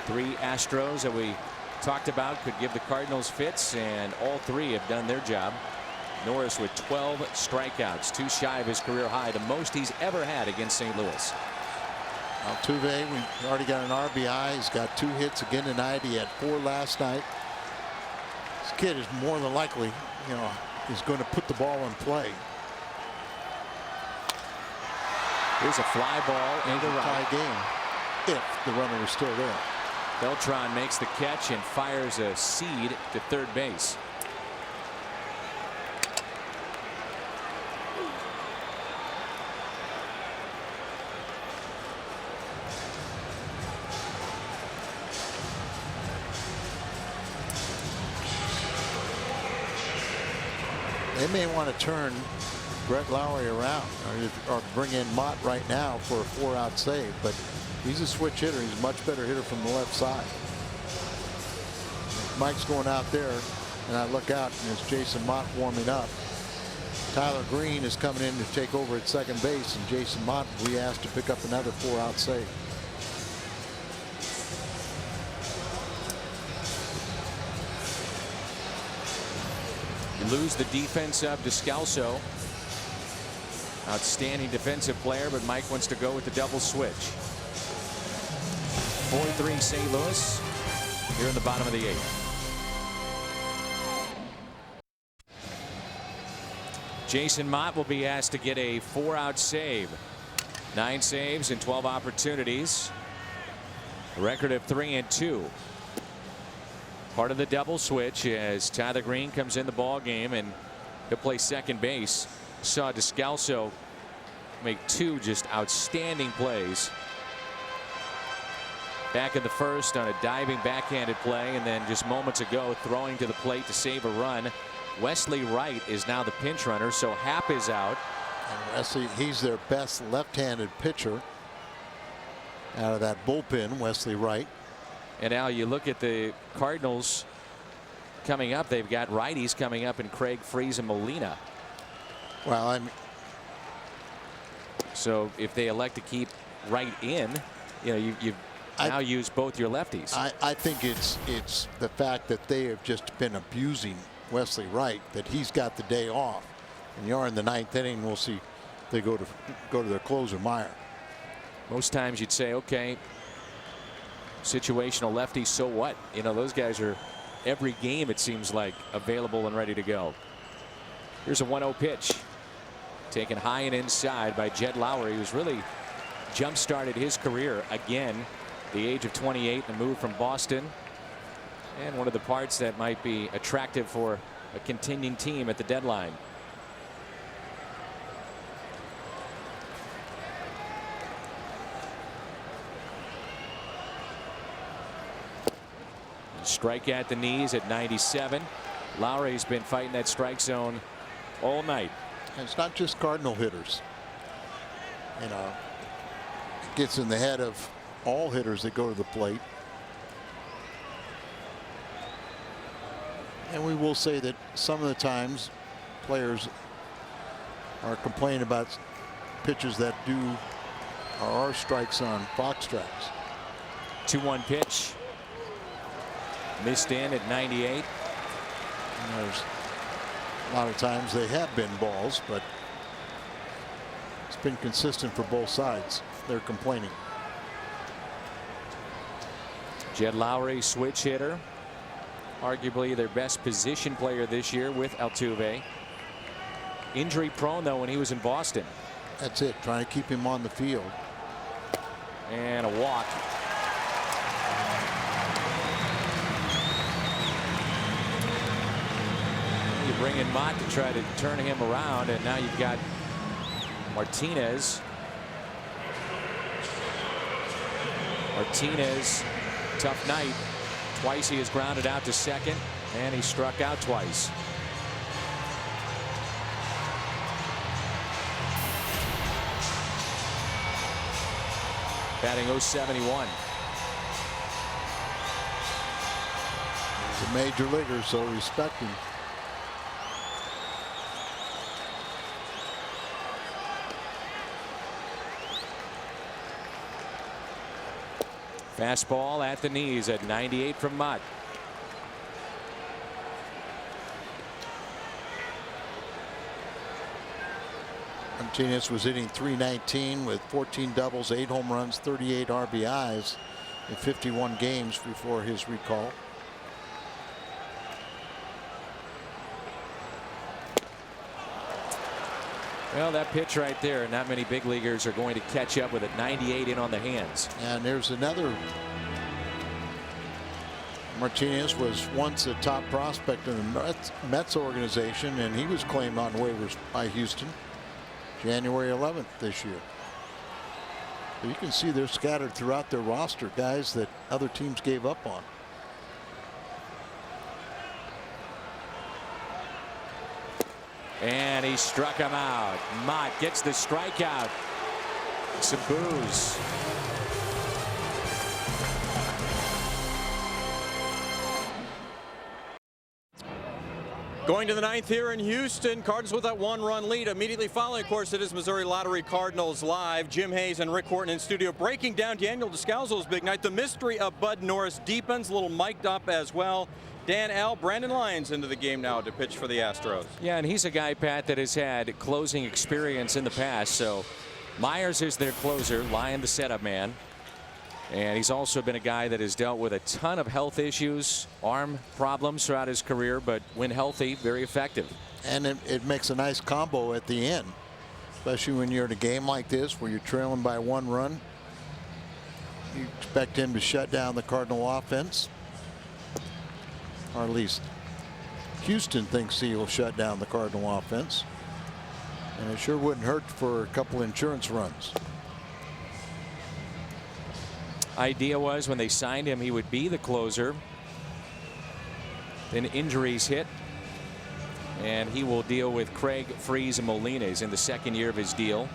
3 Astros that we talked about could give the Cardinals fits, and all 3 have done their job. Norris with 12 strikeouts, 2 shy of his career high, the most he's ever had against St. Louis. Altuve, we already got an RBI. He's got 2 hits again tonight. He had 4 last night. This kid is more than likely, is going to put the ball in play. Here's a fly ball into right. Tie game if the runner was still there. Beltran makes the catch and fires a seed to third base. They may want to turn Brett Lowry around or bring in Mott right now for a 4-out save, but he's a switch hitter. He's a much better hitter from the left side. Mike's going out there, and I look out, and it's Jason Mott warming up. Tyler Green is coming in to take over at second base, and Jason Mott will be asked to pick up another 4-out save. You lose the defense of Descalso. Outstanding defensive player, but Mike wants to go with the double switch. 4-3 St. Louis here in the bottom of the 8th. Jason Mott will be asked to get a 4-out save. 9 saves and 12 opportunities. A record of 3-2. Part of the double switch as Tyler Green comes in the ball game, and he'll play second base. Saw Descalso make 2 just outstanding plays. Back in the first on a diving backhanded play, and then just moments ago throwing to the plate to save a run. Wesley Wright is now the pinch runner, so Happ is out. And Wesley, he's their best left-handed pitcher out of that bullpen, Wesley Wright. And now you look at the Cardinals coming up. They've got righties coming up in Craig, Freese, and Molina. Well, so if they elect to keep Wright in, you've now used both your lefties. I think it's the fact that they have just been abusing Wesley Wright, that he's got the day off. And you are in the 9th inning. We'll see. They go to their closer, Meyer. Most times you'd say, okay, situational lefty, so what? Those guys are every game, it seems like, available and ready to go. Here's a 1-0 pitch taken high and inside by Jed Lowry, who's really jump started his career again, the age of 28, and moved from Boston, and one of the parts that might be attractive for a contending team at the deadline. Strike at the knees at 97. Lowry's been fighting that strike zone all night. And it's not just Cardinal hitters. It gets in the head of all hitters that go to the plate. And we will say that some of the times players are complaining about pitches that are strikes on box strikes. 2-1 pitch. Missed in at 98. And there's a lot of times they have been balls, but it's been consistent for both sides. They're complaining. Jed Lowry, switch hitter, arguably their best position player this year with Altuve. Injury prone though when he was in Boston. That's it, trying to keep him on the field. And a walk. You bring in Mott to try to turn him around, and now you've got Martinez. Martinez, tough night. Twice he has grounded out to second, and he struck out twice. Batting .071. He's a major leaguer, so respect him. Fastball at the knees at 98 from Mott. Martinez was hitting .319 with 14 doubles, 8 home runs, 38 RBIs in 51 games before his recall. Well, that pitch right there, not many big leaguers are going to catch up with it. 98 in on the hands. And there's another. Martinez was once a top prospect in the Mets organization, and he was claimed on waivers by Houston January 11th this year. So you can see they're scattered throughout their roster, guys that other teams gave up on. And he struck him out. Mott gets the strikeout. Some boos. Going to the ninth here in Houston. Cardinals with that 1-run lead. Immediately following, of course, it is Missouri Lottery Cardinals Live. Jim Hayes and Rick Horton in studio breaking down Daniel Descalzo's big night. The mystery of Bud Norris deepens, a little mic'd up as well. Dan L. Brandon Lyons into the game now to pitch for the Astros. Yeah, and he's a guy, Pat, that has had closing experience in the past. So Myers is their closer, Lyon the setup man. And he's also been a guy that has dealt with a ton of health issues, arm problems throughout his career, but when healthy, very effective. And it makes a nice combo at the end, especially when you're in a game like this where you're trailing by 1 run. You expect him to shut down the Cardinal offense, or at least Houston thinks he will shut down the Cardinal offense. And it sure wouldn't hurt for a couple insurance runs. Idea was when they signed him, he would be the closer. Then injuries hit, and he will deal with Craig, Freese, and Molina. He's in the 2nd year of his deal.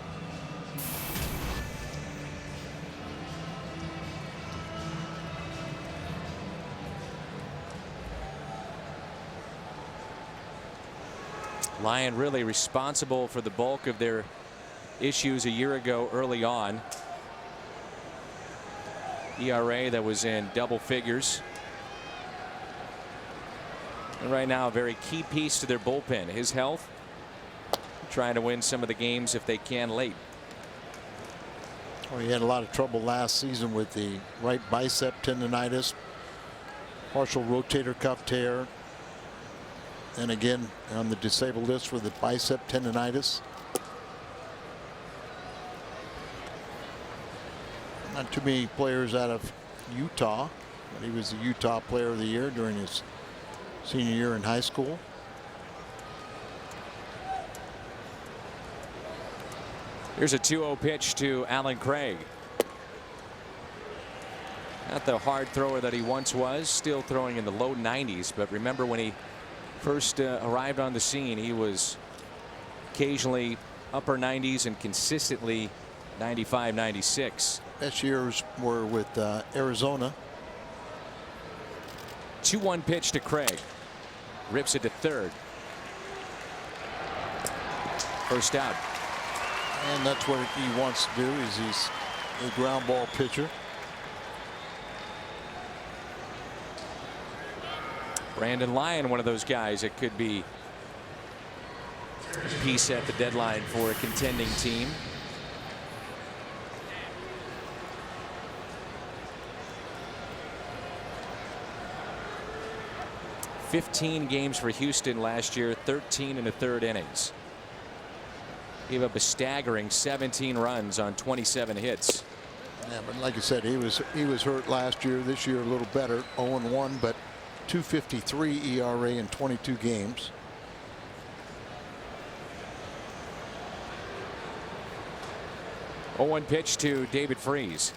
Lyon really responsible for the bulk of their issues a year ago early on. ERA that was in double figures. And right now a very key piece to their bullpen. His health, trying to win some of the games if they can late. Well, he had a lot of trouble last season with the right bicep tendonitis, partial rotator cuff tear, and again on the disabled list for the bicep tendonitis. Not too many players out of Utah, but he was the Utah Player of the Year during his senior year in high school. Here's a 2-0 pitch to Alan Craig. Not the hard thrower that he once was, still throwing in the low 90s, but remember when he first arrived on the scene, he was occasionally upper 90s and consistently 95, 96. Best years were with Arizona. 2-1 pitch to Craig. Rips it to third. First out. And that's what he wants to do, is he's a ground ball pitcher. Brandon Lyon, one of those guys that could be a piece at the deadline for a contending team. $15 games for Houston last year, 13 1/3 innings. Gave up a staggering 17 runs on 27 hits. Yeah, but like I said, he was hurt last year. This year a little better, 0-1, but 2.53 ERA in 22 games. Oh, 0-1 pitch to David Freese.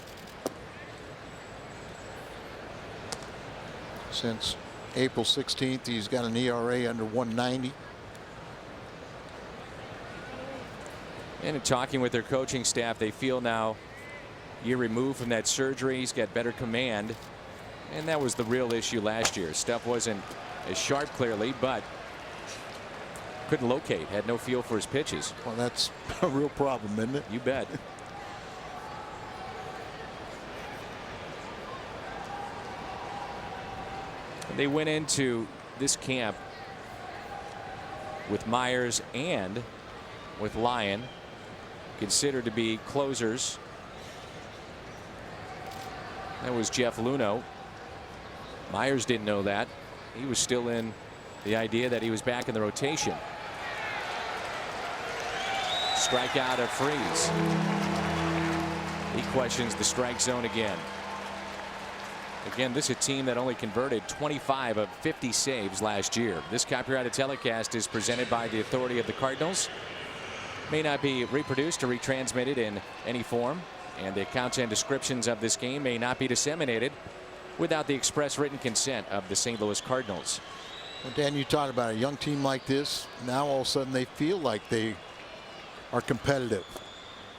Since April 16th, he's got an ERA under 1.90. And in talking with their coaching staff, they feel now, year removed from that surgery, he's got better command. And that was the real issue last year. Stuff wasn't as sharp, clearly, but couldn't locate, had no feel for his pitches. Well, that's a real problem, isn't it? You bet. They went into this camp with Myers and with Lyon. considered to be closers. That was Jeff Luhnow. Myers didn't know that. He was still in the idea that he was back in the rotation. Strikeout of Freeze. He questions the strike zone again. Again, this is a team that only converted 25 of 50 saves last year. This copyrighted telecast is presented by the authority of the Cardinals. May not be reproduced or retransmitted in any form, and the accounts and descriptions of this game may not be disseminated without the express written consent of the St. Louis Cardinals. Well, Dan, you talked about a young team like this. Now all of a sudden they feel like they are competitive,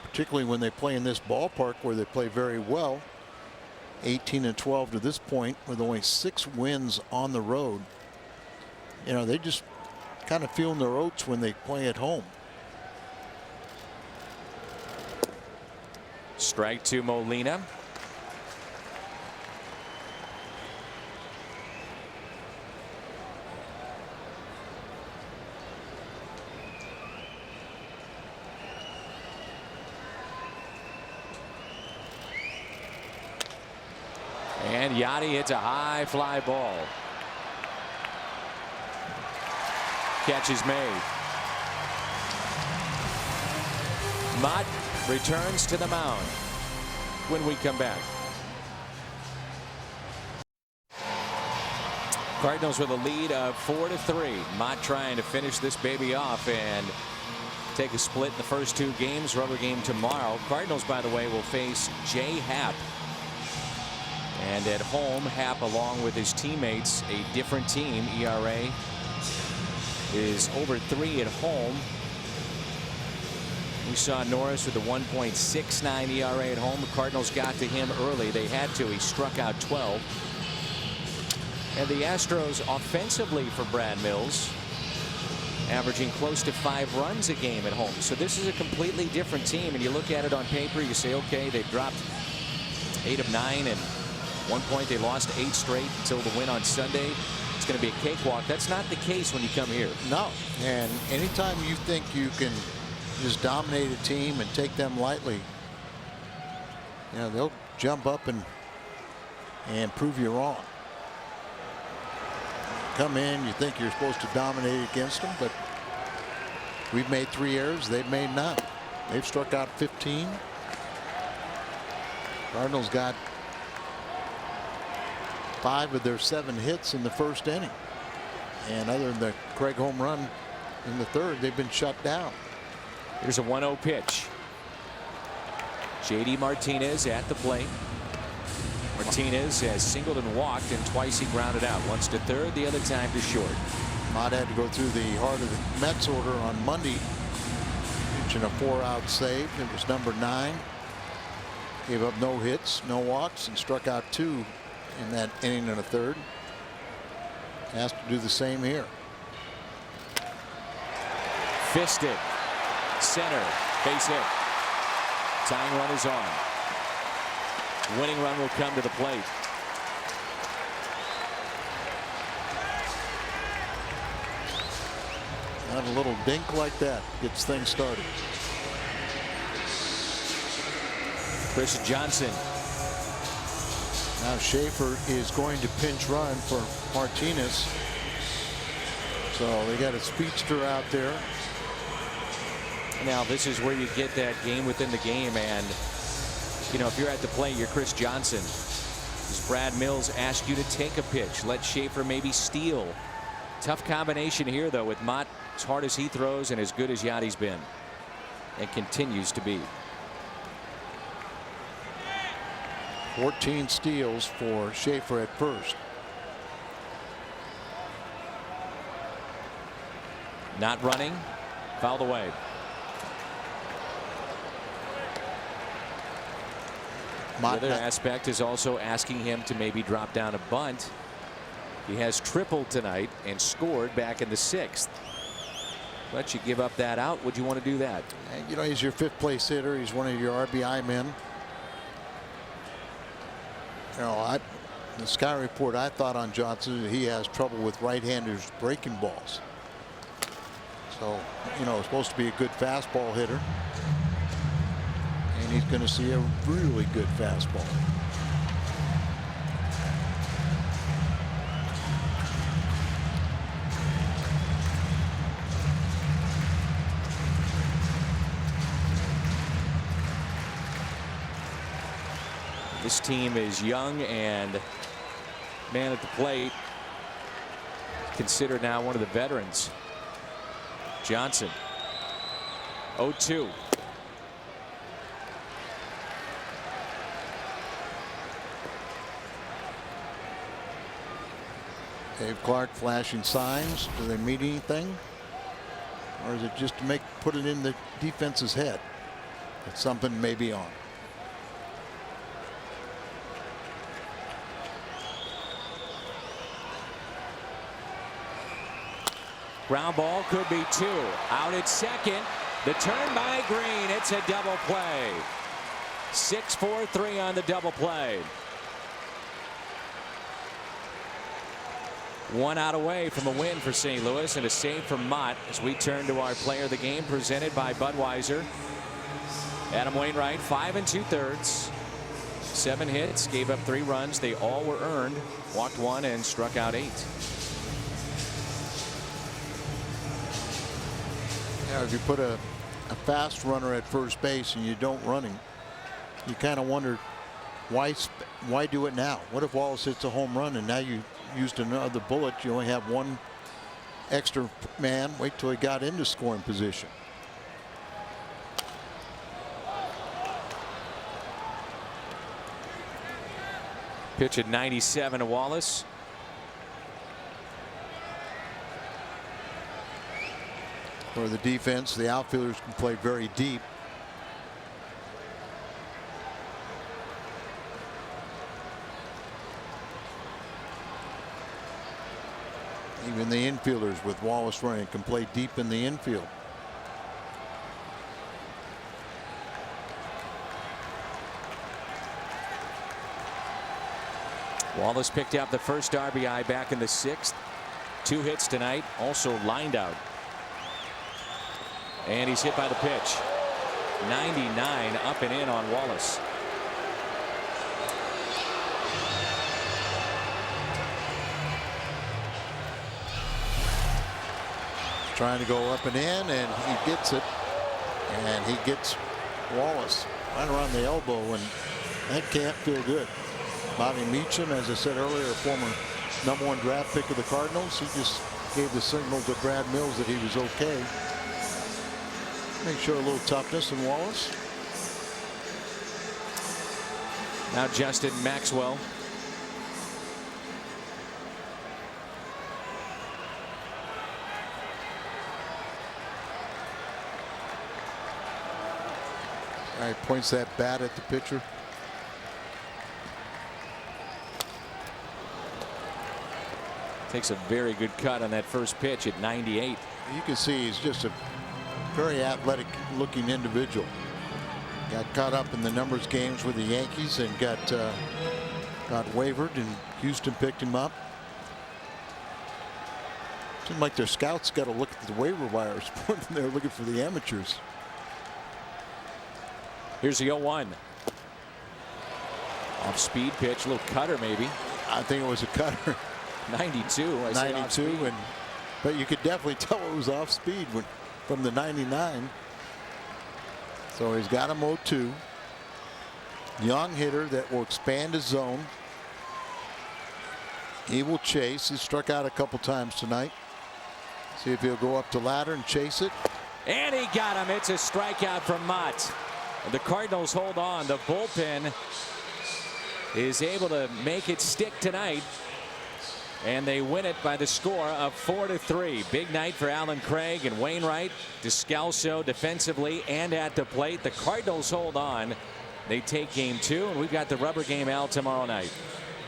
particularly when they play in this ballpark where they play very well. 18-12 to this point with only 6 wins on the road. You know, they just kind of feeling their oats when they play at home. Strike to Molina. And Yachty hits a high fly ball. Catch is made. Mott returns to the mound when we come back. Cardinals with a lead of 4-3. Mott trying to finish this baby off and take a split in the first 2 games. Rubber game tomorrow. Cardinals, by the way, will face Jay Happ. And at home, Happ, along with his teammates, a different team. ERA is over 3 at home. We saw Norris with a 1.69 ERA at home. The Cardinals got to him early. They had to. He struck out 12. And the Astros offensively for Brad Mills, averaging close to 5 runs a game at home. So this is a completely different team. And you look at it on paper, you say, okay, they've dropped 8 of 9, and one point they lost 8 straight until the win on Sunday. It's going to be a cakewalk. That's not the case when you come here. No. And anytime you think you can just dominate a team and take them lightly, you know, they'll jump up and prove you wrong. Come in, you think you're supposed to dominate against them, but we've made 3 errors. They've made none. They've struck out 15. Cardinals got 5 of their 7 hits in the first inning. And other than the Craig home run in the 3rd, they've been shut down. Here's a 1-0 pitch. JD Martinez at the plate. Martinez has singled and walked, and twice he grounded out. Once to third, the other time to short. Mott had to go through the heart of the Mets order on Monday, reaching a 4-out save. It was number 9. Gave up no hits, no walks, and struck out 2 in that inning and a third. Has to do the same here. Fisted. Center. Base hit. Tying run is on. Winning run will come to the plate. And a little dink like that gets things started. Chris Johnson. Now Schaefer is going to pinch run for Martinez. So they got a speedster out there. Now this is where you get that game within the game, and you know, if you're at the plate, you're Chris Johnson. Does Brad Mills ask you to take a pitch? Let Schaefer maybe steal. Tough combination here, though, with Mott as hard as he throws and as good as Yachty's been, and continues to be. 14 steals for Schaefer at first. Not running. Fouled away. The other aspect is also asking him to maybe drop down a bunt. He has tripled tonight and scored back in the 6th. But you give up that out. Would you want to do that? You know, he's your 5th place hitter. He's one of your RBI men. You know, the Sky Report, I thought on Johnson, he has trouble with right-handers breaking balls. So, you know, supposed to be a good fastball hitter. he's going to see a really good fastball. This team is young, and man at the plate considered now one of the veterans. Johnson, 0-2. Dave Clark flashing signs. Do they mean anything? Or is it just to put it in the defense's head that something may be on? Ground ball, could be 2. Out at second. The turn by Green. It's a double play. 6-4-3 on the double play. 1 out away from a win for St. Louis, and a save from Mott as we turn to our player of the game presented by Budweiser. Adam Wainwright, 5 2/3. 7 hits, gave up 3 runs. They all were earned. Walked 1 and struck out 8. If you put a fast runner at first base and you don't run him, you kind of wonder why do it now? What if Wallace hits a home run and now you used another bullet? You only have 1 extra man. Wait till he got into scoring position. Pitch at 97 to Wallace. For the defense, the outfielders can play very deep. Even the infielders with Wallace running can play deep in the infield. Wallace picked up the first RBI back in the 6th. 2 hits tonight, also lined out. And he's hit by the pitch. 99 up and in on Wallace. Trying to go up and in, and he gets it. And he gets Wallace right around the elbow, and that can't feel good. Bobby Meacham, as I said earlier, a former #1 draft pick of the Cardinals, he just gave the signal to Brad Mills that he was okay. Make sure a little toughness in Wallace. Now Justin Maxwell. All right, points that bat at the pitcher. Takes a very good cut on that first pitch at 98. You can see he's just a very athletic looking individual. Got caught up in the numbers games with the Yankees and got wavered, and Houston picked him up. Seems like their scouts got to look at the waiver wires when they're looking for the amateurs. Here's the 0-1. Off speed pitch, a little cutter maybe. I think it was a cutter. 92. 92, but you could definitely tell it was off speed from the 99. So he's got him 0-2. Young hitter that will expand his zone. He will chase. He struck out a couple times tonight. See if he'll go up the ladder and chase it. And he got him. It's a strikeout from Mott. The Cardinals hold on. The bullpen is able to make it stick tonight, and they win it by the score of 4-3. Big night for Alan Craig and Wainwright. Descalso defensively and at the plate. The Cardinals hold on. They take game 2, and we've got the rubber game out tomorrow night.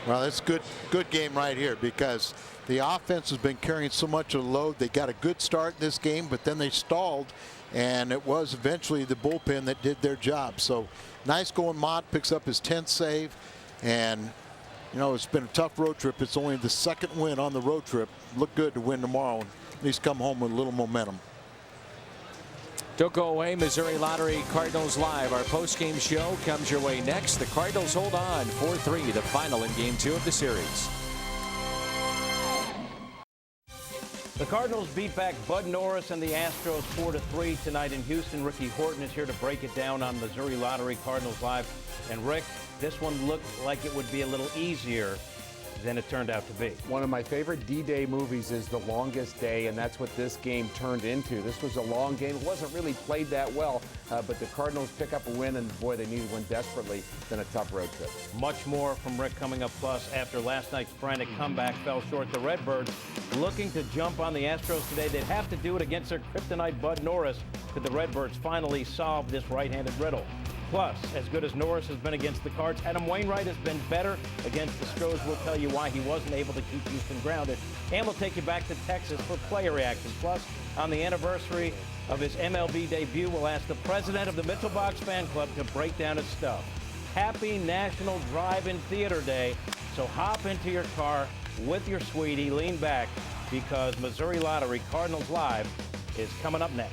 Well, it's good game right here, because the offense has been carrying so much of the load. They got a good start in this game, but then they stalled, and it was eventually the bullpen that did their job. So nice going. Mott picks up his 10th save, and you know, it's been a tough road trip. It's only the 2nd win on the road trip. Look good to win tomorrow, and at least come home with a little momentum. Don't go away. Missouri Lottery Cardinals Live. Our post-game show comes your way next. The Cardinals hold on 4-3, the final in Game 2 of the series. The Cardinals beat back Bud Norris and the Astros 4-3 tonight in Houston. Ricky Horton is here to break it down on Missouri Lottery Cardinals Live. And Rick, this one looked like it would be a little easier than it turned out to be. One of my favorite D-Day movies is The Longest Day, and that's what this game turned into. This was a long game. It wasn't really played that well, but the Cardinals pick up a win, and boy, they needed one desperately than a tough road trip. Much more from Rick coming up. Plus, after last night's frantic comeback fell short, the Redbirds looking to jump on the Astros today. They'd have to do it against their kryptonite Bud Norris. Could the Redbirds finally solve this right-handed riddle? Plus, as good as Norris has been against the Cards, Adam Wainwright has been better against the Astros. We'll tell you why he wasn't able to keep Houston grounded. And we'll take you back to Texas for player reaction. Plus, on the anniversary of his MLB debut, we'll ask the president of the Mitchell Box Fan Club to break down his stuff. Happy National Drive-In Theater Day. So hop into your car with your sweetie, lean back, because Missouri Lottery Cardinals Live is coming up next.